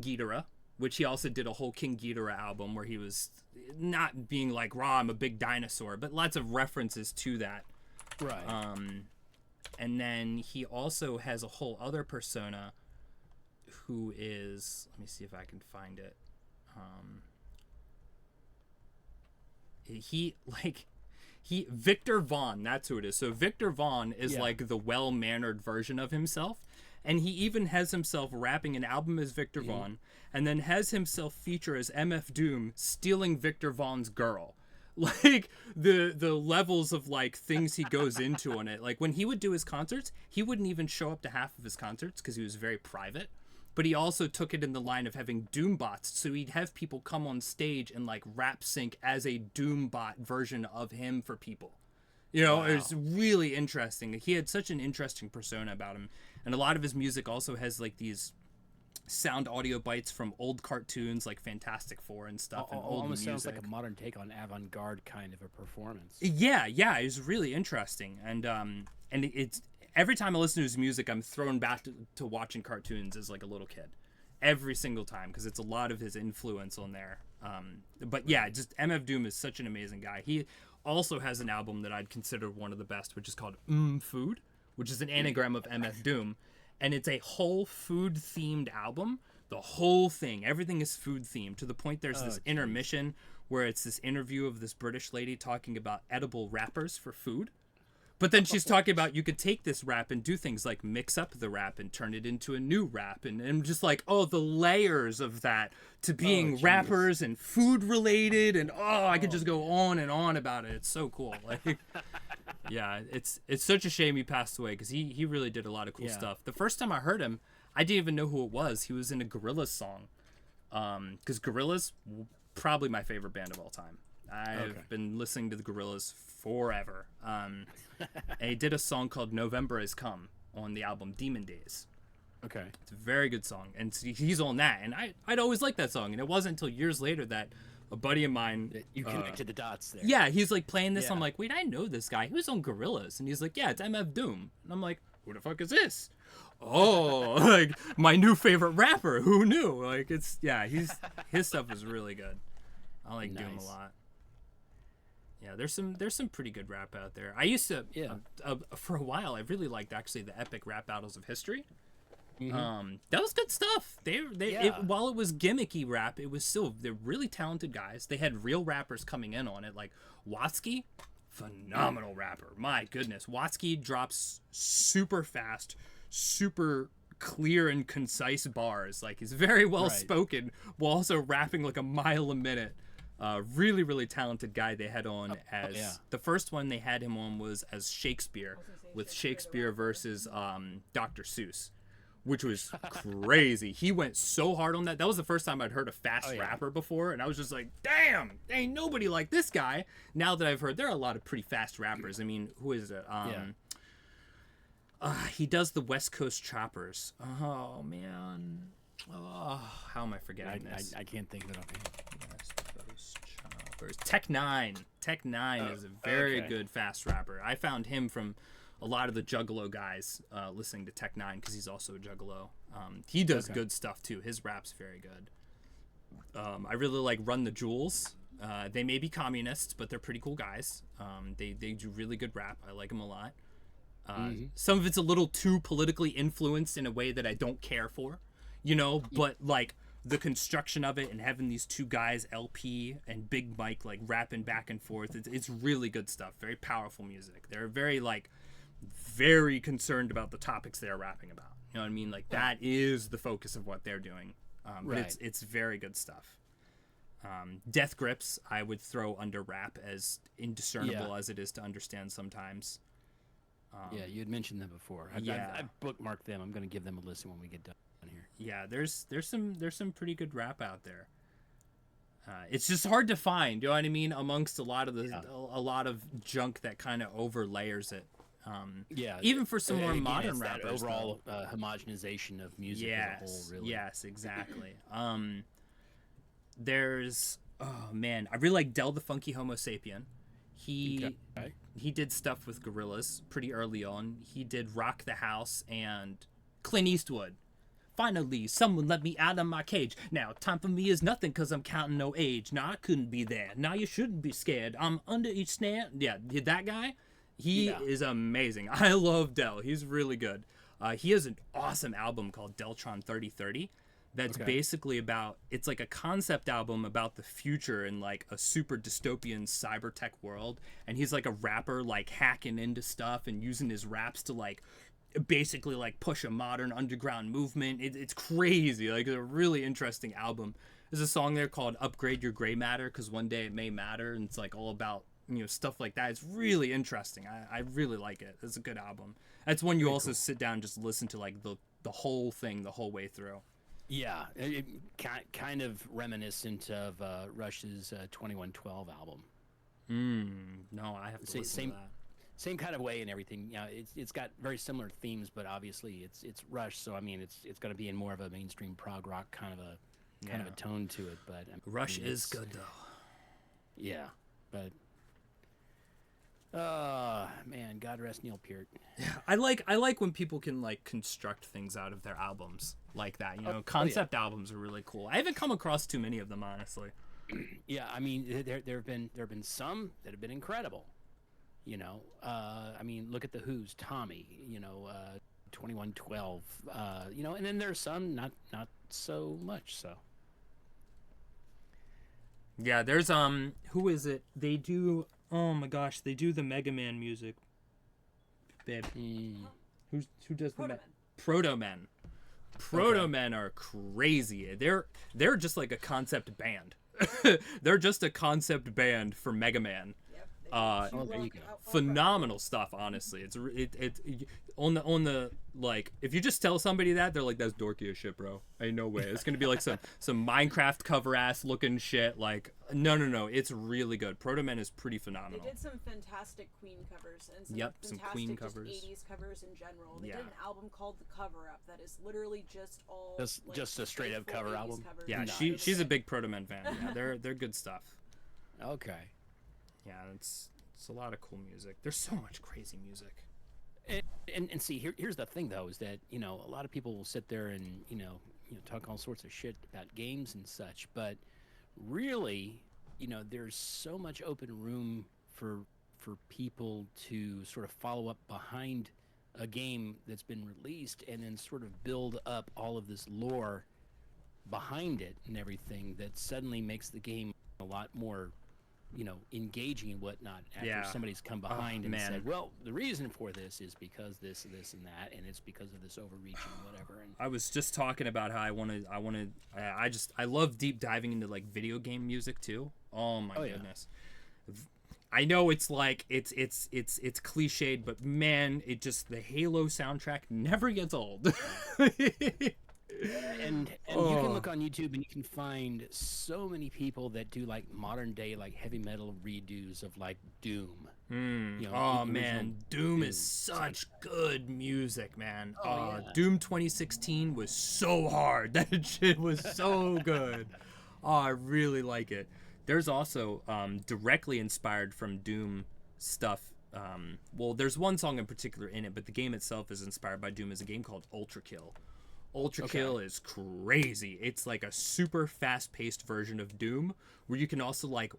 B: Ghidorah, which he also did a whole King Ghidorah album where he was not being like, raw, I'm a big dinosaur, but lots of references to that.
A: Right.
B: And then he also has a whole other persona who is, let me see if I can find it. Victor Vaughn, that's who it is. So Victor Vaughn is like the well-mannered version of himself, and he even has himself rapping an album as Victor Vaughn, and then has himself feature as MF Doom stealing Victor Vaughn's girl. Like the levels of like things he goes into on it. Like when he would do his concerts, he wouldn't even show up to half of his concerts because he was very private. But he also took it in the line of having Doom bots, so he'd have people come on stage and like rap sync as a Doom bot version of him for people. You know, It's really interesting. He had such an interesting persona about him, and a lot of his music also has like these sound audio bites from old cartoons like Fantastic Four and stuff, and old
A: almost
B: music.
A: sounds like a modern take on avant-garde kind of a performance.
B: Yeah, it's really interesting, and it's. Every time I listen to his music, I'm thrown back to watching cartoons as like a little kid. Every single time, because it's a lot of his influence on there. But yeah, just MF Doom is such an amazing guy. He also has an album that I'd consider one of the best, which is called Food, which is an anagram of MF Doom. And it's a whole food-themed album. The whole thing, everything is food-themed, to the point there's this intermission where it's this interview of this British lady talking about edible wrappers for food. But then she's talking about you could take this rap and do things like mix up the rap and turn it into a new rap. And just like, the layers of that to being rappers and food related. And I could just go on and on about it. It's so cool. Like, yeah, it's such a shame he passed away, because he really did a lot of cool stuff. The first time I heard him, I didn't even know who it was. He was in a Gorillaz song. Because Gorillaz, probably my favorite band of all time. I've been listening to the Gorillaz forever. And he did a song called November Has Come on the album Demon Days.
A: Okay.
B: It's a very good song. And he's on that. And I'd always liked that song. And it wasn't until years later that a buddy of mine...
A: You connected the dots there.
B: Yeah, he's like playing this. I'm like, wait, I know this guy. He was on Gorillaz. And he's like, yeah, it's MF Doom. And I'm like, who the fuck is this? Oh, like my new favorite rapper. Who knew? Like, his stuff is really good. I like Doom a lot. Yeah, there's some pretty good rap out there. I used to for a while I really liked actually the epic rap battles of history. That was good stuff. While it was gimmicky rap, it was still, they're really talented guys. They had real rappers coming in on it, like Watsky, phenomenal rapper. My goodness, Watsky drops super fast, super clear and concise bars. Like he's very well spoken while also rapping like a mile a minute. Really, really talented guy they had on as the first one they had him on was as Shakespeare with Shakespeare versus Dr. Seuss, which was crazy. He went so hard on that. That was the first time I'd heard a fast rapper before, and I was just like, damn, ain't nobody like this guy. Now that I've heard, there are a lot of pretty fast rappers. I mean, who is it? He does the West Coast Choppers. Oh, man. Oh, how am I forgetting this?
A: I can't think of it offhand.
B: West Coast Choppers. Tech Nine. Tech Nine is a very good fast rapper. I found him from a lot of the Juggalo guys listening to Tech Nine because he's also a Juggalo. He does good stuff too. His rap's very good. I really like Run the Jewels. They may be communists, but they're pretty cool guys. They do really good rap. I like them a lot. Some of it's a little too politically influenced in a way that I don't care for, you know, but like the construction of it and having these two guys, LP and Big Mike, like rapping back and forth, it's really good stuff. Very powerful music. They're very concerned about the topics they're rapping about. You know what I mean? Like that is the focus of what they're doing. But it's very good stuff. Death Grips I would throw under rap, as indiscernible as it is to understand sometimes.
A: You had mentioned them before. I've bookmarked them. I'm going to give them a listen when we get done here.
B: Yeah, there's some pretty good rap out there. It's just hard to find, you know what I mean, amongst a lot of a lot of junk that kind of overlayers it. Even for some more modern rappers,
A: overall homogenization of music as a whole, really. Yes,
B: exactly. There's I really like Del the Funky Homo Sapien. He did stuff with Gorillaz pretty early on. He did Rock the House and Clint Eastwood. Finally, someone let me out of my cage. Now, time for me is nothing because I'm counting no age. Now, I couldn't be there. Now, you shouldn't be scared. I'm under each snare. Yeah, that guy, he is amazing. I love Del. He's really good. He has an awesome album called Deltron 3030 that's basically about, it's like a concept album about the future in like a super dystopian cyber tech world. And he's like a rapper like hacking into stuff and using his raps to like basically like push a modern underground movement. It's crazy. Like it's a really interesting album. There's a song there called Upgrade Your Gray Matter because one day it may matter, and it's like all about, you know, stuff like that. It's really interesting. I really like it. It's a good album. That's one you also sit down and just listen to like the whole thing the whole way through.
A: Yeah, it kind of reminiscent of Rush's 2112 album.
B: No, I have to listen to that.
A: Same kind of way and everything. You know, it's got very similar themes, but obviously it's Rush, so I mean it's going to be in more of a mainstream prog rock kind of a tone to it. But I mean,
B: Rush is good though.
A: Yeah, but man, God rest Neil Peart.
B: Yeah, I like when people can like construct things out of their albums like that. You know, concept albums are really cool. I haven't come across too many of them, honestly.
A: Yeah, I mean there have been some that have been incredible. You know, I mean, look at the Who's Tommy. You know, 2112. You know, and then there's some not so much. So.
B: Yeah, there's who is it? They do. Oh my gosh, they do the Mega Man music. Babe, who does the Proto Men? Proto Men are crazy. They're just like a concept band. They're just a concept band for Mega Man. Phenomenal stuff, honestly. It's on the like, if you just tell somebody that, they're like, that's dorky as shit, bro. Ain't no way. It's gonna be like some Minecraft cover ass looking shit. Like, no, it's really good. Proto Men is pretty phenomenal.
C: They did some fantastic Queen covers and some
B: some Queen covers.
C: 80s covers in general. They did an album called The Cover Up that is literally just all
A: just a straight up cover album.
C: Covers.
B: Yeah, she's a big Proto Men fan. Yeah, they're good stuff.
A: Okay.
B: Yeah, it's a lot of cool music. There's so much crazy music.
A: And see, here's the thing though, is that, you know, a lot of people will sit there and you know talk all sorts of shit about games and such, but really, you know, there's so much open room for people to sort of follow up behind a game that's been released and then sort of build up all of this lore behind it and everything that suddenly makes the game a lot more, engaging and whatnot after somebody's come behind and said, well, the reason for this is because this and that, and it's because of this overreach and whatever. And
B: I was just talking about how I love deep diving into like video game music too. Oh my goodness. I know it's like it's cliched, but man, the Halo soundtrack never gets old.
A: And you can look on YouTube and you can find so many people that do like modern day like heavy metal redos of like Doom.
B: Man, Doom is such good music, man. Doom 2016 was so hard. That shit was so good. I really like it. There's also directly inspired from Doom stuff. There's one song in particular in it, but the game itself is inspired by Doom. Is a game called Ultra Kill. Ultra Kill is crazy. It's like a super fast-paced version of Doom, where you can also like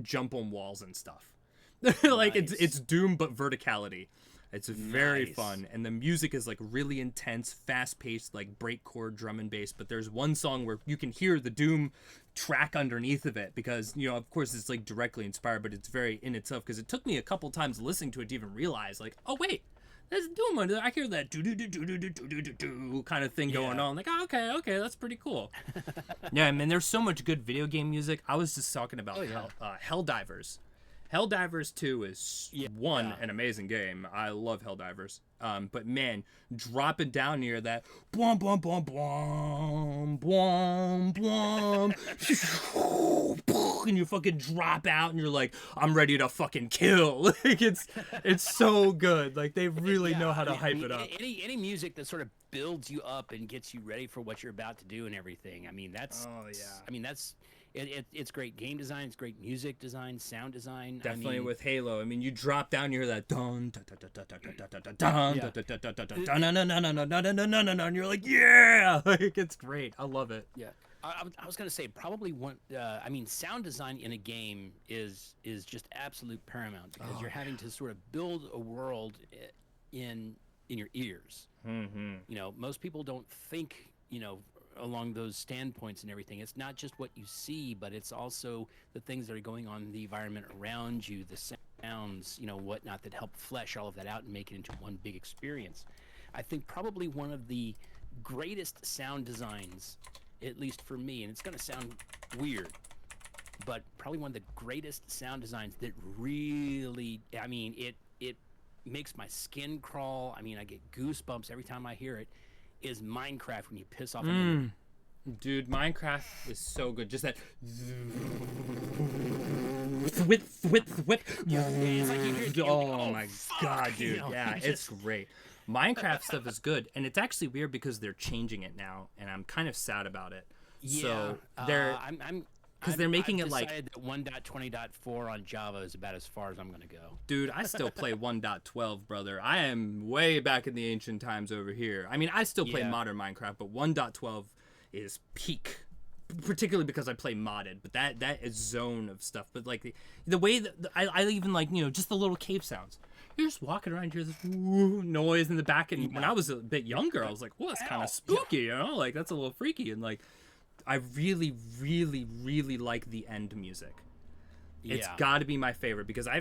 B: jump on walls and stuff. Like it's Doom but verticality. It's very fun, and the music is like really intense, fast-paced, like breakcore drum and bass. But there's one song where you can hear the Doom track underneath of it because of course it's like directly inspired, but it's very in itself. Because it took me a couple times listening to it to even realize, like, oh wait, there's Doom under there. I hear that do do do do do do do do do kind of thing going on. Like, oh, okay, that's pretty cool. Yeah, I mean, there's so much good video game music. I was just talking about Helldivers. Helldivers 2 is an amazing game. I love Helldivers. But man, dropping down near that bwom bwom bwom bwom bwom bwom, and you fucking drop out and you're like, I'm ready to fucking kill. Like it's so good. Like they really know how to hype it up.
A: Any music that sort of builds you up and gets you ready for what you're about to do and everything. I mean that's it's great game design, it's great music design, sound design.
B: Definitely with Halo. I mean, you drop down, you hear that dun dun dun dun dun dun dun dun dun, and you're like, yeah, like it's great. I love it.
A: Yeah, I was gonna say probably one. Sound design in a game is just absolute paramount because you're having to sort of build a world in your ears.
B: Mm-hmm.
A: Most people don't think along those standpoints and everything. It's not just what you see, but it's also the things that are going on in the environment around you, the sounds, whatnot that help flesh all of that out and make it into one big experience. I think probably one of the greatest sound designs, at least for me, and it's going to sound weird, but probably one of the greatest sound designs that really, it makes my skin crawl. I get goosebumps every time I hear it. Is Minecraft when you piss off a
B: Dude, Minecraft is so good. Just that whip.
A: It's like you hear,
B: oh my god, dude. Yeah, it's great. Minecraft stuff is good, and it's actually weird because they're changing it now, and I'm kind of sad about it.
A: Yeah,
B: so they're because they're making it like
A: that 1.20.4 on Java is about as far as I'm gonna go.
B: Dude, I still play 1.12, brother. I am way back in the ancient times over here. I mean, I still play modern Minecraft, but 1.12 is peak, particularly because I play modded. But that is zone of stuff. But like the way that I even like just the little cave sounds. You're just walking around, you hear this noise in the back, and when I was a bit younger, I was like, "Well, that's kind of spooky," like that's a little freaky, and like. I really, really, really like the end music. It's got to be my favorite because I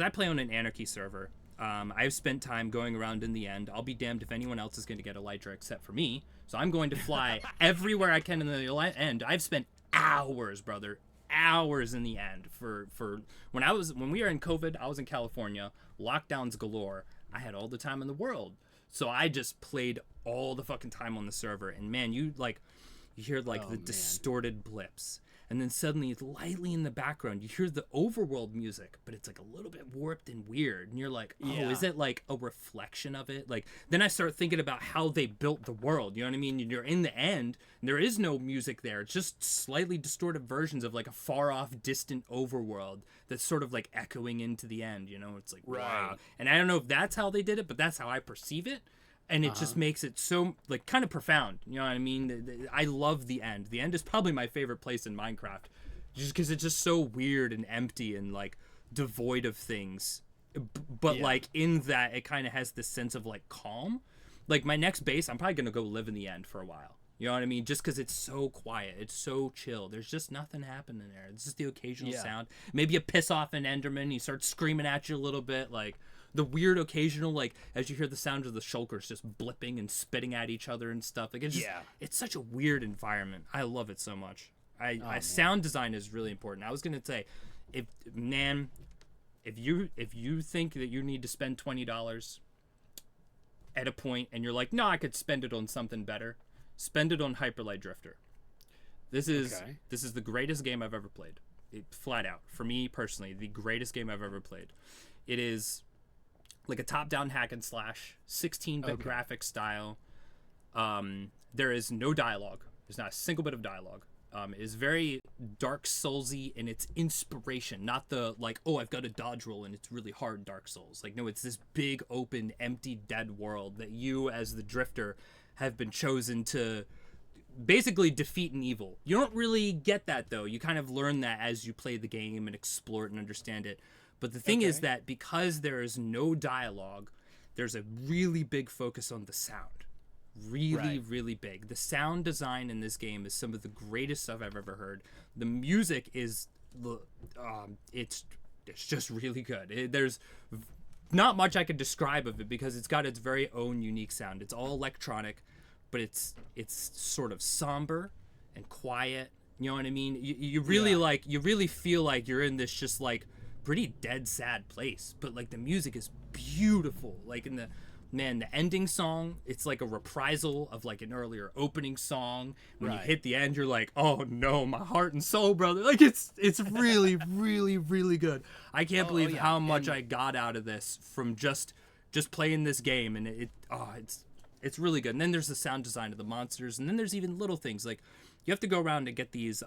B: play on an Anarchy server. I've spent time going around in the end. I'll be damned if anyone else is going to get Elytra except for me. So I'm going to fly everywhere I can in the end. I've spent hours, brother, hours in the end for when we were in COVID. I was in California, lockdowns galore. I had all the time in the world, so I just played all the fucking time on the server. And man, you hear the distorted blips, and then suddenly lightly in the background you hear the overworld music, but it's like a little bit warped and weird, and you're like, is it like a reflection of it? Like then I start thinking about how they built the world, you know what I mean? You're in the end and there is no music there, it's just slightly distorted versions of like a far off distant overworld that's sort of like echoing into the end, it's like wow. And I don't know if that's how they did it, but that's how I perceive it. And it just makes it so, like, kind of profound. You know what I mean? I love the end. The end is probably my favorite place in Minecraft. Just because it's just so weird and empty and, like, devoid of things, but like in that it kind of has this sense of like calm. Like my next bass, I'm probably gonna go live in the end for a while. You know what I mean? Just because it's so quiet, it's so chill. There's just nothing happening there. It's just the occasional sound. Maybe you piss off an Enderman, he starts screaming at you a little bit, like the weird occasional, like as you hear the sound of the shulkers just blipping and spitting at each other and stuff. Like it's just, it's such a weird environment. I love it so much. Sound design is really important. I was gonna say, if you think that you need to spend $20 at a point and you're like, no, I could spend it on something better, spend it on Hyper Light Drifter. This is the greatest game I've ever played. Flat out, for me personally, the greatest game I've ever played. It is like a top-down hack and slash, 16-bit graphic style. There is no dialogue. There's not a single bit of dialogue. It is very Dark Soulsy in its inspiration, not the like, oh, I've got a dodge roll and it's really hard Dark Souls. Like, no, it's this big, open, empty, dead world that you, as the drifter, have been chosen to basically defeat an evil. You don't really get that, though. You kind of learn that as you play the game and explore it and understand it. But the thing is that because there is no dialogue, there's a really big focus on the sound. Really big. The sound design in this game is some of the greatest stuff I've ever heard. The music is it's just really good. There's not much I could describe of it because it's got its very own unique sound. It's all electronic, but it's sort of somber and quiet. You know what I mean? You really like, you really feel like you're in this just like pretty dead sad place, but like the music is beautiful. Like in the ending song, it's like a reprisal of like an earlier opening song. When you hit the end, you're like, oh no, my heart and soul, brother. Like it's really really good. I can't believe how much I got out of this from just playing this game, and it's really good. And then there's the sound design of the monsters, and then there's even little things like you have to go around and get these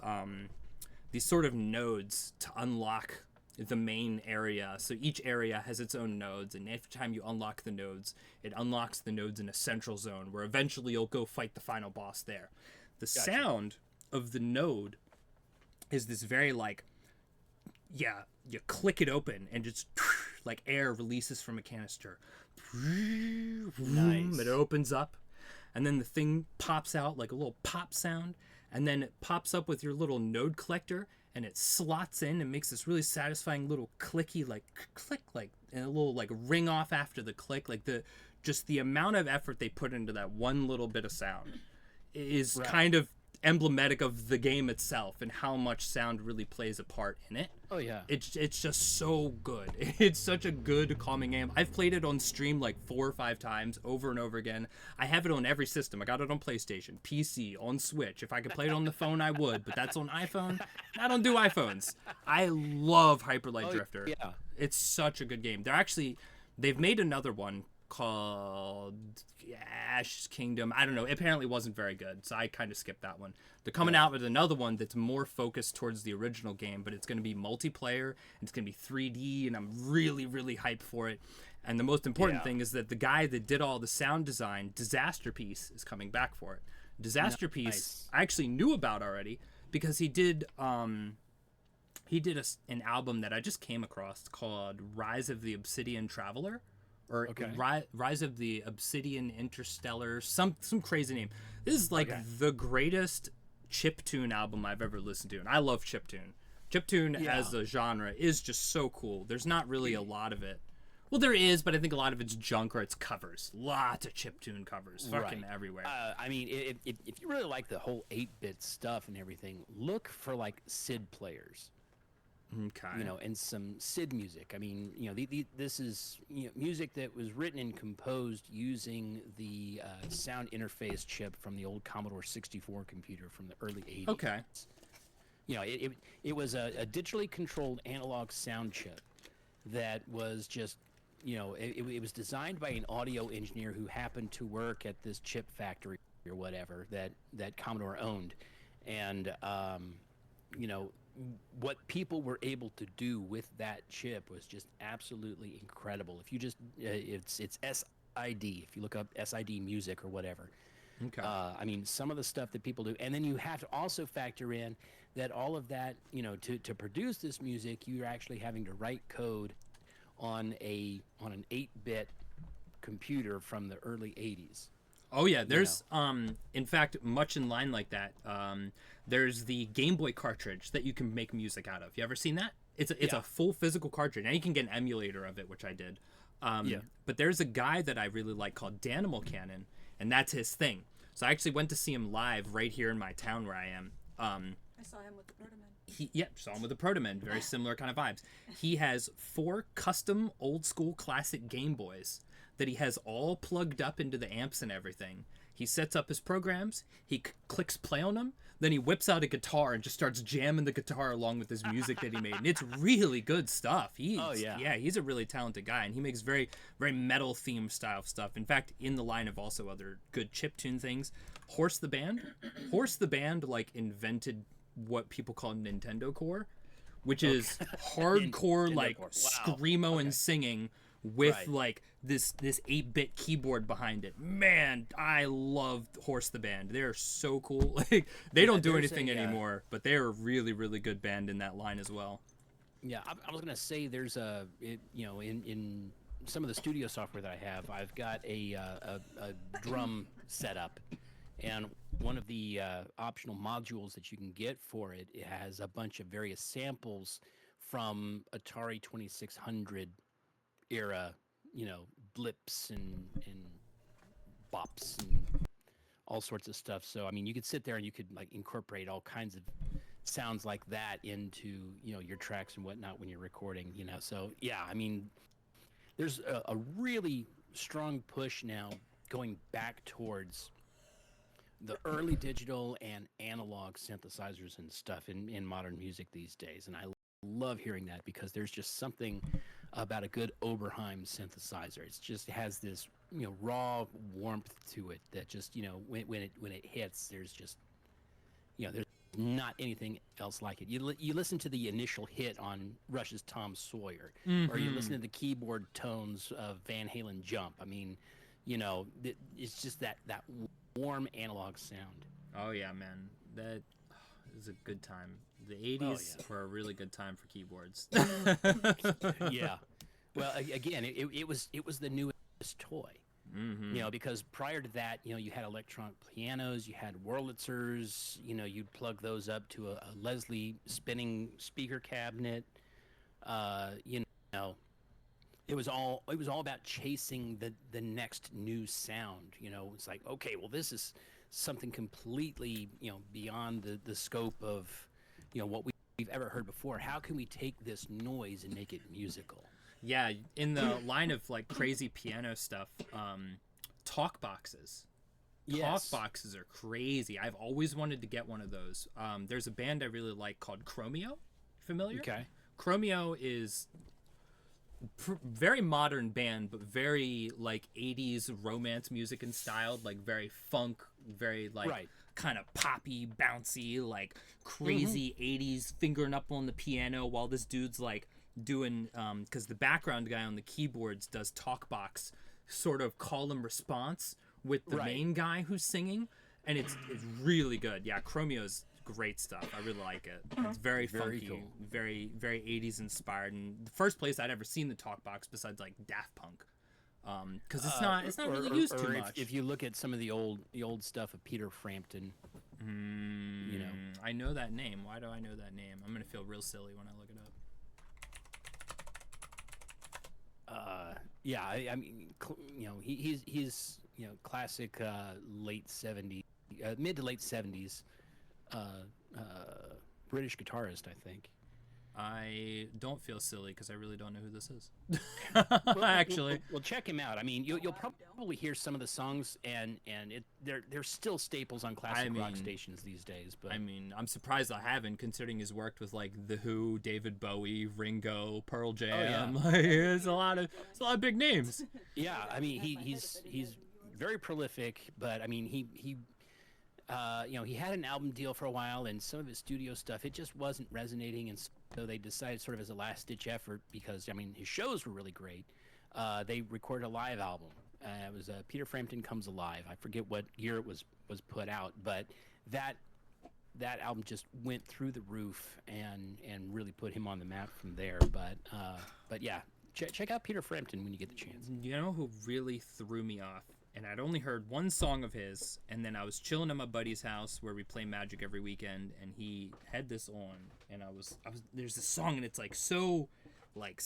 B: sort of nodes to unlock the main area. So each area has its own nodes, and every time you unlock the nodes, it unlocks the nodes in a central zone where eventually you'll go fight the final boss there. The sound of the node is this very like, you click it open and just like air releases from a canister.
A: Nice.
B: It opens up, and then the thing pops out like a little pop sound, and then it pops up with your little node collector, and it slots in and makes this really satisfying little clicky like click, like, and a little like ring off after the click. Like the amount of effort they put into that one little bit of sound is kind of emblematic of the game itself and how much sound really plays a part in it.
A: Oh yeah.
B: It's just so good. It's such a good calming game. I've played it on stream like 4 or 5 times over and over again. I have it on every system. I got it on PlayStation, PC, on Switch. If I could play it on the phone, I would, but that's on iPhone. I don't do iPhones. I love Hyper Light Drifter.
A: Yeah.
B: It's such a good game. They've made another one called Ash's Kingdom. I don't know. It apparently wasn't very good, so I kind of skipped that one. They're coming out with another one that's more focused towards the original game, but it's going to be multiplayer, and it's going to be 3D, and I'm really, really hyped for it. And the most important thing is that the guy that did all the sound design, Disaster Piece, is coming back for it. Disaster Piece, I actually knew about already because he did an album that I just came across called Rise of the Obsidian Traveler. Or Rise of the Obsidian Interstellar, some crazy name. This is like the greatest chiptune album I've ever listened to, and I love chiptune. Chiptune as a genre is just so cool. There's not really a lot of it. Well, there is, but I think a lot of it's junk or it's covers. Lots of chiptune covers, fucking everywhere.
A: I mean, if you really like the whole 8-bit stuff and everything, look for like SID players.
B: Okay.
A: You know, and some SID music. I mean, you know, this is music that was written and composed using the sound interface chip from the old Commodore 64 computer from the early 80s.
B: Okay.
A: You know, it was a digitally controlled analog sound chip that was just, you know, it was designed by an audio engineer who happened to work at this chip factory or whatever that Commodore owned. And, you know, what people were able to do with that chip was just absolutely incredible. If you just, it's SID, if you look up SID music or whatever.
B: Okay.
A: I mean, some of the stuff that people do, and then you have to also factor in that all of that, to produce this music, you're actually having to write code on an 8-bit computer from the early 80s.
B: Oh yeah, there's in fact much in line like that. There's the Game Boy cartridge that you can make music out of. You ever seen that? It's a full physical cartridge. Now you can get an emulator of it, which I did. But there's a guy that I really like called Danimal Cannon, and that's his thing. So I actually went to see him live right here in my town where I am.
C: I saw him with the Protomen.
B: Saw him with the Protomen. Very similar kind of vibes. He has 4 custom old school classic Game Boys that he has all plugged up into the amps and everything. He sets up his programs, he clicks play on them, then he whips out a guitar and just starts jamming the guitar along with his music that he made. And it's really good stuff. He's a really talented guy, and he makes very, very metal themed style stuff. In fact, in the line of also other good chiptune things, Horse the Band like invented what people call Nintendo Core, which is hardcore like screamo and singing with like this 8-bit keyboard behind it. Man, I love Horse the Band. They're so cool. Like they don't do anything anymore, but they're a really, really good band in that line as well.
A: Yeah, I was gonna say there's in some of the studio software that I have, I've got a drum setup, and one of the optional modules that you can get for it, it has a bunch of various samples from Atari 2600 era, blips and bops and all sorts of stuff. So I mean, you could sit there and you could like incorporate all kinds of sounds like that into your tracks and whatnot when you're recording. So yeah, I mean, there's a really strong push now going back towards the early digital and analog synthesizers and stuff in modern music these days, and I love hearing that because there's just something about a good Oberheim synthesizer. It just has this raw warmth to it that just when it hits, there's just there's not anything else like it. You listen to the initial hit on Rush's Tom Sawyer, or you listen to the keyboard tones of Van Halen Jump. I mean, it's just that warm analog sound.
B: Oh yeah, man, that is a good time. The 80s were a really good time for keyboards.
A: Yeah. Well, again, it was the newest toy. Because prior to that, you had electronic pianos, you had Wurlitzers, you'd plug those up to a Leslie spinning speaker cabinet. It was all about chasing the next new sound. It's like, okay, well, this is something completely beyond the scope of what we've ever heard before. How can we take this noise and make it musical?
B: Yeah, in the line of like crazy piano stuff, talk boxes.
A: Yes.
B: Talk boxes are crazy. I've always wanted to get one of those. There's a band I really like called Chromeo. Familiar?
A: Okay.
B: Chromeo is very modern band, but very like 80s romance music and styled, like very funk, very like kind of poppy, bouncy, like crazy 80s fingering up on the piano while this dude's like doing because the background guy on the keyboards does talkbox sort of call and response with the main guy who's singing, and it's really good. Yeah, Chromeo's great stuff. I really like it. It's very funky,
A: cool.
B: very 80s inspired, and the first place I'd ever seen the talkbox besides like Daft Punk, because it's not really used too much.
A: If you look at some of the old stuff of Peter Frampton,
B: I know that name. Why do I know that name? I'm gonna feel real silly when I look it up.
A: Yeah, I mean, he's classic late 70s, mid to late 70s British guitarist, I think.
B: I don't feel silly because I really don't know who this is.
A: Actually, well, check him out. I mean, you'll probably hear some of the songs, and they're still staples on classic rock stations these days. But
B: I mean, I'm surprised I haven't, considering he's worked with like The Who, David Bowie, Ringo, Pearl Jam.
A: Oh, yeah.
B: Like, it's a lot of big names.
A: Yeah, I mean, he's very prolific, but I mean, he had an album deal for a while, and some of his studio stuff, it just wasn't resonating, and so they decided, sort of as a last-ditch effort, because I mean his shows were really great. They recorded a live album. It was Peter Frampton Comes Alive. I forget what year it was put out, but that that album just went through the roof and really put him on the map from there. But yeah, check out Peter Frampton when you get the chance.
B: You know who really threw me off? And I'd only heard one song of his, and then I was chilling at my buddy's house where we play Magic every weekend, and he had this on, and I was there's this song, and it's like so like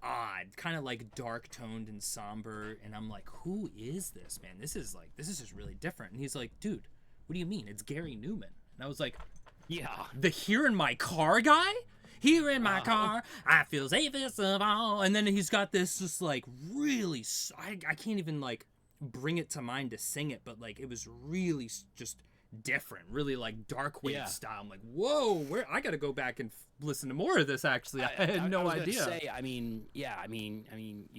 B: odd, kind of like dark toned and somber, and I'm like, who is this, man? This is just really different. And he's like, dude, what do you mean? It's Gary Newman. And I was like,
A: yeah,
B: the Here in My Car guy? Here in my car, I feel safest of all. And then he's got this just like really, I can't even like bring it to mind to sing it, but like it was really just different, really like dark wave style. I'm like, whoa, I gotta go back and listen to more of this. Actually, I had no idea.
A: Say, I mean, you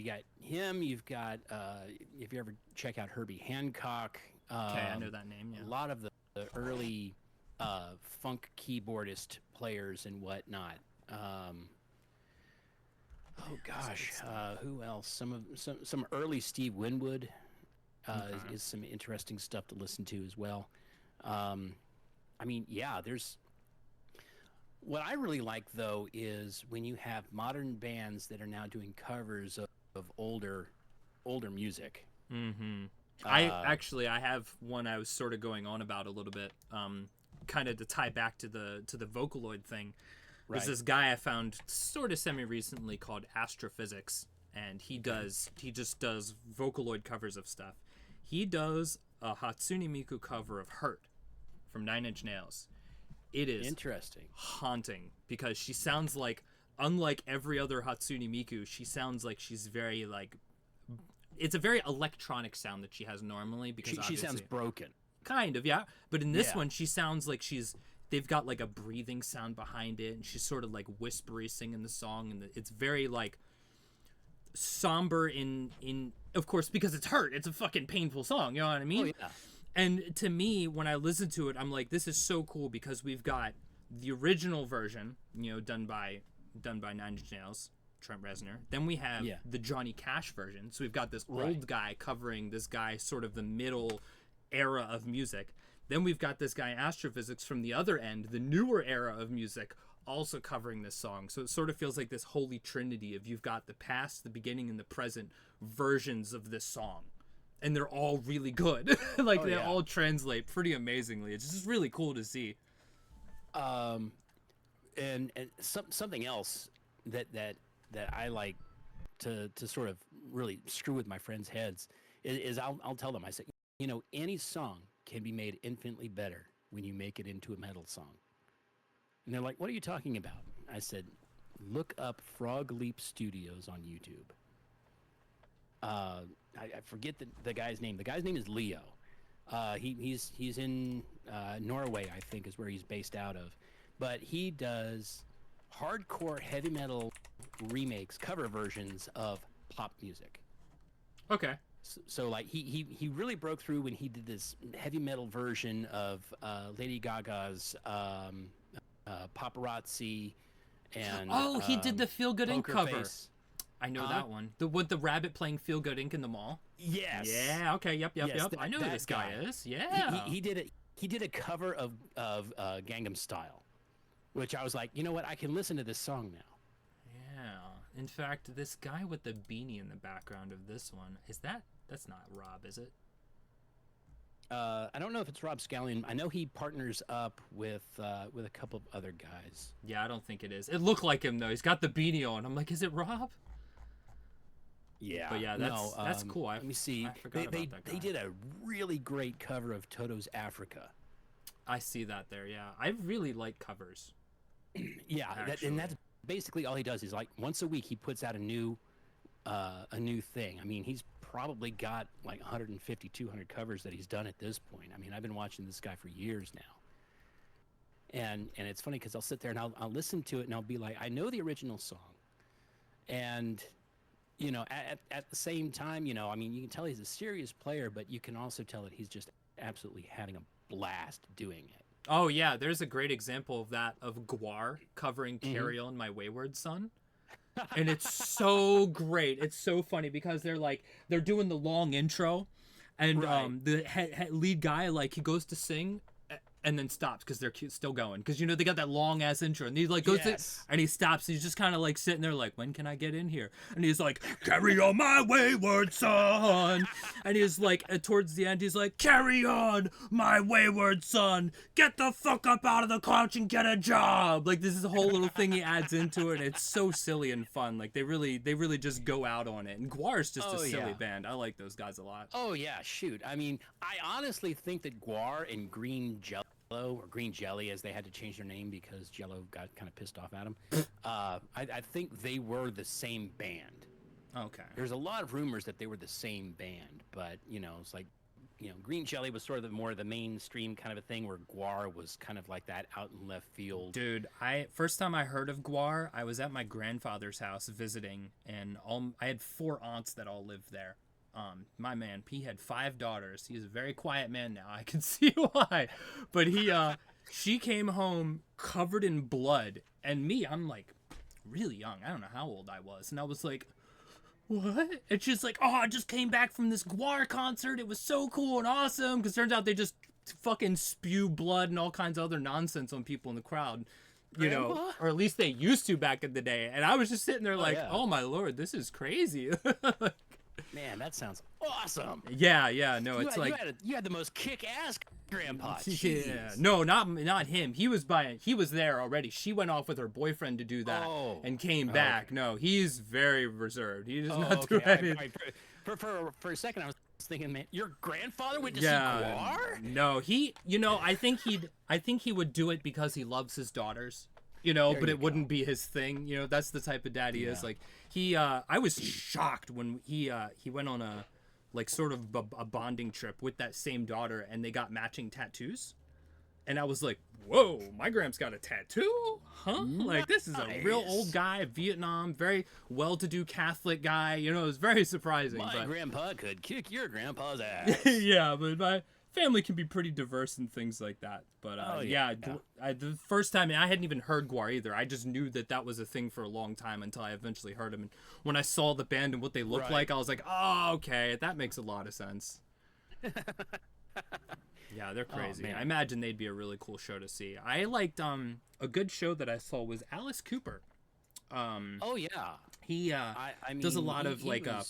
A: got him. You've got if you ever check out Herbie Hancock.
B: Okay, I know that name. Yeah,
A: a lot of the early funk keyboardist players and whatnot. Oh gosh, who else? Some early Steve Winwood is some interesting stuff to listen to as well. I mean, yeah, there's. What I really like though is when you have modern bands that are now doing covers of older music.
B: Mm-hmm. I have one I was sort of going on about a little bit, kind of to tie back to the Vocaloid thing. There's this guy I found sort of semi-recently called Astrophysics, and he just does Vocaloid covers of stuff. He does a Hatsune Miku cover of Hurt from Nine Inch Nails. It is
A: interesting,
B: haunting, because she sounds like, unlike every other Hatsune Miku, she sounds like she's very like, it's a very electronic sound that she has normally, because
A: she sounds broken.
B: Kind of, yeah. But in this one, she sounds like they've got like a breathing sound behind it, and she's sort of like whispery singing the song, and it's very like somber in of course, because it's Hurt. It's a fucking painful song, you know what I mean?
A: Oh, yeah.
B: And to me, when I listen to it, I'm like, this is so cool, because we've got the original version, you know, done by Nine Inch Nails, Trent Reznor. Then we have the Johnny Cash version. So we've got this old guy covering this guy, sort of the middle era of music. Then we've got this guy Astrophysics from the other end, the newer era of music, also covering this song. So it sort of feels like this holy trinity of, you've got the past, the beginning, and the present versions of this song. And they're all really good. Like, they all translate pretty amazingly. It's just really cool to see.
A: And something else that I like to sort of really screw with my friends' heads is I'll tell them, I say, you know, any song can be made infinitely better when you make it into a metal song. And they're like, what are you talking about? I said, look up Frog Leap Studios on YouTube. I forget the guy's name. The guy's name is Leo. He's in Norway, I think, is where he's based out of. But he does hardcore heavy metal remakes, cover versions of pop music.
B: Okay.
A: So like he really broke through when he did this heavy metal version of Lady Gaga's Paparazzi, and
B: he did the Feel Good Inc. cover.
A: Face.
B: I know that one. With the rabbit playing Feel Good Inc. in the mall.
A: Yes.
B: Yeah. Okay. Yep.
A: Yes,
B: I know who this guy is. Yeah.
A: He did a cover of Gangnam Style, which I was like, you know what? I can listen to this song now.
B: Yeah. In fact, this guy with the beanie in the background of this one, that's not Rob, is it?
A: I don't know if it's Rob Scallion. I know he partners up with a couple of other guys.
B: Yeah, I don't think it is. It looked like him though. He's got the beanie on. I'm like, is it Rob?
A: Yeah,
B: but yeah, that's cool.
A: Let me see. They did a really great cover of Toto's Africa.
B: I see that there. Yeah, I really like covers.
A: Yeah, and that's basically all he does. Is like once a week he puts out a new thing. I mean, he's probably got like 150, 200 covers that he's done at this point. I mean, I've been watching this guy for years now. And it's funny because I'll sit there and I'll listen to it and I'll be like, I know the original song, and you know, at the same time, you know, I mean, you can tell he's a serious player, but you can also tell that he's just absolutely having a blast doing it.
B: Oh yeah, there's a great example of that, of Guar covering Carry On My Wayward Son. And it's so great. It's so funny because they're doing the long intro, and the lead guy, like, he goes to sing, and then stops because they're still going. Because, you know, they got that long ass intro, and he like goes and he stops. He's just kind of like sitting there like, when can I get in here? And he's like, carry on my wayward son. And he's like, towards the end, he's like, carry on my wayward son. Get the fuck up out of the couch and get a job. Like, this is a whole little thing he adds into it. It's so silly and fun. Like, they really just go out on it. And GuitarEC's just a silly band. I like those guys a lot.
A: Oh yeah, shoot. I mean, I honestly think that GuitarEC and Green Jello, or Green Jelly, as they had to change their name because Jello got kind of pissed off at them. I think they were the same band.
B: Okay.
A: There's a lot of rumors that they were the same band, but you know, it's like, you know, Green Jelly was sort of more of the mainstream kind of a thing, where GuitarEC was kind of like that out in left field.
B: Dude, first time I heard of GuitarEC, I was at my grandfather's house visiting, and I had 4 aunts that all lived there. My man, he had 5 daughters. He's a very quiet man now. I can see why. But she came home covered in blood. And me, I'm like really young. I don't know how old I was. And I was like, what? And she's like, oh, I just came back from this GuitarEC concert. It was so cool and awesome. Because turns out they just fucking spew blood and all kinds of other nonsense on people in the crowd. You know, or at least they used to back in the day. And I was just sitting there like, oh my Lord, this is crazy.
A: Man, that sounds awesome.
B: Yeah, no,
A: you had the most kick-ass grandpa.
B: Yeah, no, not him. He was there already. She went off with her boyfriend to do that and came back. Okay. No, he's very reserved. He does not do anything.
A: For a second, I was thinking, man, your grandfather went to see GuitarEC?
B: No, I think he would do it because he loves his daughters. You know, but it wouldn't be his thing. You know, that's the type of dad he is. Like I was shocked when he went on a like sort of a bonding trip with that same daughter, and they got matching tattoos. And I was like, whoa, my Gramps got a tattoo? Huh? Nice. Like, this is a real old guy, Vietnam, very well-to-do Catholic guy. You know, it was very surprising.
A: My grandpa could kick your grandpa's ass.
B: Yeah, but my family can be pretty diverse and things like that. But the first time, I hadn't even heard GuitarEC either. I just knew that was a thing for a long time until I eventually heard him. And when I saw the band and what they looked like, I was like, oh, okay, that makes a lot of sense. Yeah, they're crazy. I imagine they'd be a really cool show to see. I liked a good show that I saw was Alice Cooper. He does a lot of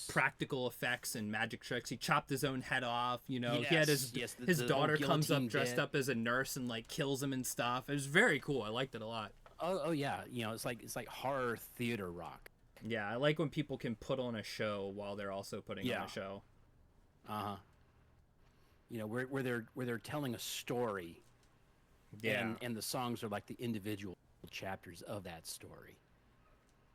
B: practical effects and magic tricks. He chopped his own head off. You know, he had his daughter comes up dressed up as a nurse and like kills him and stuff. It was very cool. I liked it a lot.
A: Oh yeah, you know, it's like horror theater rock.
B: Yeah, I like when people can put on a show while they're also putting on a show.
A: You know, where they're telling a story. Yeah. And the songs are like the individual chapters of that story.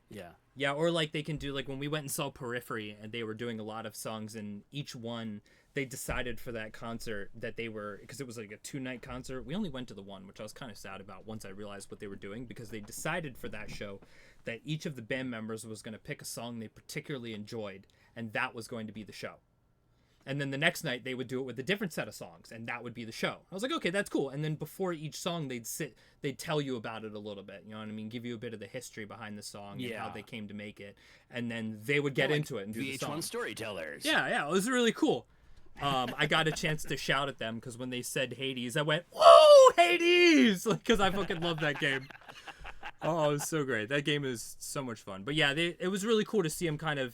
A: Yeah.
B: Yeah, or like they can do, like when we went and saw Periphery and they were doing a lot of songs, and each one they decided for that concert that they were, because it was like a 2-night concert. We only went to the one, which I was kind of sad about once I realized what they were doing, because they decided for that show that each of the band members was going to pick a song they particularly enjoyed, and that was going to be the show. And then the next night they would do it with a different set of songs, and that would be the show. I was like, okay, that's cool. And then before each song, they'd tell you about it a little bit. You know what I mean? Give you a bit of the history behind the song and how they came to make it. And then they would get into it and do the song.
A: VH1 storytellers.
B: Yeah, it was really cool. I got a chance to shout at them because when they said Hades, I went, whoa, Hades! Because I fucking love that game. Oh, it was so great. That game is so much fun. But yeah, it was really cool to see them kind of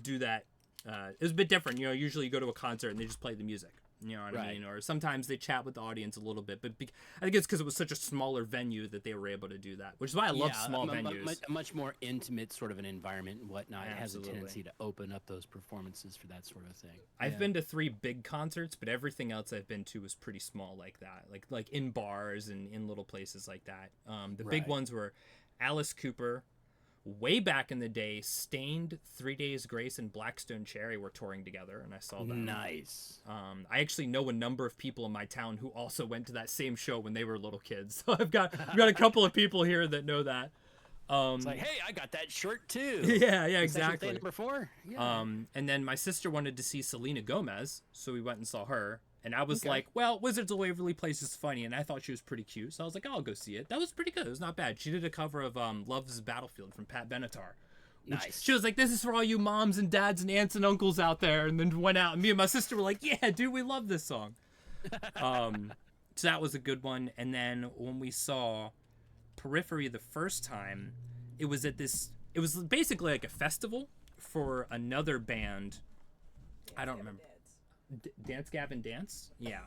B: do that. It was a bit different. You know, usually you go to a concert and they just play the music. You know what I mean? Or sometimes they chat with the audience a little bit. But I think it's because it was such a smaller venue that they were able to do that, which is why I love small venues.
A: A much more intimate sort of an environment and whatnot. It has a tendency to open up those performances for that sort of thing.
B: I've been to 3 big concerts, but everything else I've been to was pretty small like that. Like in bars and in little places like that. The big ones were Alice Cooper. Way back in the day, Stained, 3 Days Grace, and Blackstone Cherry were touring together, and I saw them.
A: Nice.
B: I actually know a number of people in my town who also went to that same show when they were little kids. So I've got a couple of people here that know that.
A: It's like, hey, I got that shirt too.
B: Yeah, exactly.
A: Number 4. Yeah.
B: And then my sister wanted to see Selena Gomez, so we went and saw her. And I was like, well, Wizards of Waverly Place is funny, and I thought she was pretty cute, so I was like, I'll go see it. That was pretty good. It was not bad. She did a cover of Love's Battlefield from Pat Benatar.
A: Nice.
B: She was like, this is for all you moms and dads and aunts and uncles out there, and then went out, and me and my sister were like, yeah, dude, we love this song. So that was a good one. And then when we saw Periphery the first time, it was basically like a festival for another band. I don't remember. Dance Gavin Dance? Yeah.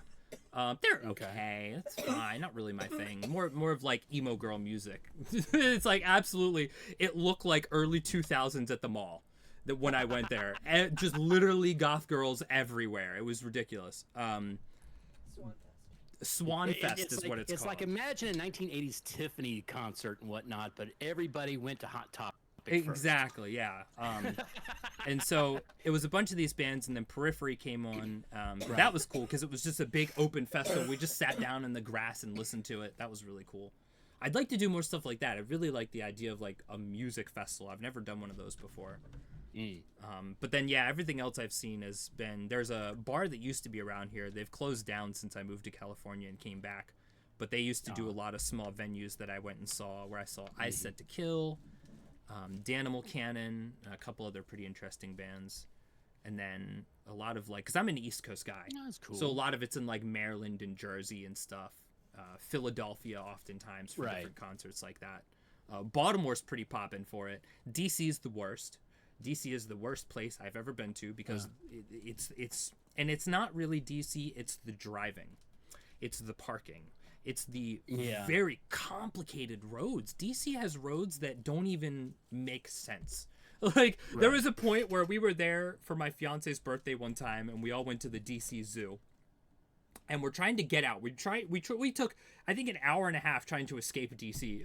B: They're okay. That's fine. Not really my thing. More of like emo girl music. It's like absolutely. It looked like early 2000s at the mall. That when I went there, and just literally goth girls everywhere. It was ridiculous. Swan Fest is what it's called.
A: It's like imagine a 1980s Tiffany concert and whatnot, but everybody went to Hot Topic.
B: Exactly, yeah. And so it was a bunch of these bands, and then Periphery came on. Right. That was cool because it was just a big open festival. We just sat down in the grass and listened to it. That was really cool. I'd like to do more stuff like that. I really like the idea of like a music festival. I've never done one of those before. But then, yeah, everything else I've seen has been... There's a bar that used to be around here. They've closed down since I moved to California and came back. But they used to do a lot of small venues that I went and saw, where I saw I Set to Kill, Danimal Cannon, a couple other pretty interesting bands. And then a lot of like... Because I'm an East Coast guy.
A: Oh, that's cool.
B: So a lot of it's in like Maryland and Jersey and stuff. Philadelphia oftentimes for different concerts like that. Baltimore's pretty poppin' for it. DC's the worst. DC is the worst place I've ever been to because it's not really DC. It's the driving, it's the parking, it's the very complicated roads. DC has roads that don't even make sense. Like there was a point where we were there for my fiance's birthday one time, and we all went to the DC Zoo. And we're trying to get out. We took, I think, an hour and a half trying to escape DC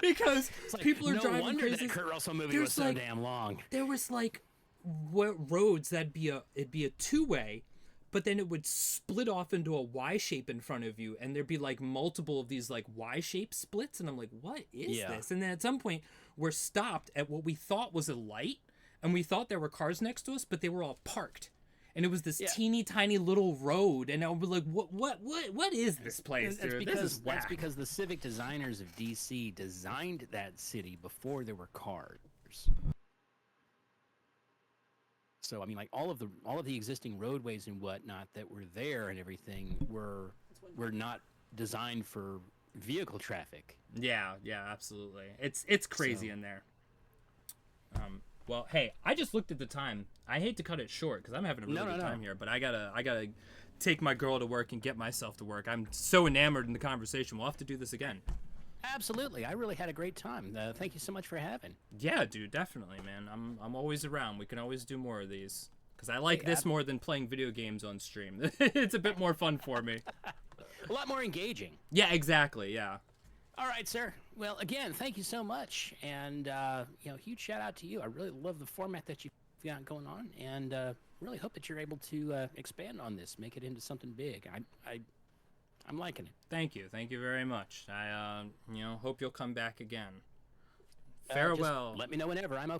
B: because
A: like,
B: people are driving
A: no wonder
B: crazy.
A: That Kurt Russell movie was so damn long.
B: There was like roads it'd be a two-way, but then it would split off into a Y shape in front of you, and there'd be like multiple of these like Y-shaped splits, and I'm like, what is this? And then at some point, we're stopped at what we thought was a light, and we thought there were cars next to us, but they were all parked. And it was this teeny tiny little road, and I was like, "What is this place, dude? This is whack."
A: That's because the civic designers of DC designed that city before there were cars. So I mean, like all of the existing roadways and whatnot that were there and everything were not designed for vehicle traffic.
B: Yeah, absolutely. It's crazy in there. Well, hey, I just looked at the time. I hate to cut it short because I'm having a really good time here, but I gotta take my girl to work and get myself to work. I'm so enamored in the conversation. We'll have to do this again.
A: Absolutely, I really had a great time. Thank you so much for having.
B: Yeah, dude, definitely, man. I'm always around. We can always do more of these because I like this more than playing video games on stream. It's a bit more fun for me.
A: A lot more engaging.
B: Yeah, exactly. Yeah.
A: All right, sir. Well, again, thank you so much, and huge shout out to you. I really love the format that you've got going on, and really hope that you're able to expand on this, make it into something big. I'm liking it.
B: Thank you very much. I hope you'll come back again. Farewell.
A: Just let me know whenever. I'm